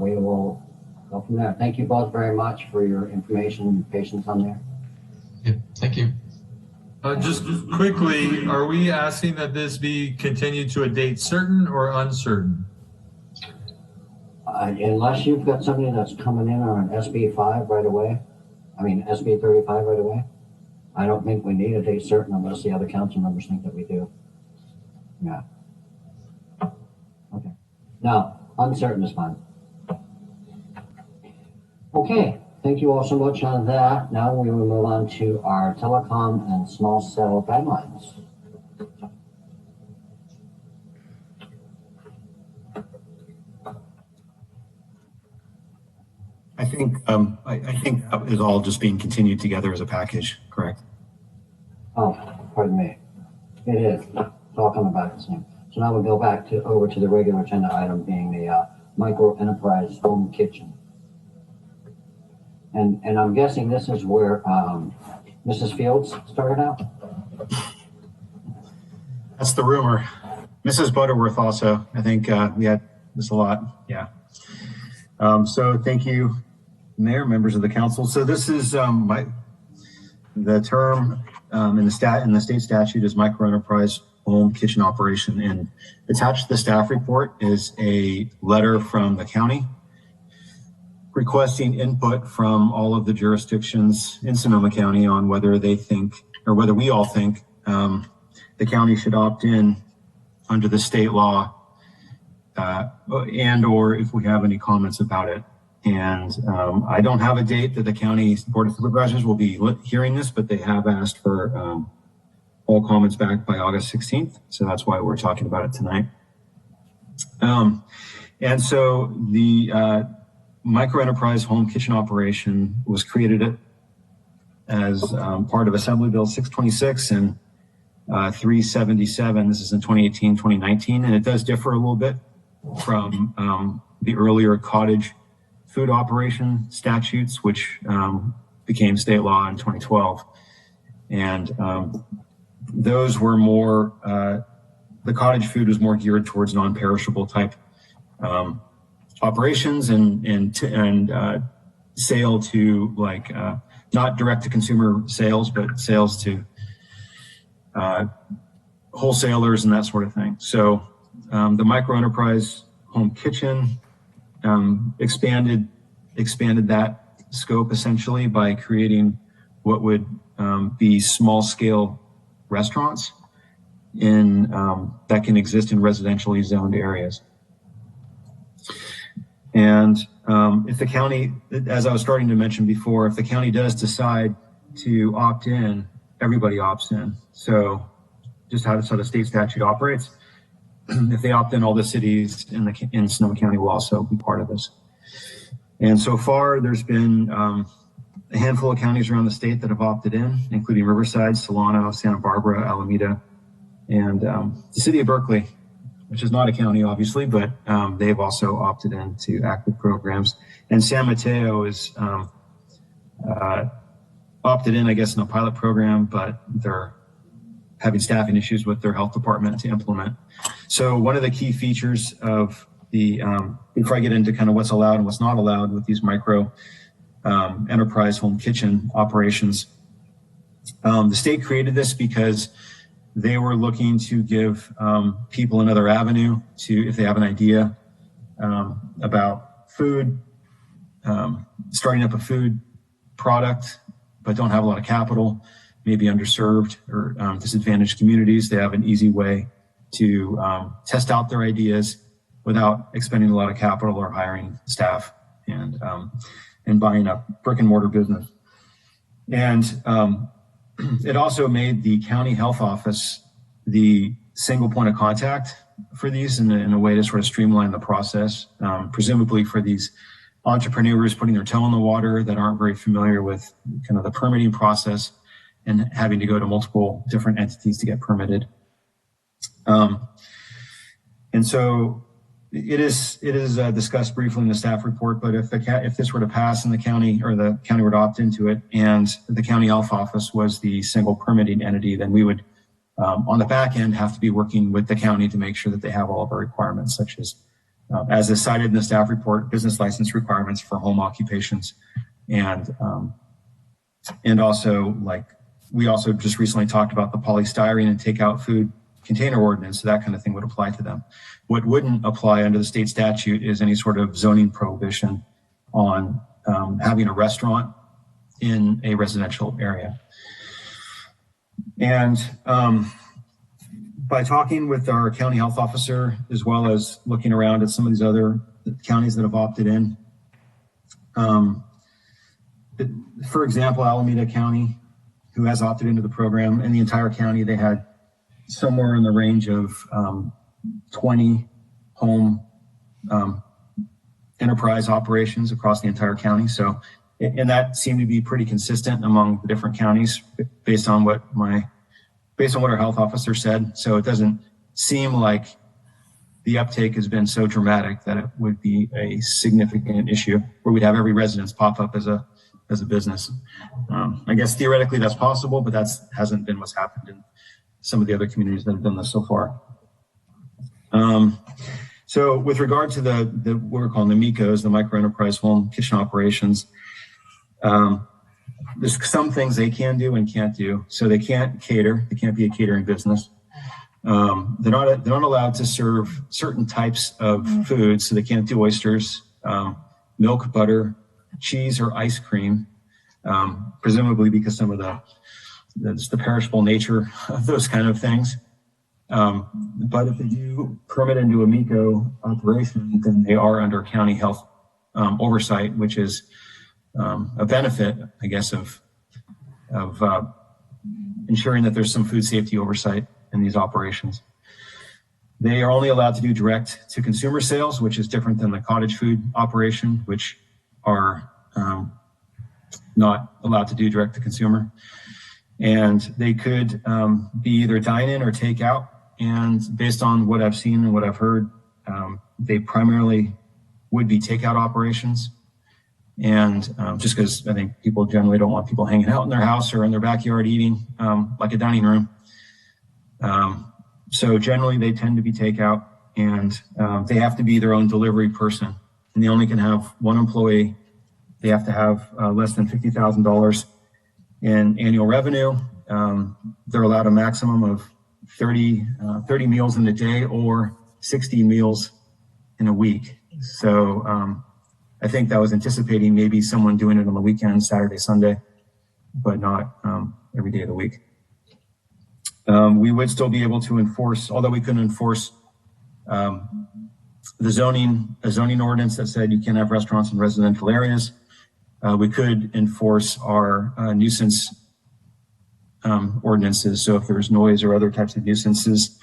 Speaker 2: we will go from there. Thank you both very much for your information and patience on there.
Speaker 9: Yeah, thank you.
Speaker 8: Just quickly, are we asking that this be continued to a date certain or uncertain?
Speaker 2: Unless you've got somebody that's coming in on an SB 5 right away, SB 35 right away, I don't think we need a date certain unless the other council members think that we do. Yeah. Okay. No, uncertain is fine. Okay. Thank you all so much on that. Now we will move on to our telecom and small cell guidelines.
Speaker 6: I think that is all just being continued together as a package, correct?
Speaker 2: Oh, pardon me. It is. It's all coming back the same. So now we'll go back over to the regular agenda item being the micro enterprise home kitchen. And I'm guessing this is where Mrs. Fields started out?
Speaker 6: That's the rumor. Mrs. Butterworth also, I think we had this a lot, yeah. So thank you, Mayor, members of the council. So this is the term in the state statute is microenterprise home kitchen operation, and attached to the staff report is a letter from the county requesting input from all of the jurisdictions in Sonoma County on whether they think, or whether we all think, the county should opt in under the state law, and or if we have any comments about it. And I don't have a date that the county board of supervisors will be hearing this, but they have asked for all comments back by August 16th. So that's why we're talking about it tonight. And so the microenterprise home kitchen operation was created as part of Assembly Bill 626 and 377. This is in 2018, 2019, and it does differ a little bit from the earlier cottage food operation statutes, which became state law in 2012. And those were more, the cottage food was more geared towards non-perishable type operations and sale to like, not direct to consumer sales, but sales to wholesalers and that sort of thing. So the microenterprise home kitchen expanded that scope essentially by creating what would be small scale restaurants in that can exist in residentially zoned areas. And if the county, as I was starting to mention before, if the county does decide to opt in, everybody opts in. So just how the state statute operates. If they opt in, all the cities in Sonoma County will also be part of this. And so far, there's been a handful of counties around the state that have opted in, including Riverside, Solano, Santa Barbara, Alameda, and the city of Berkeley, which is not a county, obviously, but they've also opted in to active programs. And San Mateo is opted in, I guess, in a pilot program, but they're having staffing issues with their health department to implement. So one of the key features of the, before I get into kind of what's allowed and what's not allowed with these micro enterprise home kitchen operations, the state created this because they were looking to give people another avenue to, if they have an idea about food, starting up a food product, but don't have a lot of capital, maybe underserved or disadvantaged communities. They have an easy way to test out their ideas without expending a lot of capital or hiring staff and buying a brick and mortar business. And it also made the county health office the single point of contact for these in a way to sort of streamline the process, presumably for these entrepreneurs putting their toe in the water that aren't very familiar with kind of the permitting process and having to go to multiple different entities to get permitted. And so it is discussed briefly in the staff report, but if this were to pass in the county, or the county were to opt into it, and the county health office was the single permitting entity, then we would, on the back end, have to be working with the county to make sure that they have all of our requirements, such as is cited in the staff report, business license requirements for home occupations, and also, like, we also just recently talked about the polystyrene and takeout food container ordinance, so that kind of thing would apply to them. What wouldn't apply under the state statute is any sort of zoning prohibition on having a restaurant in a residential area. And by talking with our county health officer, as well as looking around at some of these other counties that have opted in, for example, Alameda County, who has opted into the program, in the entire county, they had somewhere in the range of 20 home enterprise operations across the entire county. So, and that seemed to be pretty consistent among the different counties based on what our health officer said. So it doesn't seem like the uptake has been so dramatic that it would be a significant issue where we'd have every residence pop up as a business. I guess theoretically that's possible, but hasn't been what's happened in some of the other communities that have done this so far. So with regard to the what we're calling the MICOs, the micro enterprise home kitchen operations, There's some things they can do and can't do. So they can't cater. They can't be a catering business. They're not allowed to serve certain types of foods. So they can't do oysters, milk, butter, cheese, or ice cream, presumably because some of the perishable nature of those kind of things. But if they do permit into a MECO operation, then they are under county health oversight, which is a benefit, I guess, of ensuring that there's some food safety oversight in these operations. They are only allowed to do direct to consumer sales, which is different than the cottage food operation, which are not allowed to do direct to consumer. And they could be either dine-in or take-out. And based on what I've seen and what I've heard, they primarily would be take-out operations. And just because I think people generally don't want people hanging out in their house or in their backyard eating like a dining room. So generally they tend to be takeout, and they have to be their own delivery person. And they only can have one employee. They have to have less than $50,000 in annual revenue. They're allowed a maximum of 30 meals in a day or 60 meals in a week. So I think that was anticipating maybe someone doing it on the weekend, Saturday, Sunday, but not every day of the week. We would still be able to enforce, although we couldn't enforce a zoning ordinance that said you can't have restaurants in residential areas. We could enforce our nuisance ordinances. So if there's noise or other types of nuisances,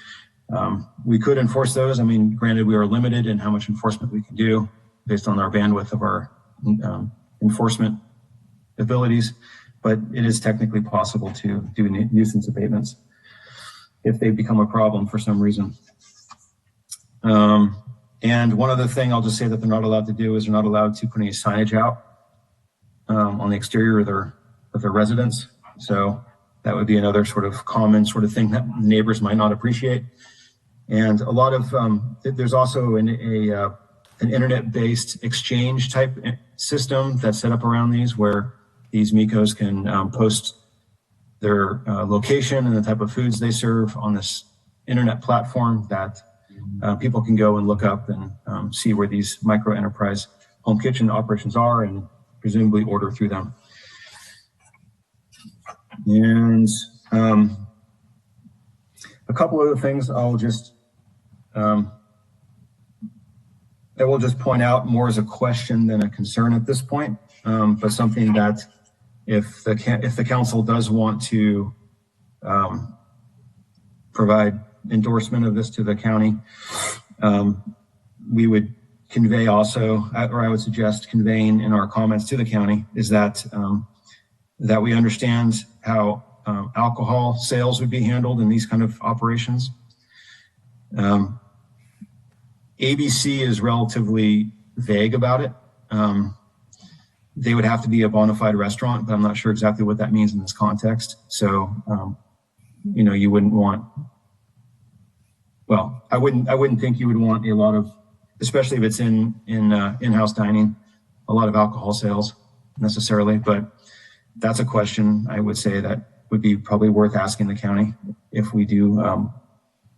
Speaker 6: we could enforce those. I mean, granted, we are limited in how much enforcement we can do based on our bandwidth of our enforcement abilities, but it is technically possible to do nuisance abatements if they become a problem for some reason. And one other thing I'll just say that they're not allowed to do is they're not allowed to put any signage out on the exterior of their residence. So that would be another sort of common sort of thing that neighbors might not appreciate. And a lot of, there's also an internet-based exchange type system that's set up around these, where these MECOs can post their location and the type of foods they serve on this internet platform that people can go and look up and see where these micro enterprise home kitchen operations are and presumably order through them. And a couple other things I will just point out more as a question than a concern at this point, but something that if the council does want to provide endorsement of this to the county, we would convey also, or I would suggest conveying in our comments to the county, is that that we understand how alcohol sales would be handled in these kind of operations. ABC is relatively vague about it. They would have to be a bona fide restaurant, but I'm not sure exactly what that means in this context. So, you know, you wouldn't want, well, I wouldn't think you would want a lot of, especially if it's in-house dining, a lot of alcohol sales necessarily, but that's a question I would say that would be probably worth asking the county if we do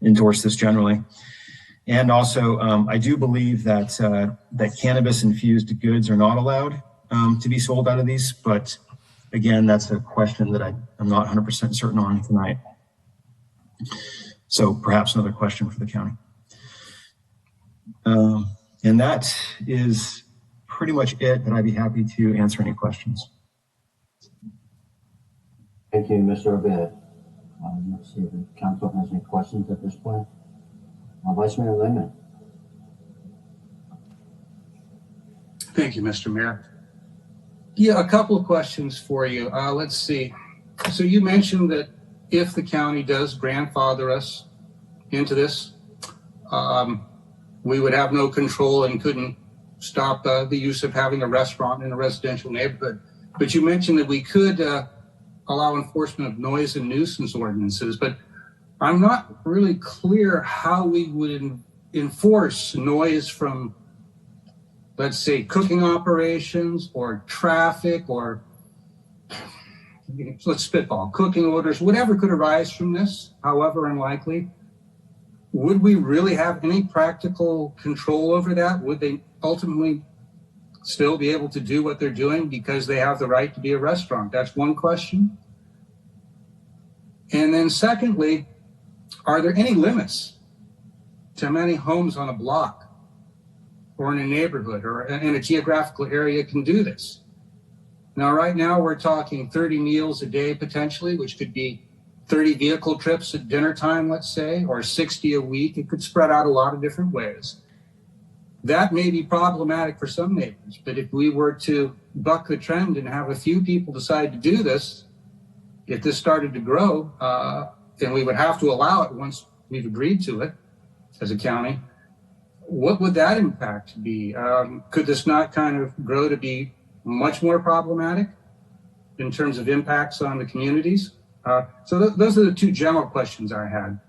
Speaker 6: endorse this generally. And also, I do believe that that cannabis-infused goods are not allowed to be sold out of these, but again, that's a question that I'm not 100% certain on tonight. So perhaps another question for the county. And that is pretty much it, but I'd be happy to answer any questions.
Speaker 2: Thank you, Mr. Abed. Let's see if the council has any questions at this point. Vice Mayor Lehman.
Speaker 3: Thank you, Mr. Mayor. Yeah, a couple of questions for you. Let's see. So you mentioned that if the county does grandfather us into this, we would have no control and couldn't stop the use of having a restaurant in a residential neighborhood. But you mentioned that we could allow enforcement of noise and nuisance ordinances, but I'm not really clear how we would enforce noise from, let's say, cooking operations or traffic or let's spitball, cooking orders, whatever could arise from this, however unlikely, would we really have any practical control over that? Would they ultimately still be able to do what they're doing because they have the right to be a restaurant? That's one question. And then secondly, are there any limits to how many homes on a block or in a neighborhood or in a geographical area can do this? Now, right now we're talking 30 meals a day potentially, which could be 30 vehicle trips at dinner time, let's say, or 60 a week. It could spread out a lot of different ways. That may be problematic for some neighbors, but if we were to buck the trend and have a few people decide to do this, if this started to grow, then we would have to allow it once we've agreed to it as a county. What would that impact be? Could this not kind of grow to be much more problematic in terms of impacts on the communities? So those are the two general questions I had.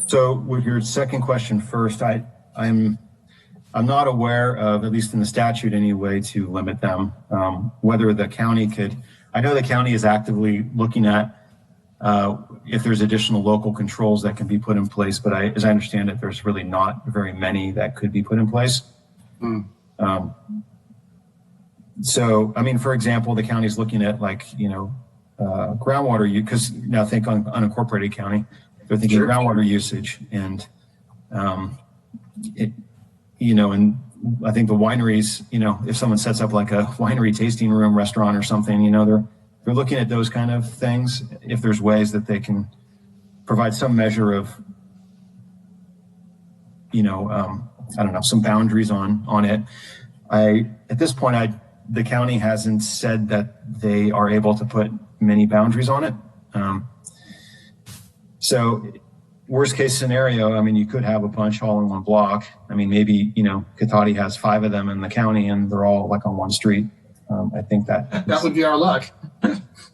Speaker 6: So with your second question first, I'm not aware of, at least in the statute anyway, to limit them. Whether the county could, I know the county is actively looking at if there's additional local controls that can be put in place, but as I understand it, there's really not very many that could be put in place. So, I mean, for example, the county's looking at groundwater, because now think on unincorporated county, they're thinking groundwater usage and, and I think the wineries, if someone sets up like a winery tasting room restaurant or something, they're looking at those kind of things. If there's ways that they can provide some measure of, I don't know, some boundaries on it. At this point, the county hasn't said that they are able to put many boundaries on it. So worst case scenario, I mean, you could have a bunch all in one block. I mean, maybe, Cotati has 5 of them in the county and they're all like on one street. I think that
Speaker 3: would be our luck.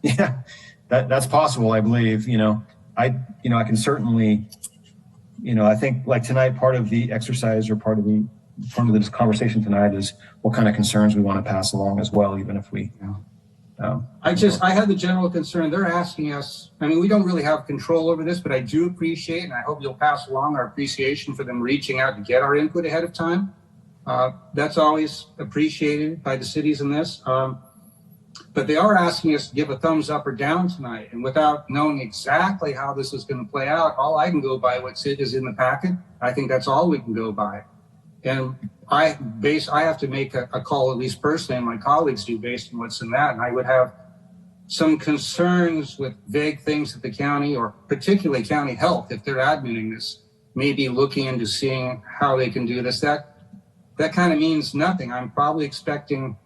Speaker 6: Yeah, that's possible. I believe, I can certainly, I think like tonight, part of the exercise or part of this conversation tonight is what kind of concerns we want to pass along as well, even if we,
Speaker 3: I had the general concern. They're asking us, I mean, we don't really have control over this, but I do appreciate, and I hope you'll pass along our appreciation for them reaching out to get our input ahead of time. That's always appreciated by the cities in this. But they are asking us to give a thumbs up or down tonight. And without knowing exactly how this is going to play out, all I can go by what is in the packet. I think that's all we can go by. And I have to make a call, at least personally, and my colleagues do based on what's in that. And I would have some concerns with vague things that the county, or particularly county health, if they're admitting this, maybe looking into seeing how they can do this. That kind of means nothing. I'm probably expecting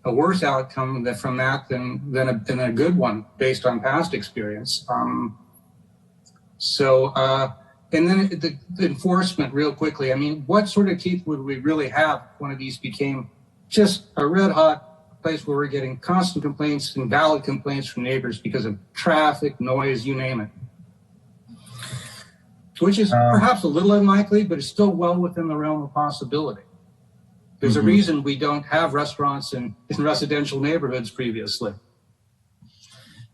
Speaker 3: a worse outcome from that than a good one based on past experience. And then the enforcement, real quickly. I mean, what sort of teeth would we really have if one of these became just a red hot place where we're getting constant complaints and valid complaints from neighbors because of traffic, noise, you name it? Which is perhaps a little unlikely, but it's still well within the realm of possibility. There's a reason we don't have restaurants in residential neighborhoods previously.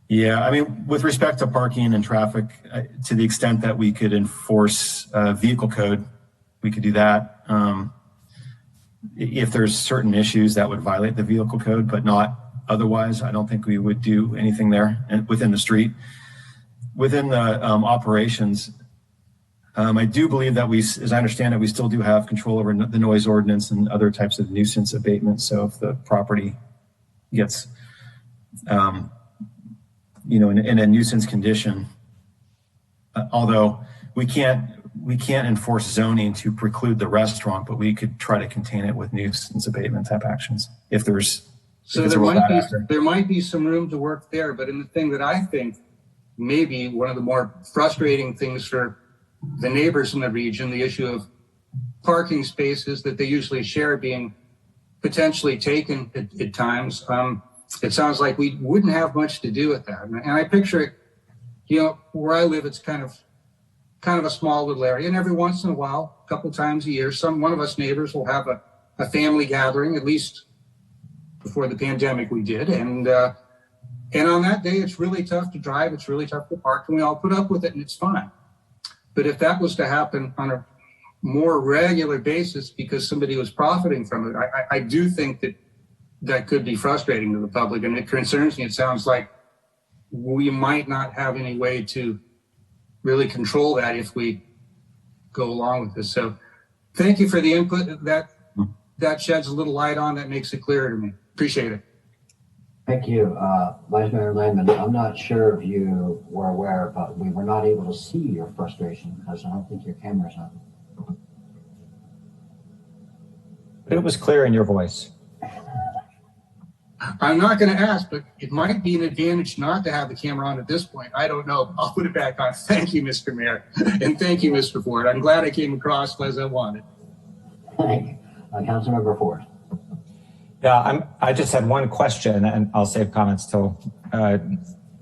Speaker 6: Yeah, I mean, with respect to parking and traffic, to the extent that we could enforce vehicle code, we could do that. If there's certain issues that would violate the vehicle code, but not otherwise, I don't think we would do anything there and within the street. Within the operations, I do believe that as I understand it, we still do have control over the noise ordinance and other types of nuisance abatement. So if the property gets, in a nuisance condition, although we can't enforce zoning to preclude the restaurant, but we could try to contain it with nuisance abatement type actions if there's.
Speaker 3: So there might be some room to work there, but in the thing that I think maybe one of the more frustrating things for the neighbors in the region, the issue of parking spaces that they usually share being potentially taken at times. It sounds like we wouldn't have much to do with that. And I picture it, where I live, it's kind of a small little area. And every once in a while, a couple times a year, one of us neighbors will have a family gathering, at least before the pandemic we did. And on that day, it's really tough to drive. It's really tough to park, and we all put up with it, and it's fine. But if that was to happen on a more regular basis because somebody was profiting from it, I do think that could be frustrating to the public, and it concerns me. It sounds like we might not have any way to really control that if we go along with this. So thank you for the input. That sheds a little light on that, makes it clearer to me. Appreciate it.
Speaker 2: Thank you, Vice Mayor Landman. I'm not sure if you were aware, but we were not able to see your frustration because I don't think your camera's on.
Speaker 7: But it was clear in your voice.
Speaker 3: I'm not going to ask, but it might be an advantage not to have the camera on at this point. I don't know. I'll put it back on. Thank you, Mr. Mayor. And thank you, Mr. Ford. I'm glad I came across as I wanted.
Speaker 2: Thank you. Councilmember Ford.
Speaker 7: Yeah, I just had one question, and I'll save comments till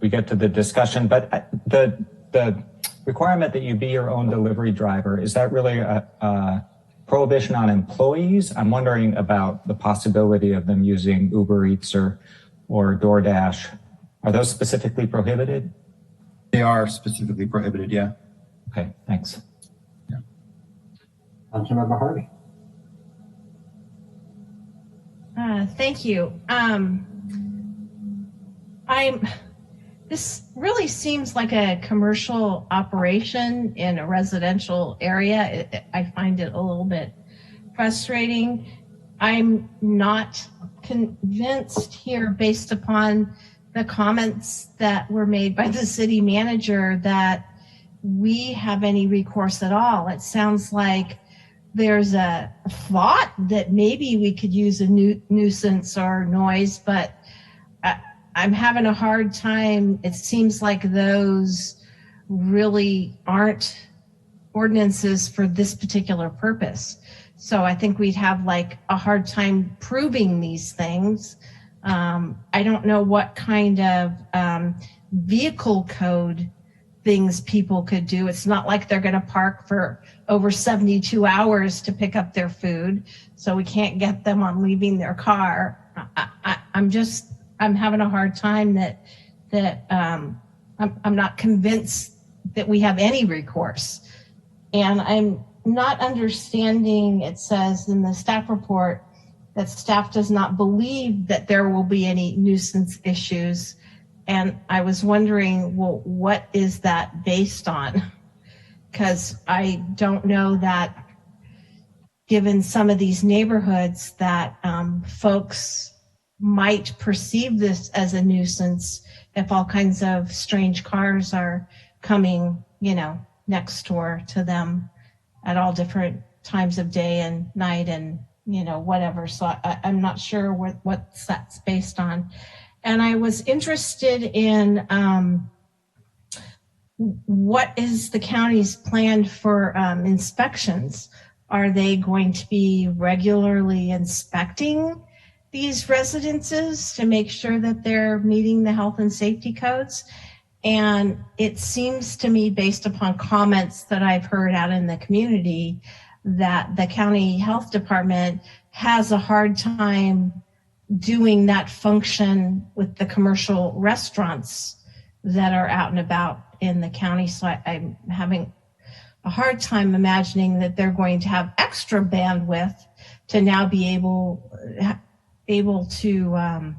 Speaker 7: we get to the discussion. But the requirement that you be your own delivery driver, is that really a prohibition on employees? I'm wondering about the possibility of them using Uber Eats or DoorDash. Are those specifically prohibited?
Speaker 6: They are specifically prohibited, yeah.
Speaker 7: Okay, thanks.
Speaker 6: Yeah.
Speaker 2: Councilmember Harvey.
Speaker 4: Thank you. This really seems like a commercial operation in a residential area. I find it a little bit frustrating. I'm not convinced here, based upon the comments that were made by the city manager, that we have any recourse at all. It sounds like there's a thought that maybe we could use a nuisance or noise, but I'm having a hard time. It seems like those really aren't ordinances for this particular purpose. So I think we'd have like a hard time proving these things. I don't know what kind of vehicle code things people could do. It's not like they're going to park for over 72 hours to pick up their food, so we can't get them on leaving their car. I'm having a hard time I'm not convinced that we have any recourse. And I'm not understanding, it says in the staff report that staff does not believe that there will be any nuisance issues. And I was wondering, well, what is that based on? Because I don't know that, given some of these neighborhoods, that folks might perceive this as a nuisance if all kinds of strange cars are coming, next door to them at all different times of day and night and, whatever. So I'm not sure what that's based on. And I was interested in what is the county's plan for inspections? Are they going to be regularly inspecting these residences to make sure that they're meeting the health and safety codes? And it seems to me, based upon comments that I've heard out in the community, that the county health department has a hard time doing that function with the commercial restaurants that are out and about in the county. So I'm having a hard time imagining that they're going to have extra bandwidth to now be able to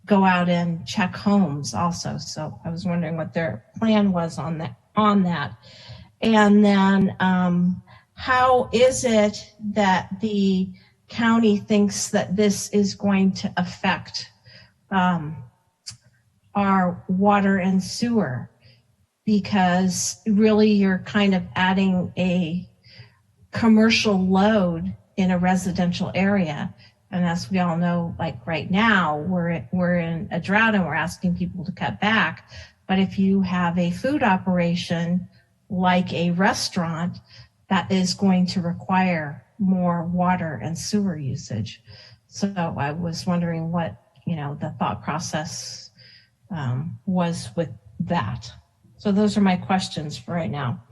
Speaker 4: go out and check homes also. So I was wondering what their plan was on that. And then how is it that the county thinks that this is going to affect our water and sewer? Because really you're kind of adding a commercial load in a residential area. And as we all know, like right now, we're in a drought and we're asking people to cut back. But if you have a food operation like a restaurant, that is going to require more water and sewer usage. So I was wondering what, the thought process was with that. So those are my questions for right now.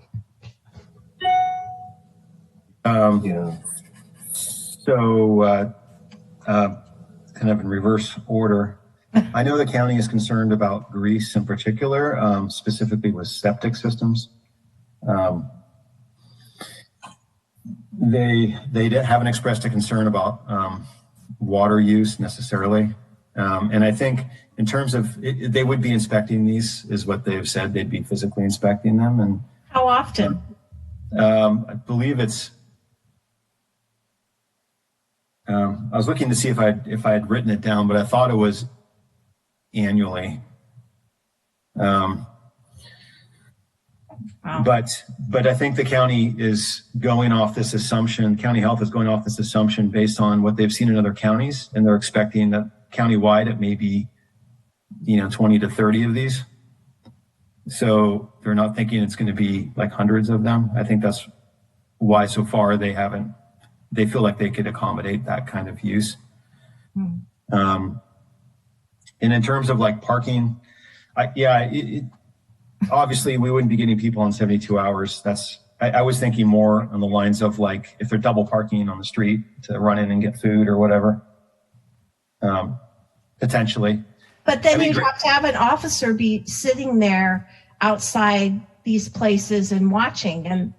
Speaker 2: Yeah.
Speaker 6: So kind of in reverse order. I know the county is concerned about grease in particular, specifically with septic systems. They haven't expressed a concern about water use necessarily. And I think in terms of, they would be inspecting these, is what they've said. They'd be physically inspecting them. And
Speaker 4: How often?
Speaker 6: I believe it's, I was looking to see if I had written it down, but I thought it was annually.
Speaker 4: Wow.
Speaker 6: But I think the county is going off this assumption, county health is going off this assumption based on what they've seen in other counties, and they're expecting that countywide it may be, 20 to 30 of these. So they're not thinking it's going to be like hundreds of them. I think that's why so far they feel like they could accommodate that kind of use. And in terms of like parking, obviously we wouldn't be getting people on 72 hours. I was thinking more on the lines of like, if they're double parking on the street to run in and get food or whatever, potentially.
Speaker 4: But then you'd have to have an officer be sitting there outside these places and watching, and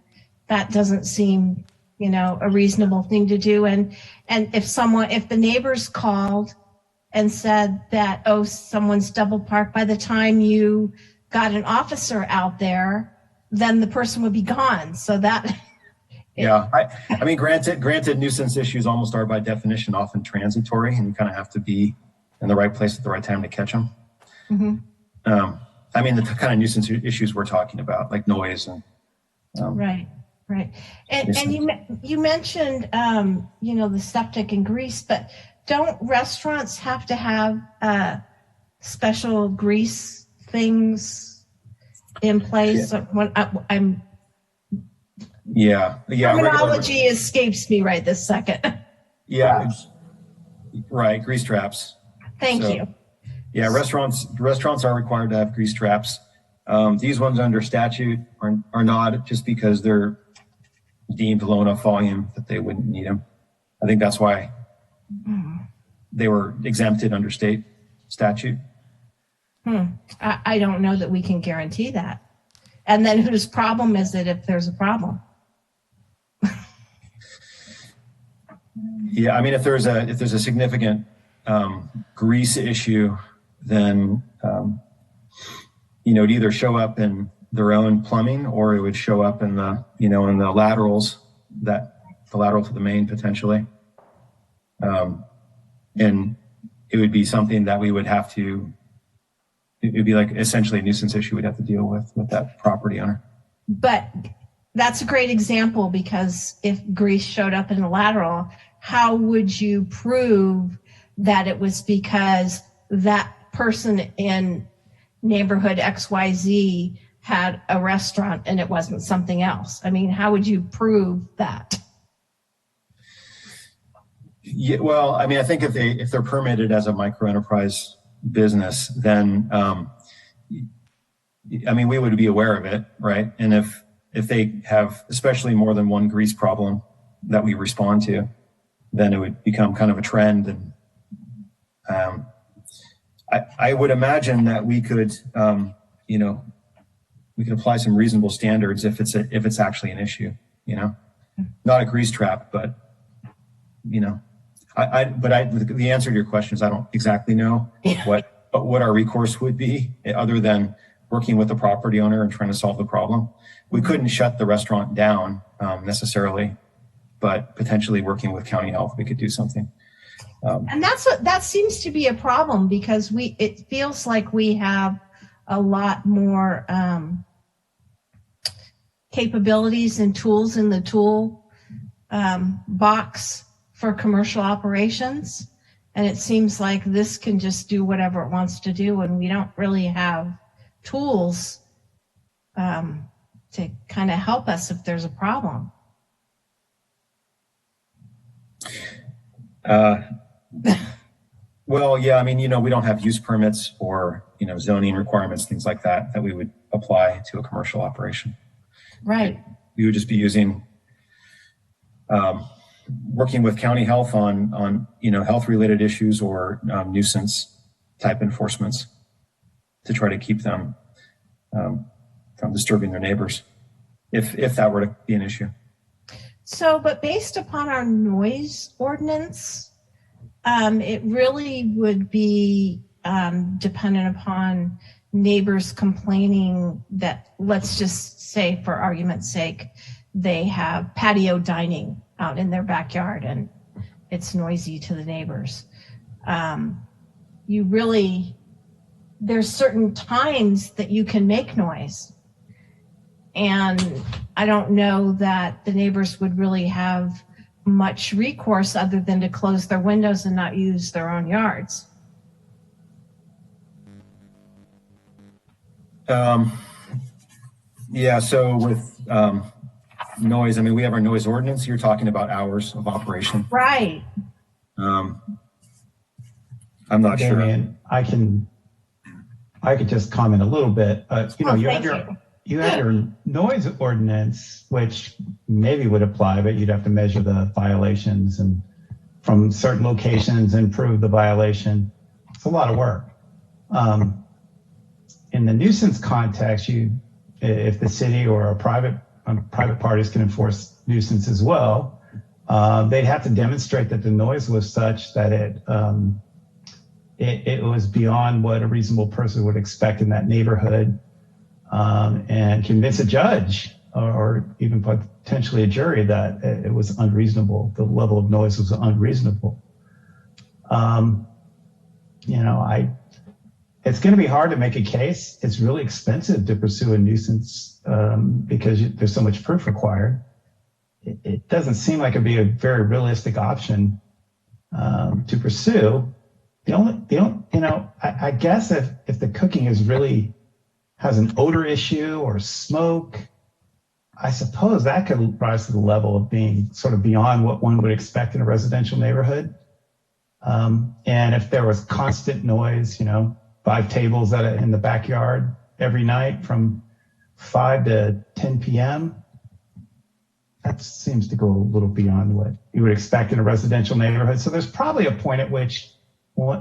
Speaker 4: that doesn't seem, a reasonable thing to do. And if the neighbors called and said that, oh, someone's double parked, by the time you got an officer out there, then the person would be gone. So that.
Speaker 6: Yeah, I mean, granted, nuisance issues almost are by definition often transitory, and you kind of have to be in the right place at the right time to catch them.
Speaker 4: Mm-hmm.
Speaker 6: I mean, the kind of nuisance issues we're talking about, like noise and.
Speaker 4: Right. And you mentioned, the septic and grease, but don't restaurants have to have special grease things in place?
Speaker 6: Yeah.
Speaker 4: Terminology escapes me right this second.
Speaker 6: Yeah. Right. Grease traps.
Speaker 4: Thank you.
Speaker 6: Yeah. Restaurants are required to have grease traps. These ones under statute are not, just because they're deemed low enough volume that they wouldn't need them. I think that's why they were exempted under state statute.
Speaker 4: I don't know that we can guarantee that. And then whose problem is it if there's a problem?
Speaker 6: Yeah, I mean, if there's a significant grease issue, then it'd either show up in their own plumbing, or it would show up in the in the laterals, the lateral to the main potentially, and it would be something that we would have to. It would be like essentially a nuisance issue we'd have to deal with that property owner.
Speaker 4: But that's a great example, because if grease showed up in the lateral, how would you prove that it was because that person in neighborhood XYZ had a restaurant and it wasn't something else? I mean, how would you prove that?
Speaker 6: Yeah, well, I mean, I think if they're permitted as a micro enterprise business, then I mean, we would be aware of it, right? And if they have especially more than one grease problem that we respond to, then it would become kind of a trend. And I would imagine that we could we could apply some reasonable standards if it's actually an issue, not a grease trap, but the answer to your question is I don't exactly know what our recourse would be, other than working with the property owner and trying to solve the problem. We couldn't shut the restaurant down necessarily, but potentially working with county health, we could do something.
Speaker 4: And that seems to be a problem, because it feels like we have a lot more capabilities and tools in the tool box for commercial operations. And it seems like this can just do whatever it wants to do, and we don't really have tools to kind of help us if there's a problem.
Speaker 6: Well, yeah, I mean, we don't have use permits or, zoning requirements, things like that we would apply to a commercial operation.
Speaker 4: Right.
Speaker 6: We would just be using, working with county health on health related issues or nuisance type enforcements to try to keep them from disturbing their neighbors, if that were to be an issue.
Speaker 4: So, but based upon our noise ordinance, it really would be dependent upon neighbors complaining that, let's just say for argument's sake, they have patio dining out in their backyard and it's noisy to the neighbors. There's certain times that you can make noise. And I don't know that the neighbors would really have much recourse other than to close their windows and not use their own yards.
Speaker 6: Yeah, so with noise, I mean, we have our noise ordinance. You're talking about hours of operation.
Speaker 4: Right.
Speaker 6: I'm not sure.
Speaker 10: Damien, I could just comment a little bit. You have your noise ordinance, which maybe would apply, but you'd have to measure the violations and from certain locations and prove the violation. It's a lot of work. In the nuisance context, if the city or private parties can enforce nuisance as well, they'd have to demonstrate that the noise was such that it was beyond what a reasonable person would expect in that neighborhood, and convince a judge or even potentially a jury that it was unreasonable. The level of noise was unreasonable. It's going to be hard to make a case. It's really expensive to pursue a nuisance because there's so much proof required. It doesn't seem like it'd be a very realistic option to pursue. I guess if the cooking has an odor issue or smoke, I suppose that could rise to the level of being sort of beyond what one would expect in a residential neighborhood. And if there was constant noise, 5 tables in the backyard every night from 5 to 10 p.m., that seems to go a little beyond what you would expect in a residential neighborhood. So there's probably a point at which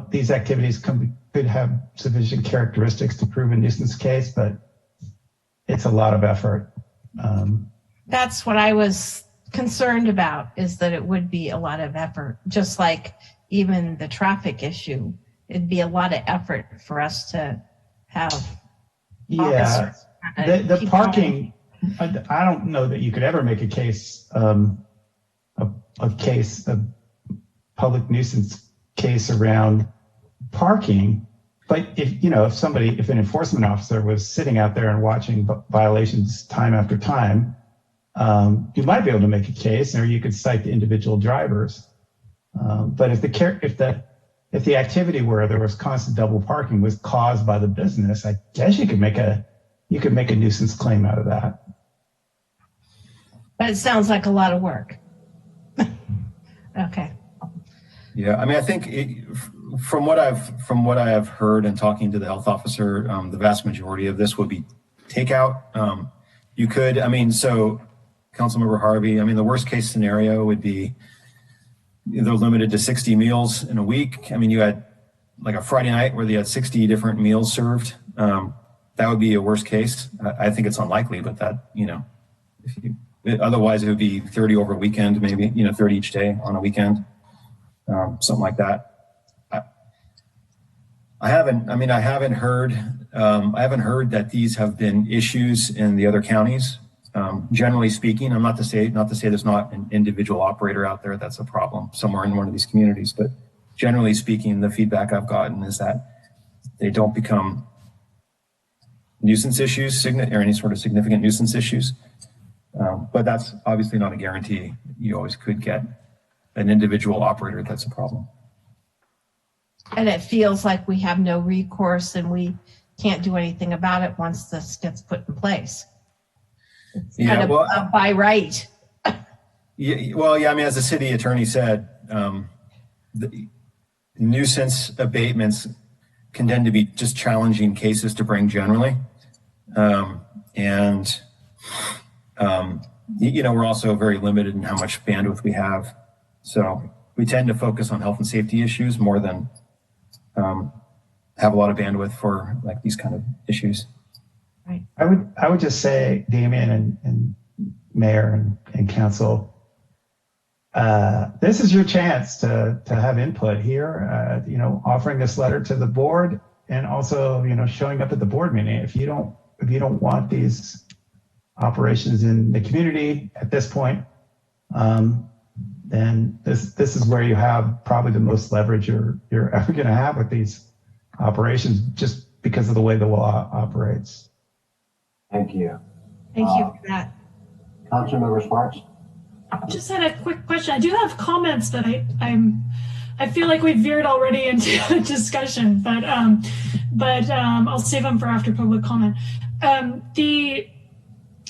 Speaker 10: these activities could have sufficient characteristics to prove a nuisance case, but it's a lot of effort.
Speaker 4: That's what I was concerned about, is that it would be a lot of effort, just like even the traffic issue. It'd be a lot of effort for us to have.
Speaker 10: Yeah, the parking, I don't know that you could ever make a case, a public nuisance case around parking. But if an enforcement officer was sitting out there and watching violations time after time, you might be able to make a case, or you could cite the individual drivers. But if the activity where there was constant double parking was caused by the business, I guess you could make a nuisance claim out of that.
Speaker 4: But it sounds like a lot of work. Okay.
Speaker 6: Yeah, I mean, I think from what I have heard and talking to the health officer, the vast majority of this would be takeout. You could, so Councilmember Harvey, the worst case scenario would be they're limited to 60 meals in a week. You had like a Friday night where they had 60 different meals served. That would be a worst case. I think it's unlikely, but that, otherwise it would be 30 over a weekend, maybe, 30 each day on a weekend, something like that. I haven't heard that these have been issues in the other counties. Generally speaking, not to say there's not an individual operator out there that's a problem somewhere in one of these communities, but generally speaking, the feedback I've gotten is that they don't become nuisance issues or any sort of significant nuisance issues. But that's obviously not a guarantee. You always could get an individual operator that's a problem.
Speaker 4: And it feels like we have no recourse and we can't do anything about it once this gets put in place. It's kind of by right.
Speaker 6: As the city attorney said, the nuisance abatements can tend to be just challenging cases to bring generally. We're also very limited in how much bandwidth we have So we tend to focus on health and safety issues more than have a lot of bandwidth for like these kind of issues.
Speaker 4: Right.
Speaker 10: I would just say, Damien and Mayor and Council, this is your chance to have input here. Offering this letter to the board, and also showing up at the board meeting. If you don't want these operations in the community at this point, then this is where you have probably the most leverage you're ever going to have with these operations, just because of the way the law operates.
Speaker 2: Thank you.
Speaker 4: Thank you for that.
Speaker 2: Councilmember Sparks?
Speaker 5: Just had a quick question. I do have comments, but I feel like we veered already into a discussion, but I'll save them for after public comment. The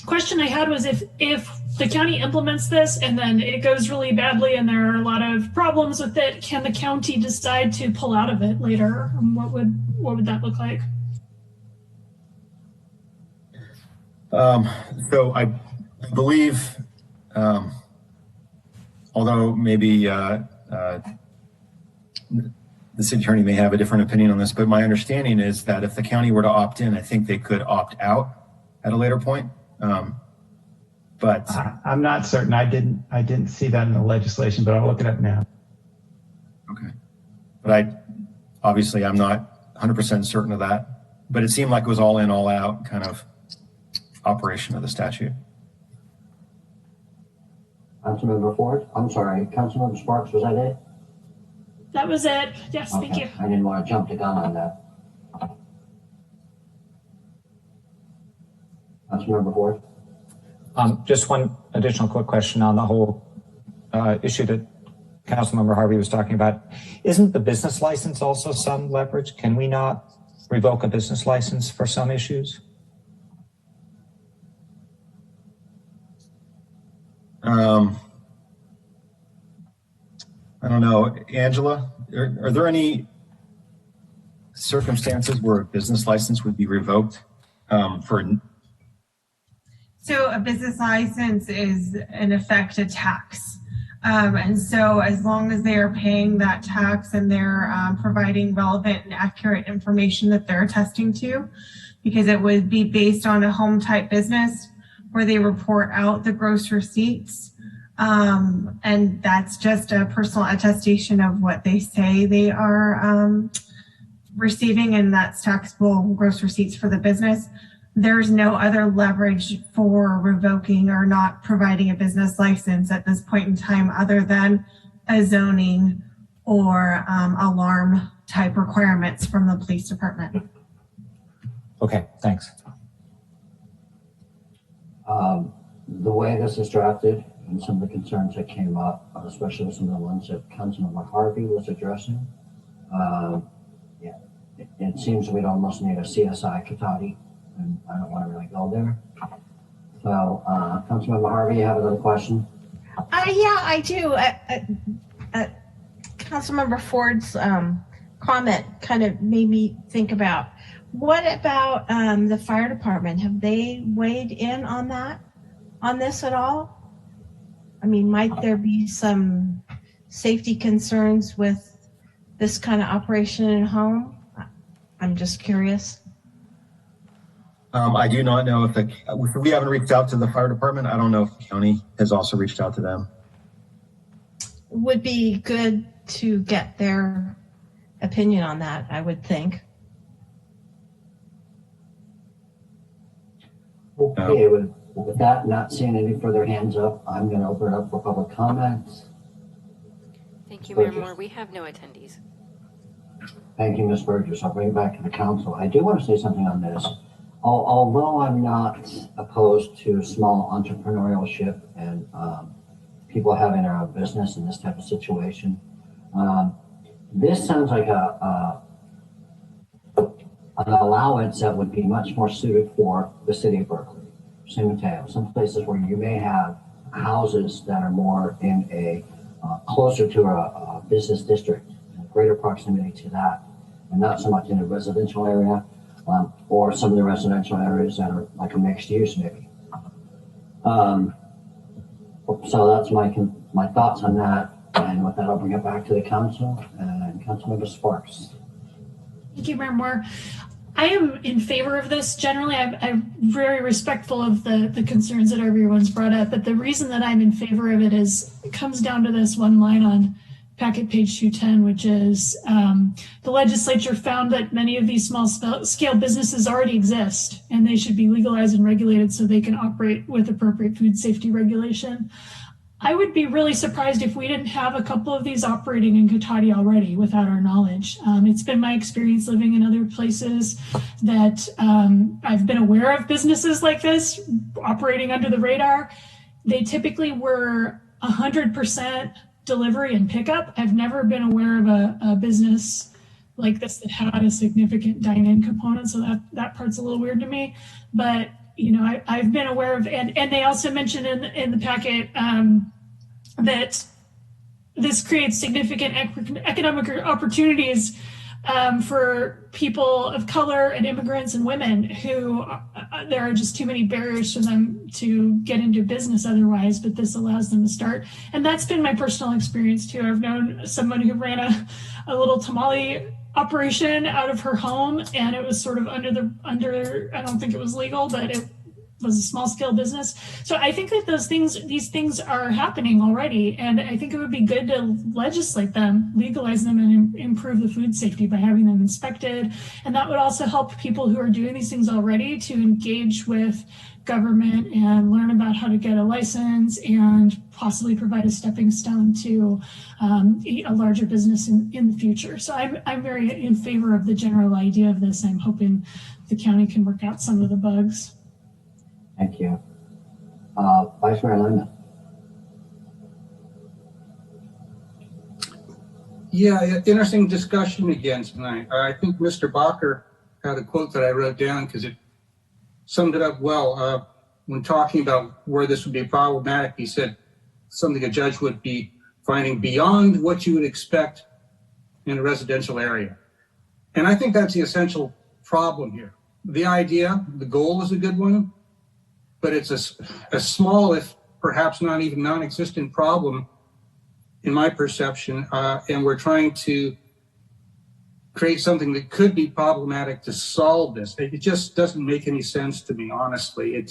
Speaker 5: question I had was if the county implements this and then it goes really badly and there are a lot of problems with it, can the county decide to pull out of it later? What would that look like?
Speaker 6: So I believe, although maybe the city attorney may have a different opinion on this, but my understanding is that if the county were to opt in, I think they could opt out at a later point. But
Speaker 10: I'm not certain. I didn't see that in the legislation, but I'll look it up now.
Speaker 6: Okay. But I'm not 100% certain of that, but it seemed like it was all in, all out kind of operation of the statute.
Speaker 2: Councilmember Ford? I'm sorry, Councilmember Sparks, was that it?
Speaker 5: That was it. Yes,
Speaker 2: Okay.
Speaker 5: thank you.
Speaker 2: I didn't want to jump the gun on that. Councilmember Ford?
Speaker 7: Just one additional quick question on the whole issue that Councilmember Harvey was talking about. Isn't the business license also some leverage? Can we not revoke a business license for some issues?
Speaker 6: I don't know. Angela, are there any circumstances where a business license would be revoked
Speaker 11: So a business license is in effect a tax. And so as long as they are paying that tax and they're providing relevant and accurate information that they're attesting to, because it would be based on a home type business where they report out the gross receipts. And that's just a personal attestation of what they say they are receiving, and that's taxable gross receipts for the business. There's no other leverage for revoking or not providing a business license at this point in time other than a zoning or alarm type requirements from the police department.
Speaker 7: Okay, thanks.
Speaker 2: The way this is drafted and some of the concerns that came up, especially with some of the ones that Councilmember Harvey was addressing, it seems we'd almost need a CSI Cotati, and I don't want to really go there. So, Councilmember Harvey, you have another question?
Speaker 4: Yeah, I do. Councilmember Ford's comment kind of made me think about, what about the fire department? Have they weighed in on this at all? I mean, might there be some safety concerns with this kind of operation at home? I'm just curious.
Speaker 6: I do not know if we haven't reached out to the fire department. I don't know if the county has also reached out to them.
Speaker 4: Would be good to get their opinion on that, I would think.
Speaker 2: Okay, with that, not seeing any further hands up, I'm going to open it up for public comments.
Speaker 1: Thank you, Mayor Moore. We have no attendees.
Speaker 2: Thank you, Ms. Burgess. I'll bring it back to the council. I do want to say something on this. Although I'm not opposed to small entrepreneurship and people having their own business in this type of situation, this sounds like an allowance that would be much more suited for the city of Berkeley, San Mateo, some places where you may have houses that are more in a closer to a business district, greater proximity to that, and not so much in a residential area, or some of the residential areas that are like a mixed use maybe. So that's my thoughts on that. And with that, I'll bring it back to the council and Councilmember Sparks.
Speaker 5: Thank you, Mayor Moore. I am in favor of this. Generally, I'm very respectful of the concerns that everyone's brought up, but the reason that I'm in favor of it it comes down to this one line on packet page 210, which is the legislature found that many of these small scale businesses already exist and they should be legalized and regulated so they can operate with appropriate food safety regulation. I would be really surprised if we didn't have a couple of these operating in Cotati already without our knowledge. It's been my experience living in other places that I've been aware of businesses like this operating under the radar. They typically were 100% delivery and pickup. I've never been aware of a business like this that had a significant dine-in component, so that part's a little weird to me. But you know, I've been aware of, and they also mentioned in the packet that this creates significant economic opportunities for people of color and immigrants and women who there are just too many barriers for them to get into business otherwise, but this allows them to start. And that's been my personal experience too. I've known someone who ran a little tamale operation out of her home, and it was sort of under I don't think it was legal, but it was a small scale business. So I think that these things are happening already, and I think it would be good to legislate them, legalize them, and improve the food safety by having them inspected. And that would also help people who are doing these things already to engage with government and learn about how to get a license and possibly provide a stepping stone to a larger business in the future. So I'm very in favor of the general idea of this. I'm hoping the county can work out some of the bugs.
Speaker 2: Thank you. Vice Mayor Linda.
Speaker 3: Yeah, interesting discussion again tonight. I think Mr. Bacher had a quote that I wrote down because it summed it up well. When talking about where this would be problematic, he said something a judge would be finding beyond what you would expect in a residential area. And I think that's the essential problem here. The idea, the goal is a good one, but it's a small, if perhaps not even non-existent problem in my perception. And we're trying to create something that could be problematic to solve this. It just doesn't make any sense to me, honestly.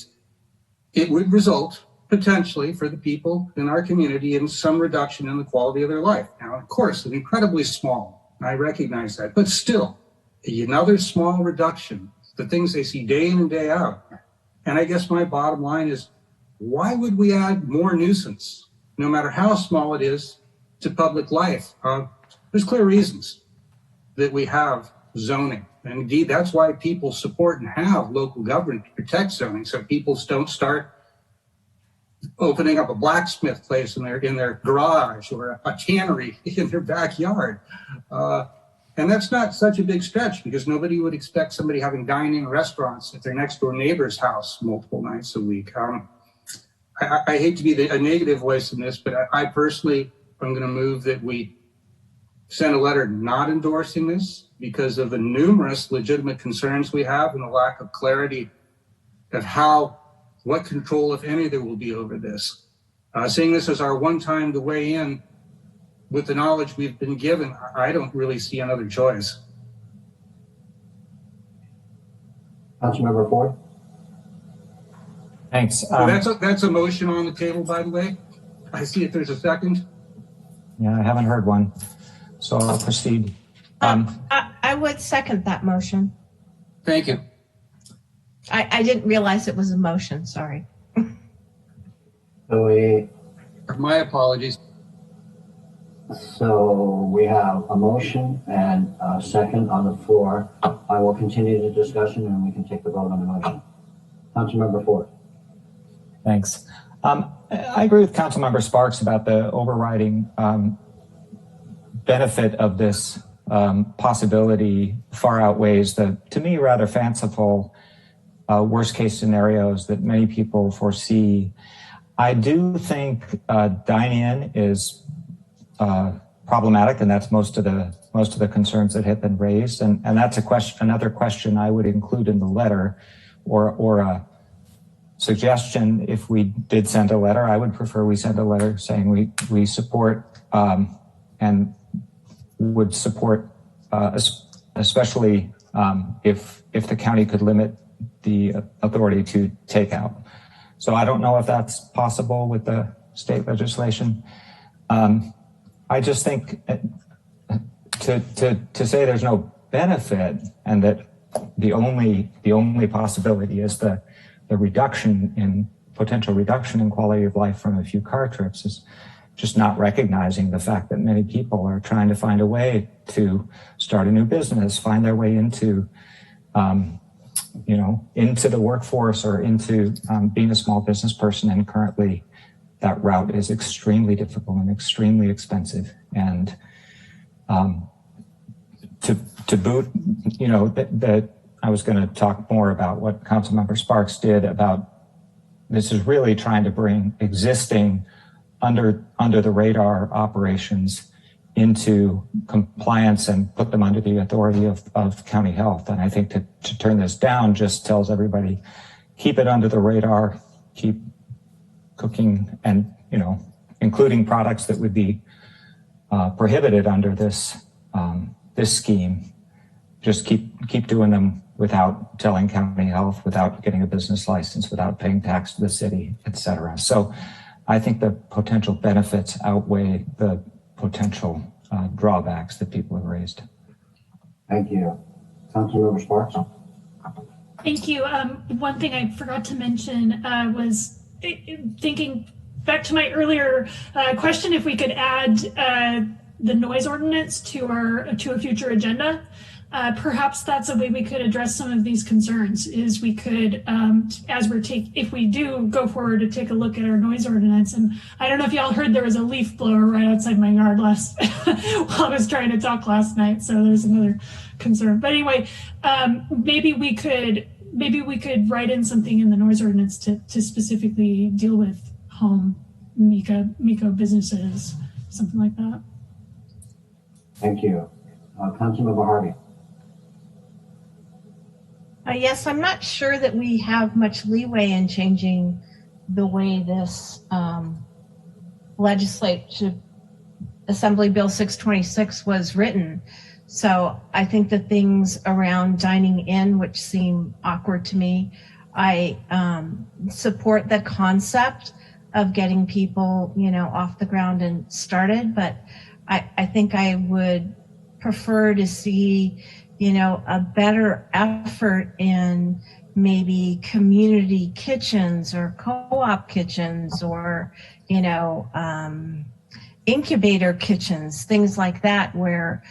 Speaker 3: It would result potentially for the people in our community in some reduction in the quality of their life. Now, of course, it's incredibly small. I recognize that, but still another small reduction, the things they see day in and day out. And I guess my bottom line is, why would we add more nuisance, no matter how small it is, to public life? There's clear reasons that we have zoning. And indeed, that's why people support and have local government to protect zoning, so people don't start opening up a blacksmith place in their garage or a cannery in their backyard. And that's not such a big stretch, because nobody would expect somebody having dining restaurants at their next door neighbor's house multiple nights a week. I hate to be a negative voice in this, but I personally am going to move that we send a letter not endorsing this because of the numerous legitimate concerns we have and the lack of clarity of what control, if any, there will be over this. Seeing this as our one time to weigh in with the knowledge we've been given, I don't really see another choice.
Speaker 2: Councilmember Ford.
Speaker 7: Thanks.
Speaker 3: That's a motion on the table, by the way. I see if there's a second.
Speaker 7: Yeah, I haven't heard one, so I'll proceed.
Speaker 4: I would second that motion.
Speaker 3: Thank you.
Speaker 4: I didn't realize it was a motion, sorry.
Speaker 3: My apologies.
Speaker 2: So we have a motion and a second on the floor. I will continue the discussion and we can take the vote on the motion. Councilmember Ford.
Speaker 7: Thanks. I agree with Councilmember Sparks about the overriding benefit of this possibility far outweighs the, to me, rather fanciful worst case scenarios that many people foresee. I do think dine-in is problematic, and that's most of the concerns that have been raised, and that's another question I would include in the letter, or a suggestion. If we did send a letter, I would prefer we send a letter saying we support and would support, especially if the county could limit the authority to take out. So I don't know if that's possible with the state legislation. I just think to say there's no benefit and that the only possibility is the potential reduction in quality of life from a few car trips is just not recognizing the fact that many people are trying to find a way to start a new business, find their way into into the workforce or into being a small business person. And currently that route is extremely difficult and extremely expensive. And to boot, that I was going to talk more about what Councilmember Sparks did about this is really trying to bring existing under the radar operations into compliance and put them under the authority of county health. And I think to turn this down just tells everybody, keep it under the radar, keep cooking and, including products that would be prohibited under this scheme. Just keep doing them without telling county health, without getting a business license, without paying tax to the city, et cetera. So I think the potential benefits outweigh the potential drawbacks that people have raised.
Speaker 2: Thank you. Councilmember Sparks?
Speaker 5: Thank you. One thing I forgot to mention was thinking back to my earlier question, if we could add the noise ordinance to a future agenda. Perhaps that's a way we could address some of these concerns. Is we could, if we do go forward to take a look at our noise ordinance, and I don't know if y'all heard there was a leaf blower right outside my yard while I was trying to talk last night. So there's another concern. But anyway, maybe we could write in something in the noise ordinance to specifically deal with home MECO businesses, something like that.
Speaker 2: Thank you. Councilmember Harvey?
Speaker 4: Yes, I'm not sure that we have much leeway in changing the way this legislative Assembly Bill 626 was written. So I think the things around dining in, which seem awkward to me, I support the concept of getting people, off the ground and started, but I think I would prefer to see a better effort in maybe community kitchens or co-op kitchens or, incubator kitchens, things like that, where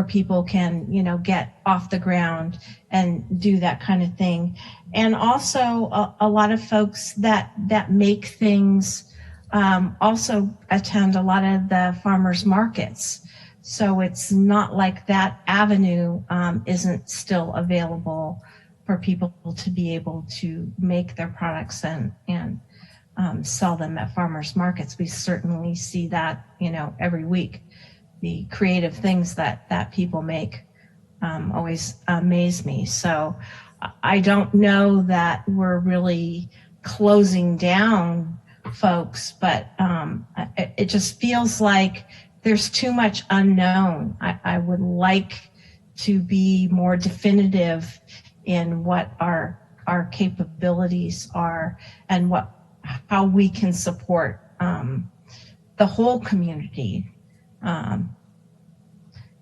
Speaker 4: people can, get off the ground and do that kind of thing. And also a lot of folks that make things also attend a lot of the farmers markets. So it's not like that avenue isn't still available for people to be able to make their products and sell them at farmers markets. We certainly see that, every week. The creative things that people make always amaze me. So I don't know that we're really closing down folks, but it just feels like there's too much unknown. I would like to be more definitive in what our capabilities are and how we can support the whole community. And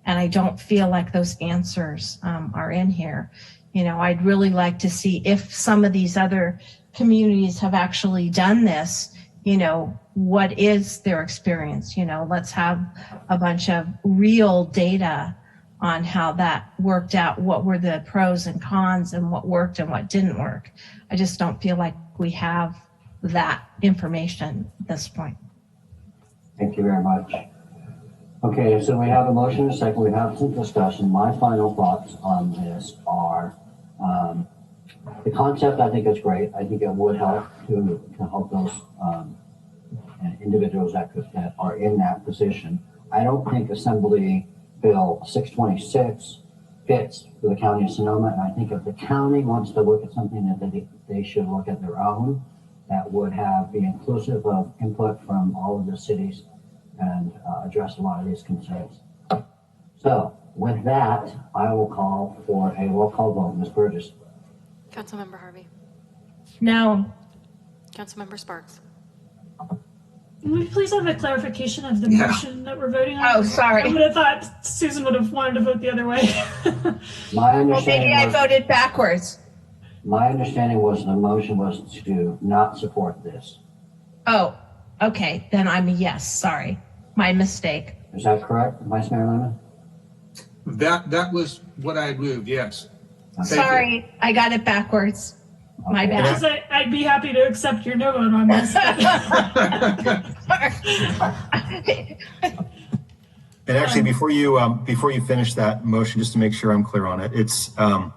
Speaker 4: I don't feel like those answers are in here. I'd really like to see if some of these other communities have actually done this, what is their experience? Let's have a bunch of real data on how that worked out. What were the pros and cons and what worked and what didn't work? I just don't feel like we have that information at this point.
Speaker 2: Thank you very much. Okay, so we have a motion and a second. We have some discussion. My final thoughts on this are the concept. I think is great. I think it would help to help those individuals that are in that position. I don't think Assembly Bill 626 fits for the County of Sonoma, and I think if the county wants to look at something that they should look at their own, that would be inclusive of input from all of the cities and address a lot of these concerns. So with that, I will call for a roll call vote. Ms. Burgess.
Speaker 1: Councilmember Harvey.
Speaker 4: No.
Speaker 1: Councilmember Sparks.
Speaker 5: Can we please have a clarification of the
Speaker 3: Yeah.
Speaker 5: motion that we're voting on?
Speaker 4: Oh, sorry.
Speaker 5: I would have thought Susan would have wanted to vote the other way.
Speaker 2: My
Speaker 4: Well,
Speaker 2: understanding
Speaker 4: maybe I
Speaker 2: was,
Speaker 4: voted backwards.
Speaker 2: my understanding was the motion was to not support this.
Speaker 4: Oh, okay. Then I'm a yes. Sorry. My mistake.
Speaker 2: Is that correct, Vice Mayor Lemon?
Speaker 3: That was what I moved, yes. Thank you.
Speaker 4: Sorry. I got it backwards. My
Speaker 2: Okay.
Speaker 5: Because
Speaker 4: bad.
Speaker 5: I'd be happy to accept your no vote on this.
Speaker 6: And actually, before you finish that motion, just to make sure I'm clear on it, it's a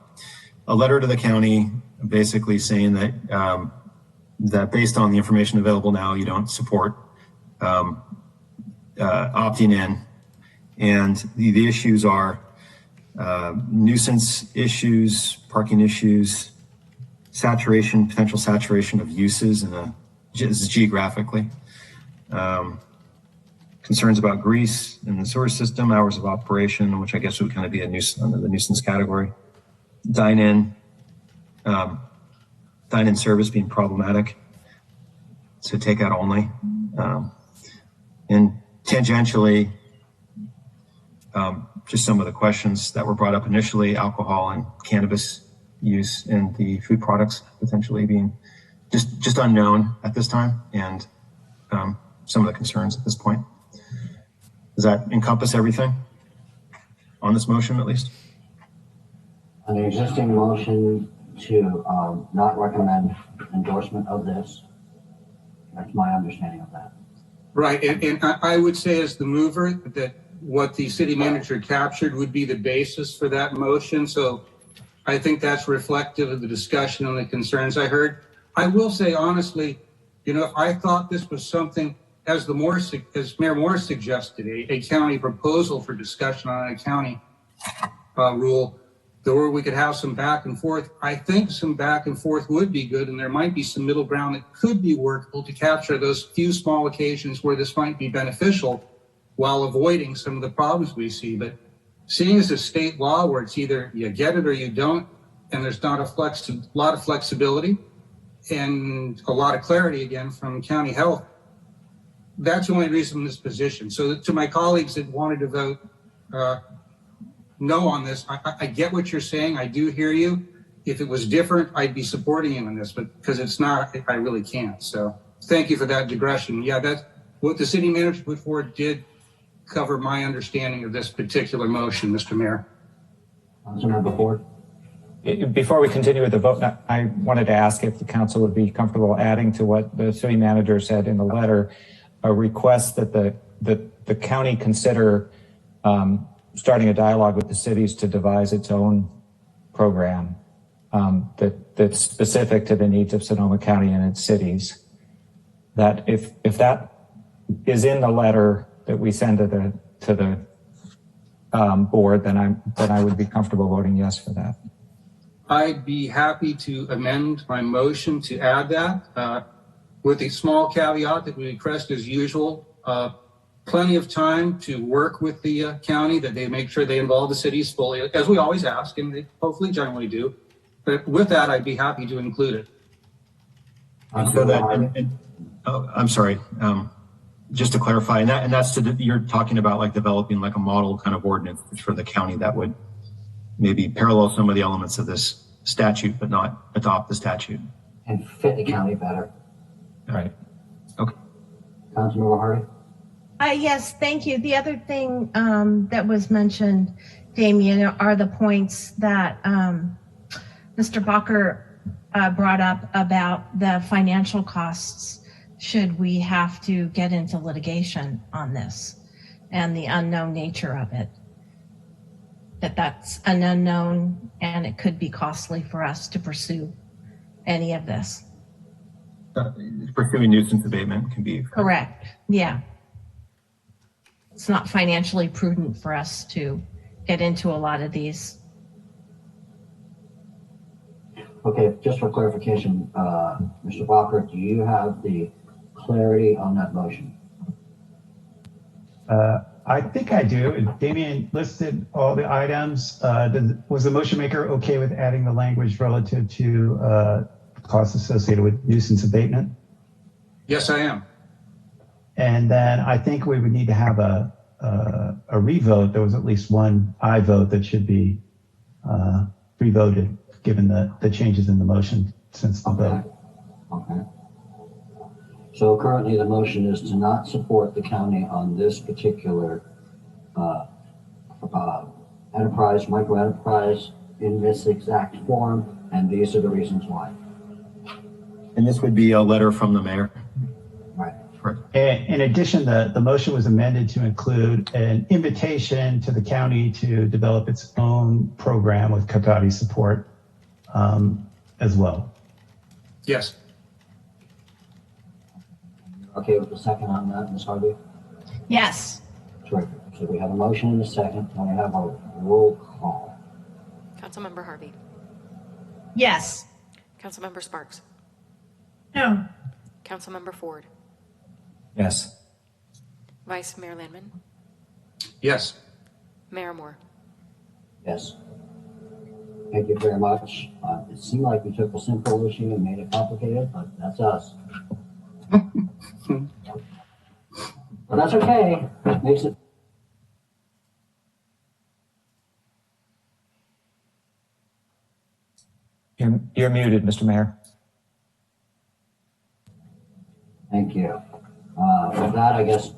Speaker 6: letter to the county basically saying that that based on the information available now, you don't support opting in, and the issues are nuisance issues, parking issues, saturation, potential saturation of uses geographically. Concerns about grease in the sewer system, hours of operation, which I guess would kind of be a nuisance under the nuisance category. Dine-in service being problematic, so takeout only. And tangentially, just some of the questions that were brought up initially: alcohol and cannabis use in the food products potentially being just unknown at this time, and some of the concerns at this point. Does that encompass everything on this motion, at least?
Speaker 2: On the existing motion to not recommend endorsement of this, that's my understanding of that.
Speaker 3: Right, and I would say as the mover that what the city manager captured would be the basis for that motion. So I think that's reflective of the discussion and the concerns I heard. I will say honestly, if I thought this was something, as Mayor Morris suggested, a county proposal for discussion on a county rule, where we could have some back and forth. I think some back and forth would be good, and there might be some middle ground that could be workable to capture those few small occasions where this might be beneficial while avoiding some of the problems we see. But seeing as a state law where it's either you get it or you don't, and there's not a lot of flexibility and a lot of clarity again from county health, that's the only reason in this position. So to my colleagues that wanted to vote no on this, I get what you're saying. I do hear you. If it was different, I'd be supporting you on this, but because it's not, I really can't. So thank you for that digression. Yeah, that's what the city manager put forward did cover my understanding of this particular motion, Mr. Mayor.
Speaker 2: Councilmember Ford.
Speaker 7: Before we continue with the vote, I wanted to ask if the council would be comfortable adding to what the city manager said in the letter, a request that the county consider starting a dialogue with the cities to devise its own program that's specific to the needs of Sonoma County and its cities. That if that is in the letter that we send to the board, then I would be comfortable voting yes for that.
Speaker 3: I'd be happy to amend my motion to add that with a small caveat that we request as usual, plenty of time to work with the county, that they make sure they involve the cities fully, as we always ask, and they hopefully generally do. But with that, I'd be happy to include it.
Speaker 6: I'm sorry. Just to clarify, and that's you're talking about like developing like a model kind of ordinance for the county that would maybe parallel some of the elements of this statute, but not adopt the statute.
Speaker 2: And fit the county better.
Speaker 7: Right.
Speaker 6: Okay.
Speaker 2: Councilmember Harvey.
Speaker 4: Yes, thank you. The other thing that was mentioned, Damien, are the points that Mr. Bacher brought up about the financial costs should we have to get into litigation on this, and the unknown nature of it. That's an unknown, and it could be costly for us to pursue any of this.
Speaker 6: Pursuing nuisance abatement can be
Speaker 4: Correct. Yeah. It's not financially prudent for us to get into a lot of these.
Speaker 2: Okay, just for clarification, Mr. Bacher, do you have the clarity on that motion?
Speaker 10: I think I do. Damien listed all the items. Was the motion maker okay with adding the language relative to costs associated with nuisance abatement?
Speaker 3: Yes, I am.
Speaker 10: And then I think we would need to have a revote. There was at least one aye vote that should be revoted given the changes in the motion since the vote.
Speaker 2: Okay. So currently the motion is to not support the county on this particular enterprise, micro enterprise in this exact form, and these are the reasons why.
Speaker 6: And this would be a letter from the mayor.
Speaker 2: Right.
Speaker 10: In addition, the motion was amended to include an invitation to the county to develop its own program with Cotati support as well.
Speaker 3: Yes.
Speaker 2: Okay with the second on that, Ms. Harvey?
Speaker 4: Yes.
Speaker 2: Terrific. So we have a motion and a second, and we have a roll call.
Speaker 1: Councilmember Harvey.
Speaker 4: Yes.
Speaker 1: Councilmember Sparks.
Speaker 5: No.
Speaker 1: Councilmember Ford.
Speaker 7: Yes.
Speaker 1: Vice Mayor Landman.
Speaker 3: Yes.
Speaker 1: Mayor Moore.
Speaker 2: Yes. Thank you very much. It seemed like we took a simple issue and made it complicated, but that's us. But that's okay. It makes it.
Speaker 7: You're muted, Mr. Mayor.
Speaker 2: Thank you. With that, I guess,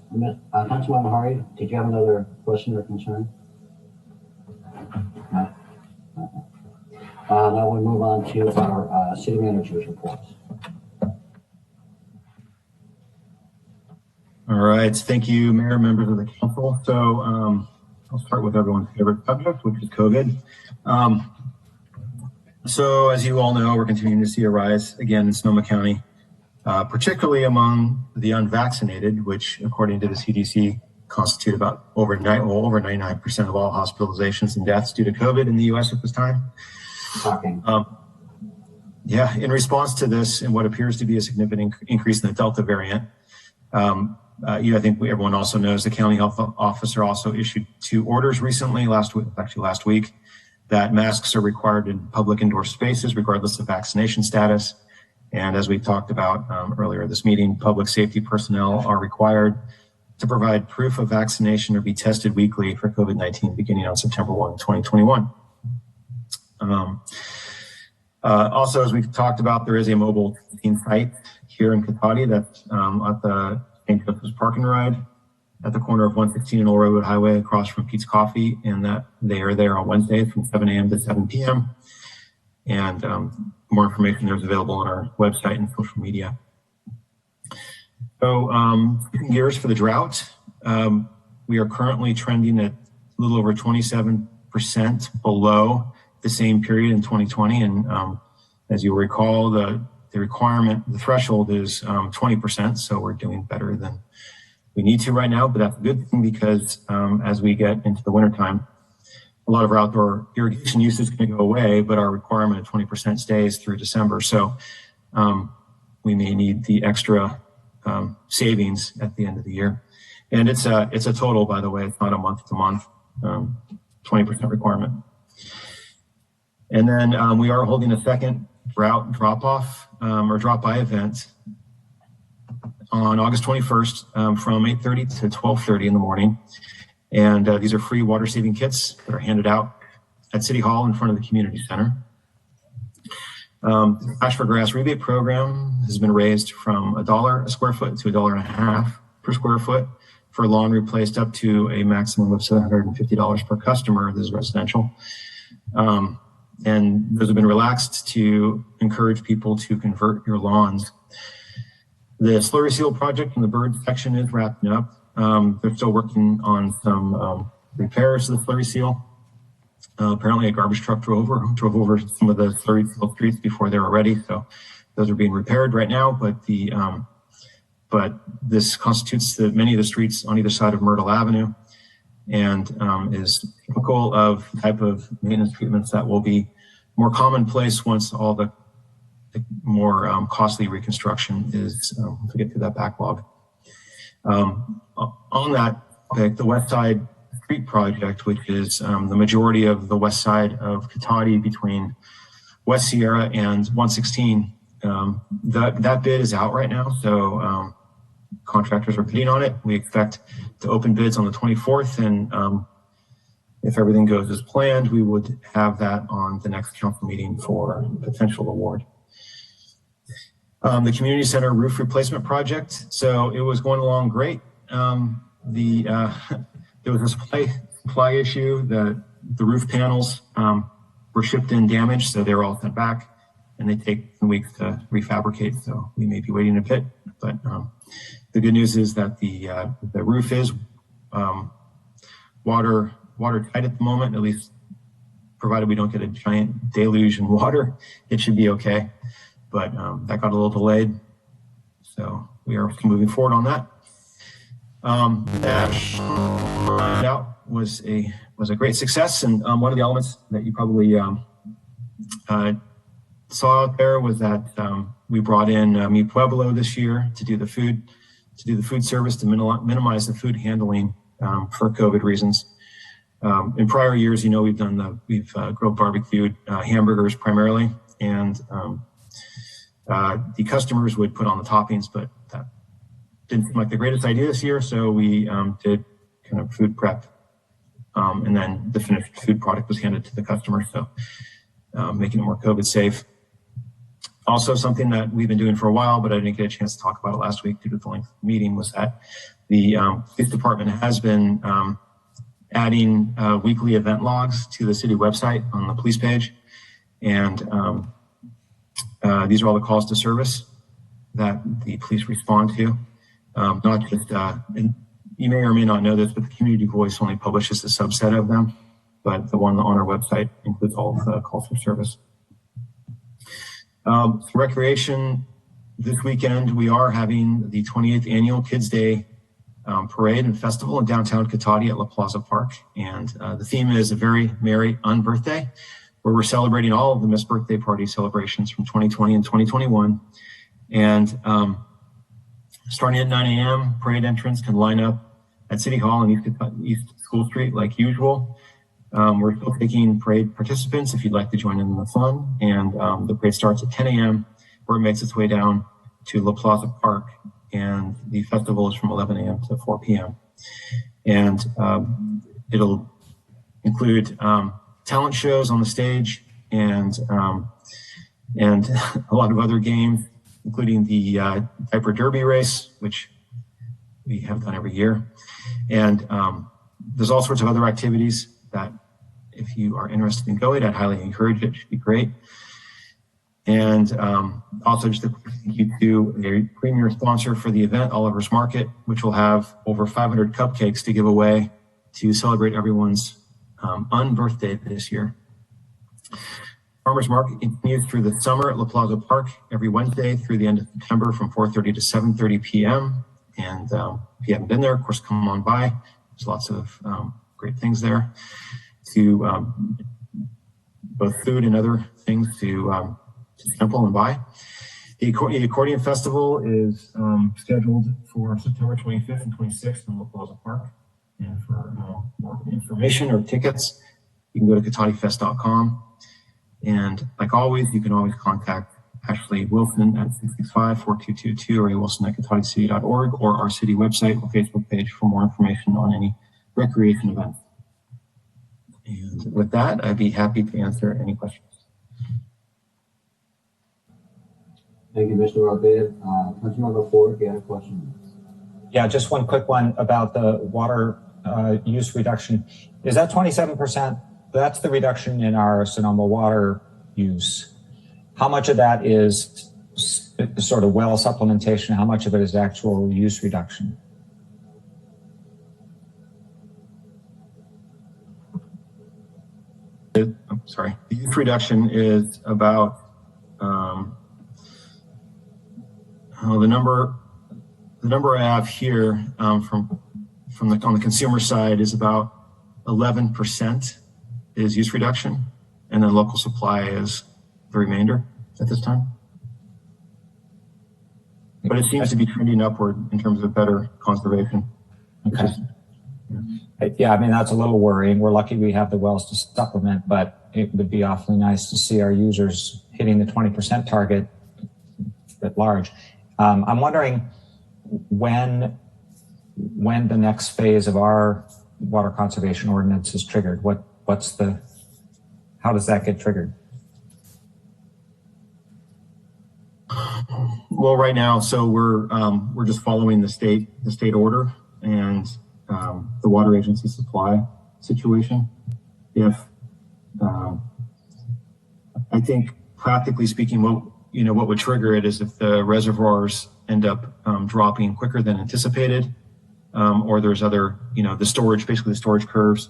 Speaker 2: Councilmember Harvey, did you have another question or concern? No? Now we move on to our city manager's reports.
Speaker 6: All right. Thank you, Mayor, members of the council. So I'll start with everyone's favorite subject, which is COVID. So as you all know, we're continuing to see a rise again in Sonoma County, particularly among the unvaccinated, which according to the CDC constitute about over 99% of all hospitalizations and deaths due to COVID in the US at this time.
Speaker 2: Shocking.
Speaker 6: Yeah, in response to this and what appears to be a significant increase in the Delta variant, I think everyone also knows the county health officer also issued 2 orders recently, last week, that masks are required in public indoor spaces, regardless of vaccination status. And as we talked about earlier this meeting, public safety personnel are required to provide proof of vaccination or be tested weekly for COVID-19 beginning on September 1, 2021. Also, as we talked about, there is a mobile testing site here in Cotati that's at the St. Joseph's Park and Ride at the corner of 116 and Old Railroad Highway across from Pete's Coffee, and that they are there on Wednesdays from 7 a.m. to 7 p.m. And more information there is available on our website and social media. So switching gears for the drought, we are currently trending at a little over 27% below the same period in 2020. And as you recall, the requirement, the threshold is 20%. So we're doing better than we need to right now, but that's a good thing because as we get into the wintertime, a lot of our outdoor irrigation use is going to go away, but our requirement of 20% stays through December. So we may need the extra savings at the end of the year. And it's a total, by the way, it's not a month to month, 20% requirement. And then we are holding a second drought drop-off or drop-by event on August 21st from 8:30 to 12:30 in the morning. And these are free water saving kits that are handed out at City Hall in front of the community center. The Cash for Grass rebate program has been raised from $1 a square foot to $1.50 per square foot for lawn replaced up to a maximum of $750 per customer. This is residential. And those have been relaxed to encourage people to convert your lawns. The slurry seal project in the bird section is wrapping up. They're still working on some repairs to the slurry seal. Apparently a garbage truck drove over some of the slurry seal streets before they were ready. So those are being repaired right now, but this constitutes many of the streets on either side of Myrtle Avenue and is typical of the type of maintenance treatments that will be more commonplace once all the more costly reconstruction is, to get through that backlog. On that topic, the West Side Street Project, which is the majority of the west side of Cotati between West Sierra and 116. That bid is out right now, so contractors are bidding on it. We expect to open bids on the 24th, and if everything goes as planned, we would have that on the next council meeting for potential award. The community center roof replacement project. So it was going along great. There was a supply issue. The roof panels were shipped in damaged, so they were all sent back, and they take weeks to refabricate. So we may be waiting a bit, but the good news is that the roof is watertight at the moment, at least provided we don't get a giant deluge in water, it should be okay. But that got a little delayed, so we are moving forward on that. That was a great success, and one of the elements that you probably saw out there was that we brought in Mi Pueblo this year to do the food service, to minimize the food handling for COVID reasons. In prior years, we've grilled barbecued hamburgers primarily, and the customers would put on the toppings, but that didn't seem like the greatest idea this year. So we did kind of food prep, and then the finished food product was handed to the customer. So making it more COVID safe. Also, something that we've been doing for a while, but I didn't get a chance to talk about it last week due to the length of the meeting, was that the police department has been adding weekly event logs to the city website on the police page. And these are all the calls to service that the police respond to. Not just, and you may or may not know this, but the Community Voice only publishes a subset of them, but the one on our website includes all of the calls for service. For recreation, this weekend we are having the 28th annual Kids Day parade and festival in downtown Cotati at La Plaza Park. And the theme is A Very Merry Unbirthday, where we're celebrating all of the missed birthday party celebrations from 2020 and 2021. And starting at 9 a.m., parade entrants can line up at City Hall and East School Street like usual. We're still taking parade participants if you'd like to join in the fun. And the parade starts at 10 a.m., where it makes its way down to La Plaza Park. And the festival is from 11 a.m. to 4 p.m. And it'll include talent shows on the stage and a lot of other games, including the diaper derby race, which we have done every year. And there's all sorts of other activities that if you are interested in going, I'd highly encourage it. It should be great. And also just a quick thank you to a premier sponsor for the event, Oliver's Market, which will have over 500 cupcakes to give away to celebrate everyone's unbirthday this year. Farmers Market continues through the summer at La Plaza Park every Wednesday through the end of September from 4:30 to 7:30 p.m. And if you haven't been there, of course, come on by. There's lots of great things there to both food and other things to sample and buy. The Accordion Festival is scheduled for September 25th and 26th in La Plaza Park. And for more information or tickets, you can go to cotatifest.com. And like always, you can always contact Ashley Wilson at 665-4222 or wilson@cotaticity.org or our city website or Facebook page for more information on any recreation events. And with that, I'd be happy to answer any questions.
Speaker 2: Thank you, Mr. Rabid. Councilmember Ford, you have a question?
Speaker 7: Yeah, just one quick one about the water use reduction. Is that 27%? That's the reduction in our Sonoma water use. How much of that is sort of well supplementation? How much of it is actual use reduction?
Speaker 6: I'm sorry. The use reduction is about the number I have here on the consumer side is about 11% is use reduction, and then local supply is the remainder at this time. But it seems to be trending upward in terms of better conservation.
Speaker 7: Okay. Yeah, I mean, that's a little worrying. We're lucky we have the wells to supplement, but it would be awfully nice to see our users hitting the 20% target at large. I'm wondering when the next phase of our water conservation ordinance is triggered. How does that get triggered?
Speaker 6: Well, right now, so we're just following the state order and the water agency supply situation. If I think practically speaking, what would trigger it is if the reservoirs end up dropping quicker than anticipated, or there's other, the storage curves,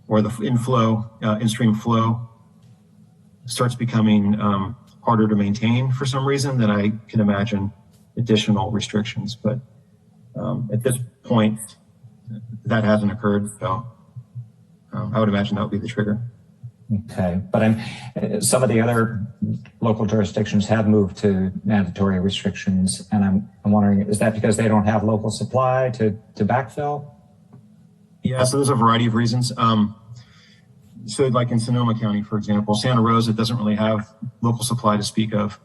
Speaker 6: or the in-stream flow starts becoming harder to maintain for some reason, then I can imagine additional restrictions. But at this point, that hasn't occurred, so I would imagine that would be the trigger.
Speaker 7: Okay, but some of the other local jurisdictions have moved to mandatory restrictions, and I'm wondering, is that because they don't have local supply to backfill?
Speaker 6: Yeah, so there's a variety of reasons. So like in Sonoma County, for example, Santa Rosa doesn't really have local supply to speak of,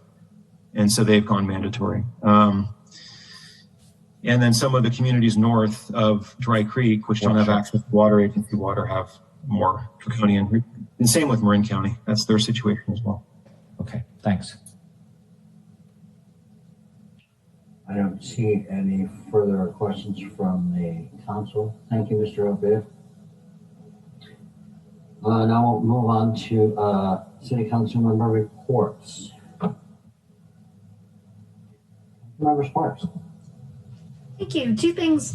Speaker 6: and so they've gone mandatory. And then some of the communities north of Dry Creek, which don't have access to water agency water, have more draconian. And same with Marin County. That's their situation as well.
Speaker 7: Okay, thanks.
Speaker 2: I don't see any further questions from the council. Thank you, Mr. O'Biv. Now we'll move on to City Council member reports. Member Sparks.
Speaker 5: Thank you. Two things.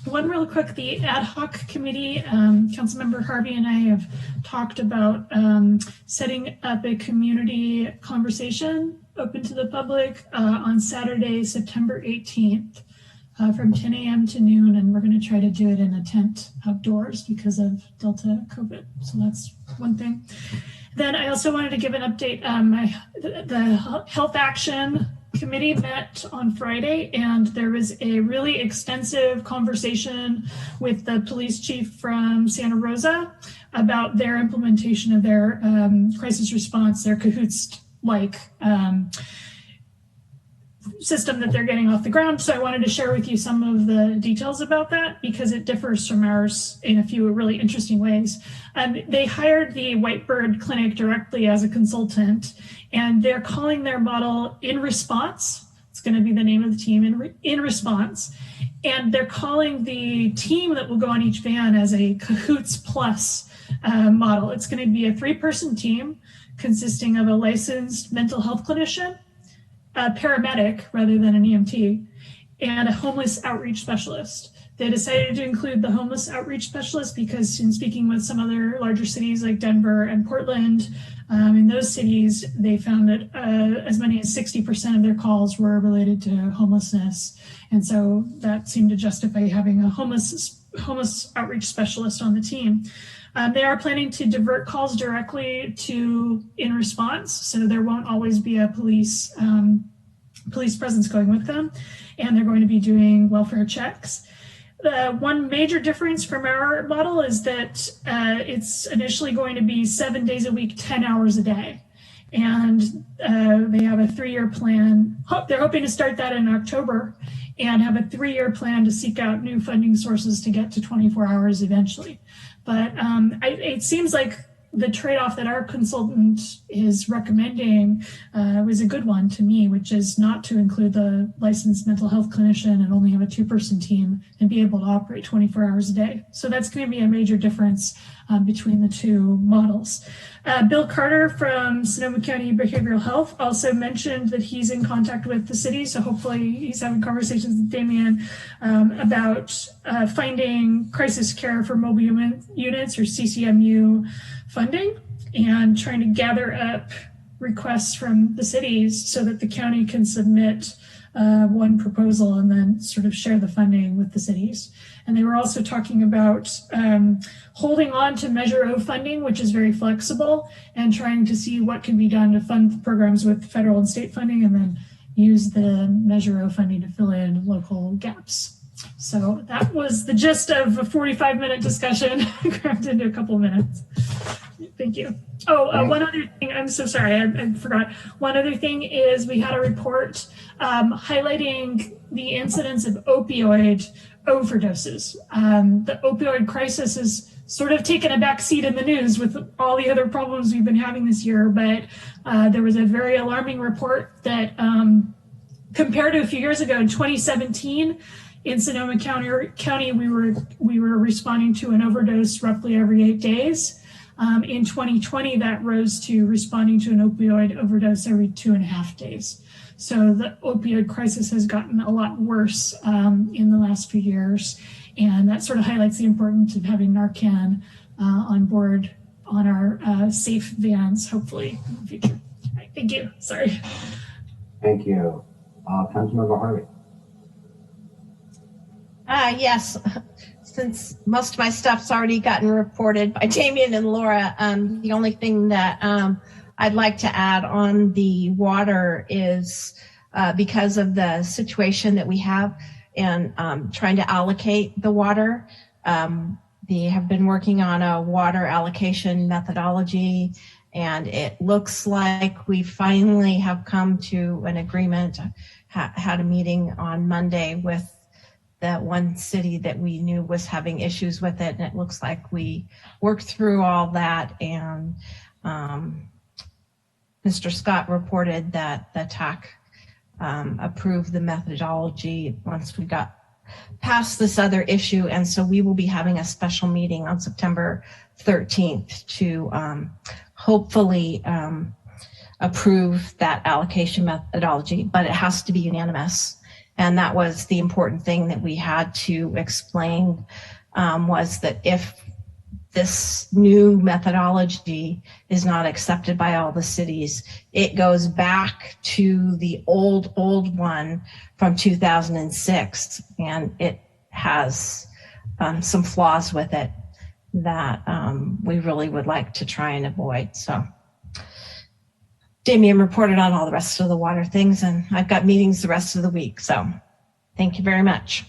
Speaker 5: One real quick, the ad hoc committee, Councilmember Harvey and I have talked about setting up a community conversation open to the public on Saturday, September 18th from 10 a.m. to noon. And we're going to try to do it in a tent outdoors because of Delta COVID. So that's one thing. Then I also wanted to give an update. The Health Action Committee met on Friday, and there was a really extensive conversation with the police chief from Santa Rosa about their implementation of their crisis response, their Cahoots-like system that they're getting off the ground. So I wanted to share with you some of the details about that because it differs from ours in a few really interesting ways. They hired the Whitebird Clinic directly as a consultant, and they're calling their model In Response. It's going to be the name of the team, In Response. And they're calling the team that will go on each van as a Cahoots Plus model. It's going to be a 3-person team consisting of a licensed mental health clinician, a paramedic rather than an EMT, and a homeless outreach specialist. They decided to include the homeless outreach specialist because in speaking with some other larger cities like Denver and Portland, in those cities, they found that as many as 60% of their calls were related to homelessness. And so that seemed to justify having a homeless outreach specialist on the team. They are planning to divert calls directly to In Response, so there won't always be a police presence going with them, and they're going to be doing welfare checks. One major difference from our model is that it's initially going to be 7 days a week, 10 hours a day. And they have a 3-year plan. They're hoping to start that in October and have a 3-year plan to seek out new funding sources to get to 24 hours eventually. But it seems like the trade-off that our consultant is recommending was a good one to me, which is not to include the licensed mental health clinician and only have a 2-person team and be able to operate 24 hours a day. So that's going to be a major difference between the two models. Bill Carter from Sonoma County Behavioral Health also mentioned that he's in contact with the city. So hopefully he's having conversations with Damien about finding crisis care for mobile units or CCMU funding and trying to gather up requests from the cities so that the county can submit one proposal and then sort of share the funding with the cities. And they were also talking about holding on to Measure O funding, which is very flexible, and trying to see what can be done to fund programs with federal and state funding and then use the Measure O funding to fill in local gaps. So that was the gist of a 45-minute discussion crammed into a couple of minutes. Thank you. Oh, one other thing. I'm so sorry. I forgot. One other thing is we had a report highlighting the incidence of opioid overdoses. The opioid crisis has sort of taken a backseat in the news with all the other problems we've been having this year. But there was a very alarming report that compared to a few years ago in 2017, in Sonoma County, we were responding to an overdose roughly every 8 days. In 2020, that rose to responding to an opioid overdose every 2.5 days. So the opioid crisis has gotten a lot worse in the last few years. And that sort of highlights the importance of having Narcan on board on our safe vans, hopefully, in the future. All right, thank you. Sorry.
Speaker 2: Thank you. Councilmember Harvey.
Speaker 4: Yes, since most of my stuff's already gotten reported by Damien and Laura, the only thing that I'd like to add on the water is because of the situation that we have and trying to allocate the water. They have been working on a water allocation methodology, and it looks like we finally have come to an agreement. Had a meeting on Monday with that one city that we knew was having issues with it, and it looks like we worked through all that. And Mr. Scott reported that the TAC approved the methodology once we got past this other issue. And so we will be having a special meeting on September 13th to hopefully approve that allocation methodology, but it has to be unanimous. And that was the important thing that we had to explain, was that if this new methodology is not accepted by all the cities, it goes back to the old one from 2006, and it has some flaws with it that we really would like to try and avoid. So Damien reported on all the rest of the water things, and I've got meetings the rest of the week. So thank you very much.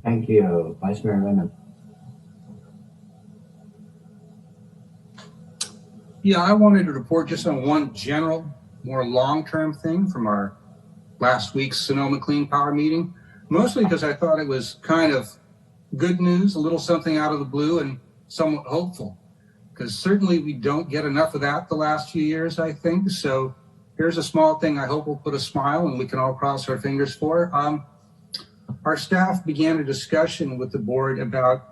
Speaker 2: Thank you. Vice Mayor Lemon.
Speaker 3: Yeah, I wanted to report just on one general, more long-term thing from our last week's Sonoma Clean Power meeting, mostly because I thought it was kind of good news, a little something out of the blue and somewhat hopeful, because certainly we don't get enough of that the last few years, I think. So here's a small thing I hope will put a smile and we can all cross our fingers for. Our staff began a discussion with the board about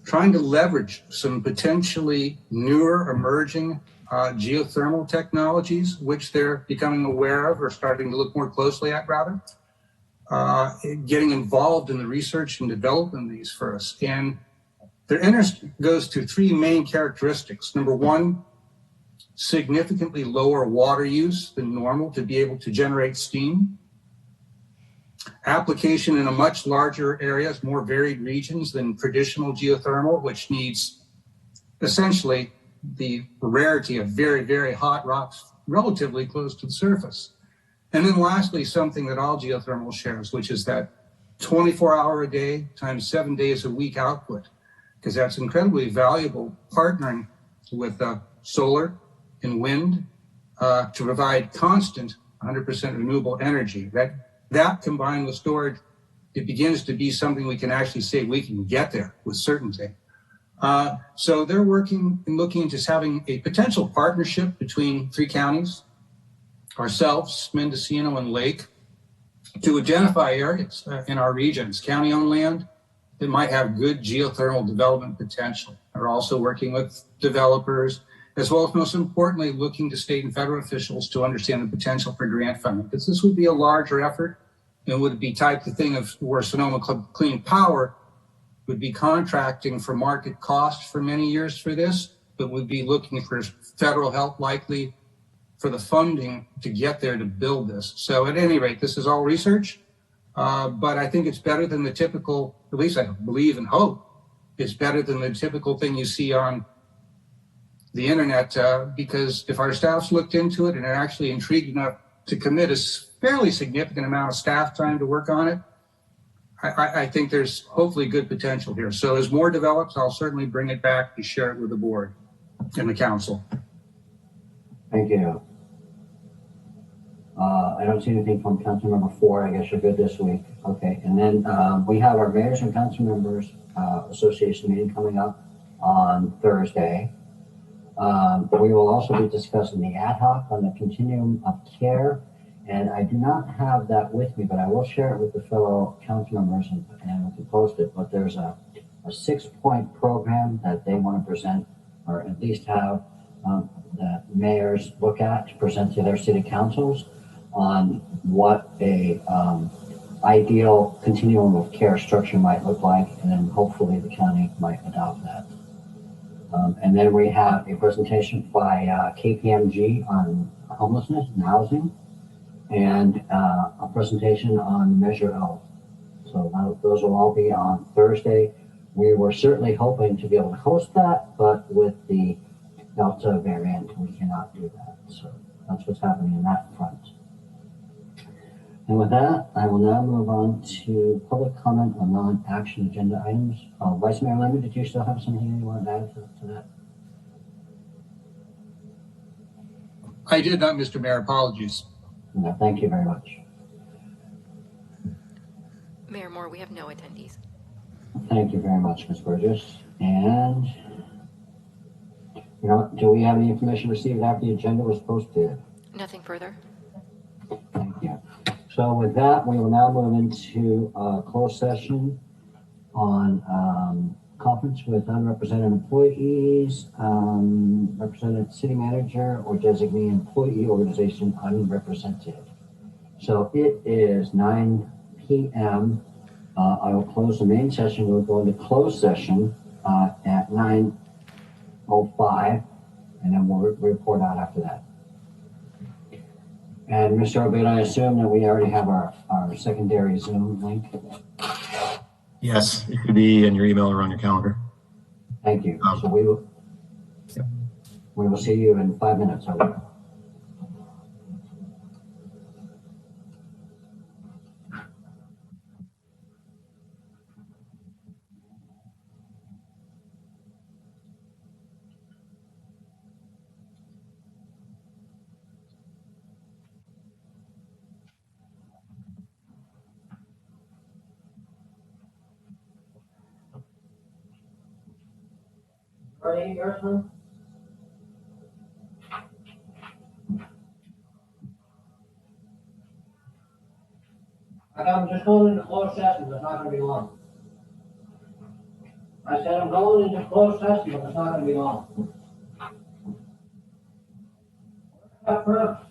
Speaker 3: trying to leverage some potentially newer emerging geothermal technologies, which they're becoming aware of or starting to look more closely at, rather. Getting involved in the research and development of these for us. And their interest goes to three main characteristics. Number one, significantly lower water use than normal to be able to generate steam. Application in a much larger areas, more varied regions than traditional geothermal, which needs essentially the rarity of very, very hot rocks relatively close to the surface. And then lastly, something that all geothermal shares, which is that 24-hour a day times 7 days a week output, because that's incredibly valuable partnering with solar and wind to provide constant 100% renewable energy. That combined with storage, it begins to be something we can actually say we can get there with certainty. So they're working and looking into having a potential partnership between three counties, ourselves, Mendocino, and Lake, to identify areas in our regions, county-owned land, that might have good geothermal development potential. They're also working with developers, as well as most importantly, looking to state and federal officials to understand the potential for grant funding, because this would be a larger effort and would be type the thing of where Sonoma Clean Power would be contracting for market cost for many years for this, but would be looking for federal help likely for the funding to get there to build this. So at any rate, this is all research, but I think it's better than the typical, at least I believe and hope, it's better than the typical thing you see on the internet, because if our staffs looked into it and are actually intrigued enough to commit a fairly significant amount of staff time to work on it, I think there's hopefully good potential here. So as more develops, I'll certainly bring it back and share it with the board and the council.
Speaker 2: Thank you. I don't see anything from council member 4. I guess you're good this week. Okay, and then we have our mayors and council members association meeting coming up on Thursday. We will also be discussing the ad hoc on the continuum of care. And I do not have that with me, but I will share it with the fellow council members and we can post it. But there's a 6-point program that they want to present, or at least have the mayors look at to present to their city councils on what a ideal continuum of care structure might look like, and then hopefully the county might adopt that. And then we have a presentation by KPMG on homelessness and housing, and a presentation on Measure O. So those will all be on Thursday. We were certainly hoping to be able to host that, but with the Delta variant, we cannot do that. So that's what's happening in that front. And with that, I will now move on to public comment on non-action agenda items. Vice Mayor Lemon, did you still have something you want to add to that?
Speaker 3: I did not, Mr. Mayor. Apologies.
Speaker 2: No, thank you very much.
Speaker 1: Mayor Moore, we have no attendees.
Speaker 2: Thank you very much, Ms. Burgess. And do we have any information received after the agenda was posted?
Speaker 1: Nothing further.
Speaker 2: Thank you. So with that, we will now move into a closed session on conference with unrepresented employees, represented city manager, or designee employee organization unrepresented. So it is 9 p.m. I will close the main session. We'll go into closed session at 9:05, and then we'll report out after that. And Mr. Obed, I assume that we already have our secondary Zoom link.
Speaker 6: Yes, it could be in your email or on your calendar.
Speaker 2: Thank you. So we will see you in 5 minutes. Over. Ready, Gerson? I'm just going into closed session, but it's not going to be long. I said I'm going into closed session, but it's not going to be long. Up first.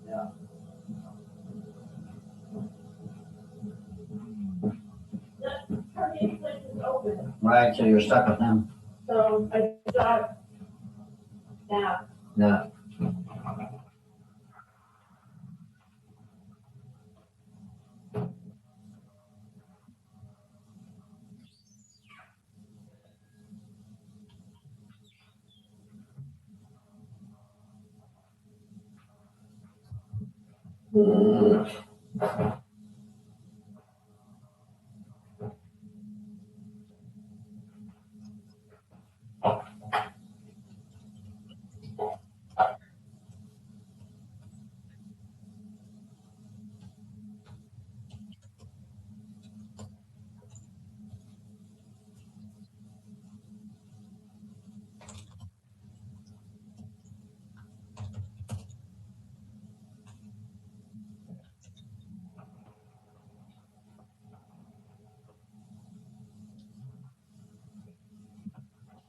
Speaker 2: Yeah. Right, so you're stuck with them.
Speaker 12: So I thought, yeah.
Speaker 2: Yeah.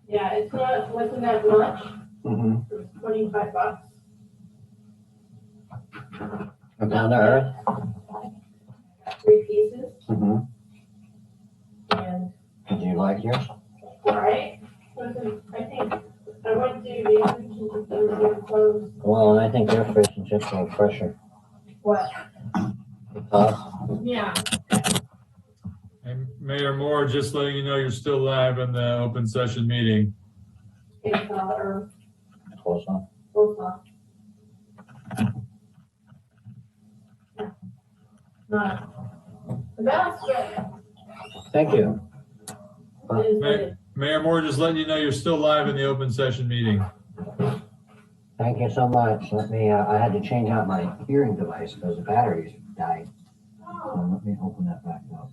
Speaker 12: Yeah, it's not, wasn't that much.
Speaker 2: Mm-hmm.
Speaker 12: It was $25.
Speaker 2: Come down to earth.
Speaker 12: 3 pieces.
Speaker 2: Mm-hmm.
Speaker 12: And,
Speaker 2: Did you like yours?
Speaker 12: right? Wasn't, I think, I went to the other kitchen, they were closed.
Speaker 2: Well, I think their fish and chips are fresher.
Speaker 12: What? Yeah.
Speaker 8: And Mayor Moore, just letting you know you're still live in the open session meeting.
Speaker 12: It's, or,
Speaker 2: Close on.
Speaker 12: both off. not the best, but
Speaker 2: Thank you.
Speaker 12: it is what it is.
Speaker 8: Mayor Moore, just letting you know you're still live in the open session meeting.
Speaker 2: Thank you so much. Let me, I had to change out my hearing device because the batteries died. So let me open that back up.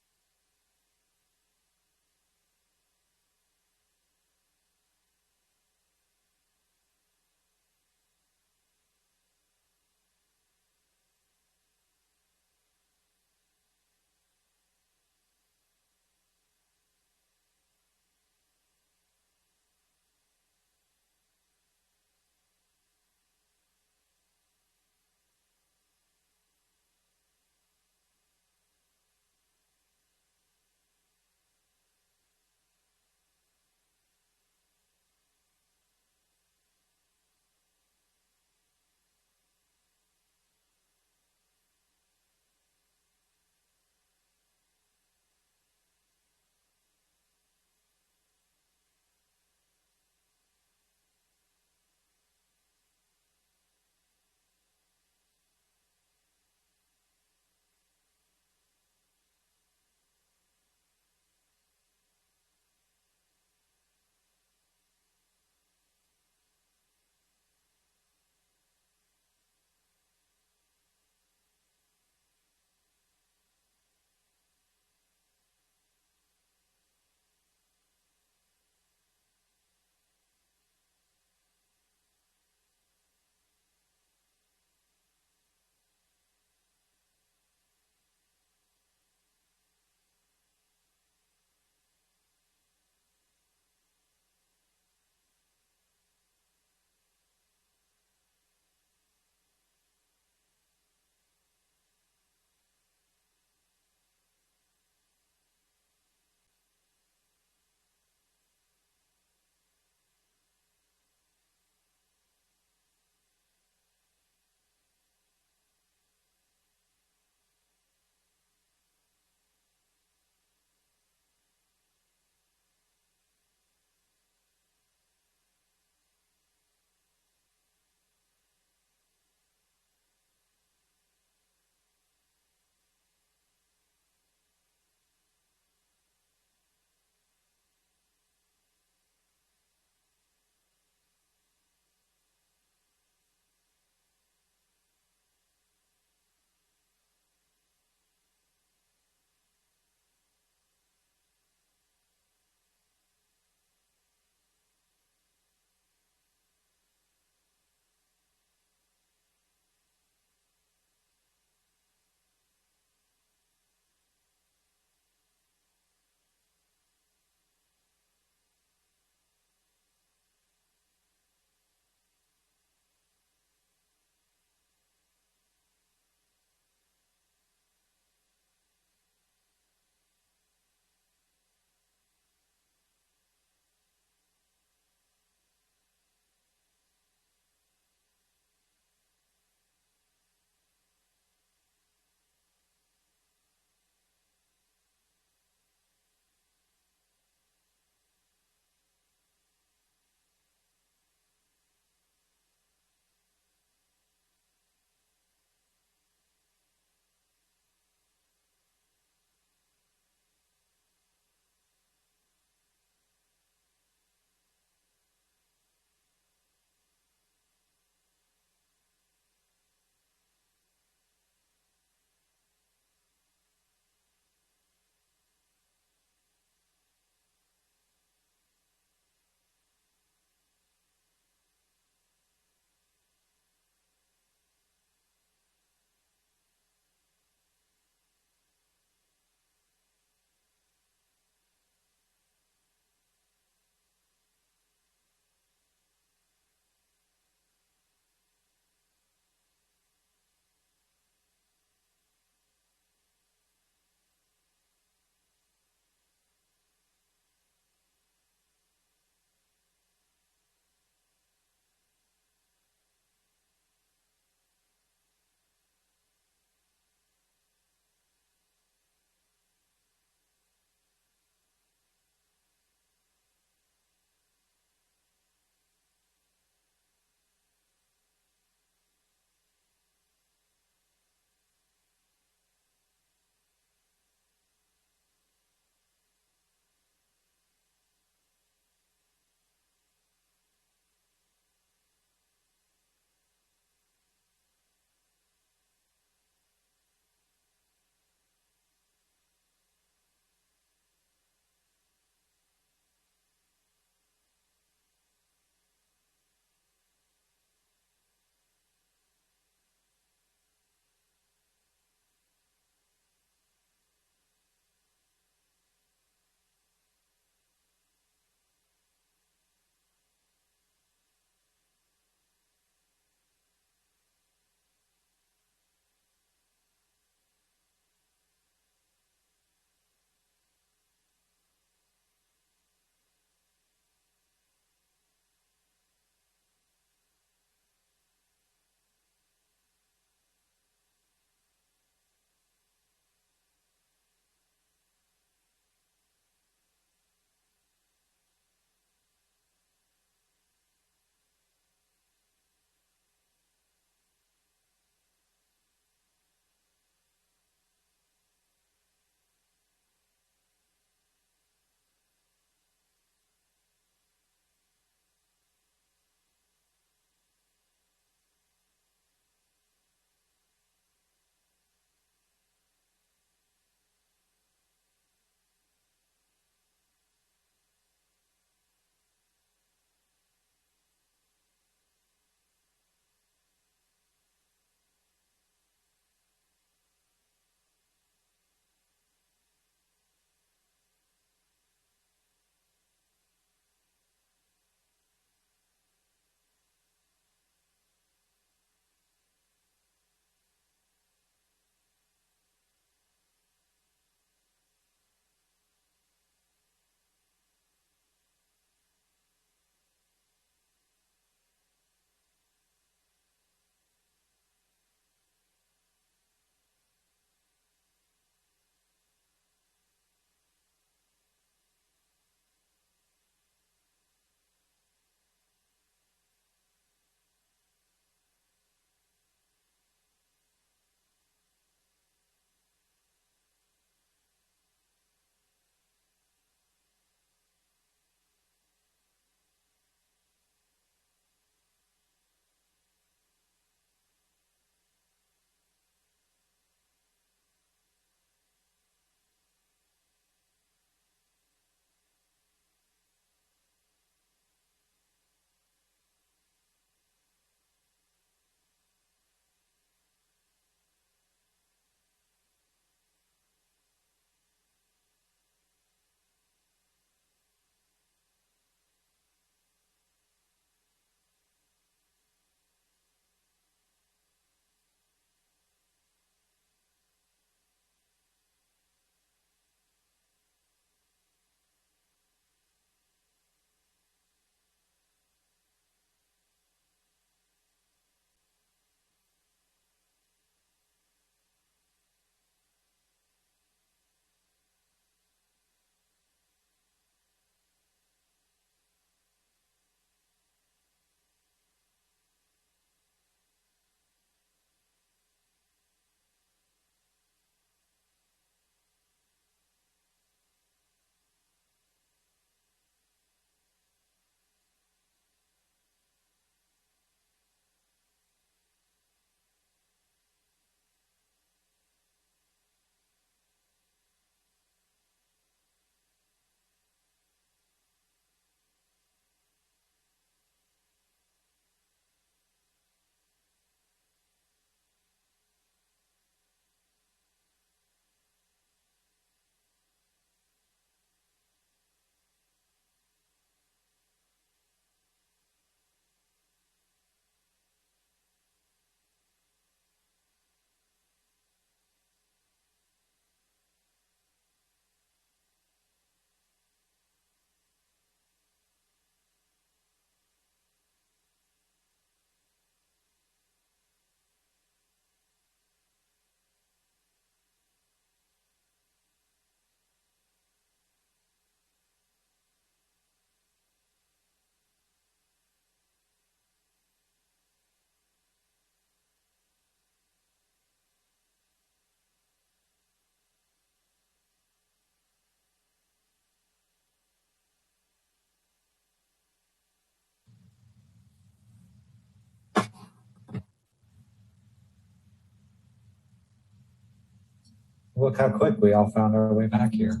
Speaker 7: Look how quick we all found our way back here.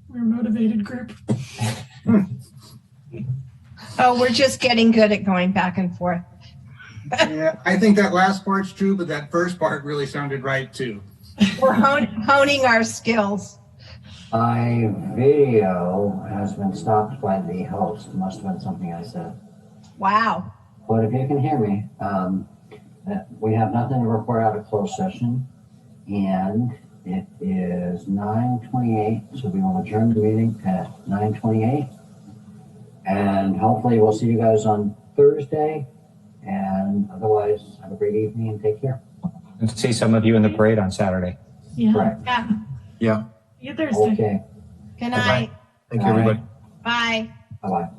Speaker 5: We're a motivated group.
Speaker 4: Oh, we're just getting good at going back and forth.
Speaker 3: Yeah, I think that last part's true, but that first part really sounded right too.
Speaker 4: We're honing our skills.
Speaker 2: My video has been stopped by the host. Must have been something I said.
Speaker 4: Wow.
Speaker 2: But if you can hear me, we have nothing to report out of closed session, and it is 9:28, so we will adjourn the meeting at 9:28, and hopefully we'll see you guys on Thursday, and otherwise have a great evening and take care.
Speaker 7: And see some of you in the parade on Saturday.
Speaker 5: Yeah.
Speaker 2: Correct.
Speaker 4: Yeah.
Speaker 6: Yeah.
Speaker 5: See you Thursday.
Speaker 2: Okay.
Speaker 4: Good night.
Speaker 6: Thank you, everybody.
Speaker 4: Bye.
Speaker 2: Bye-bye.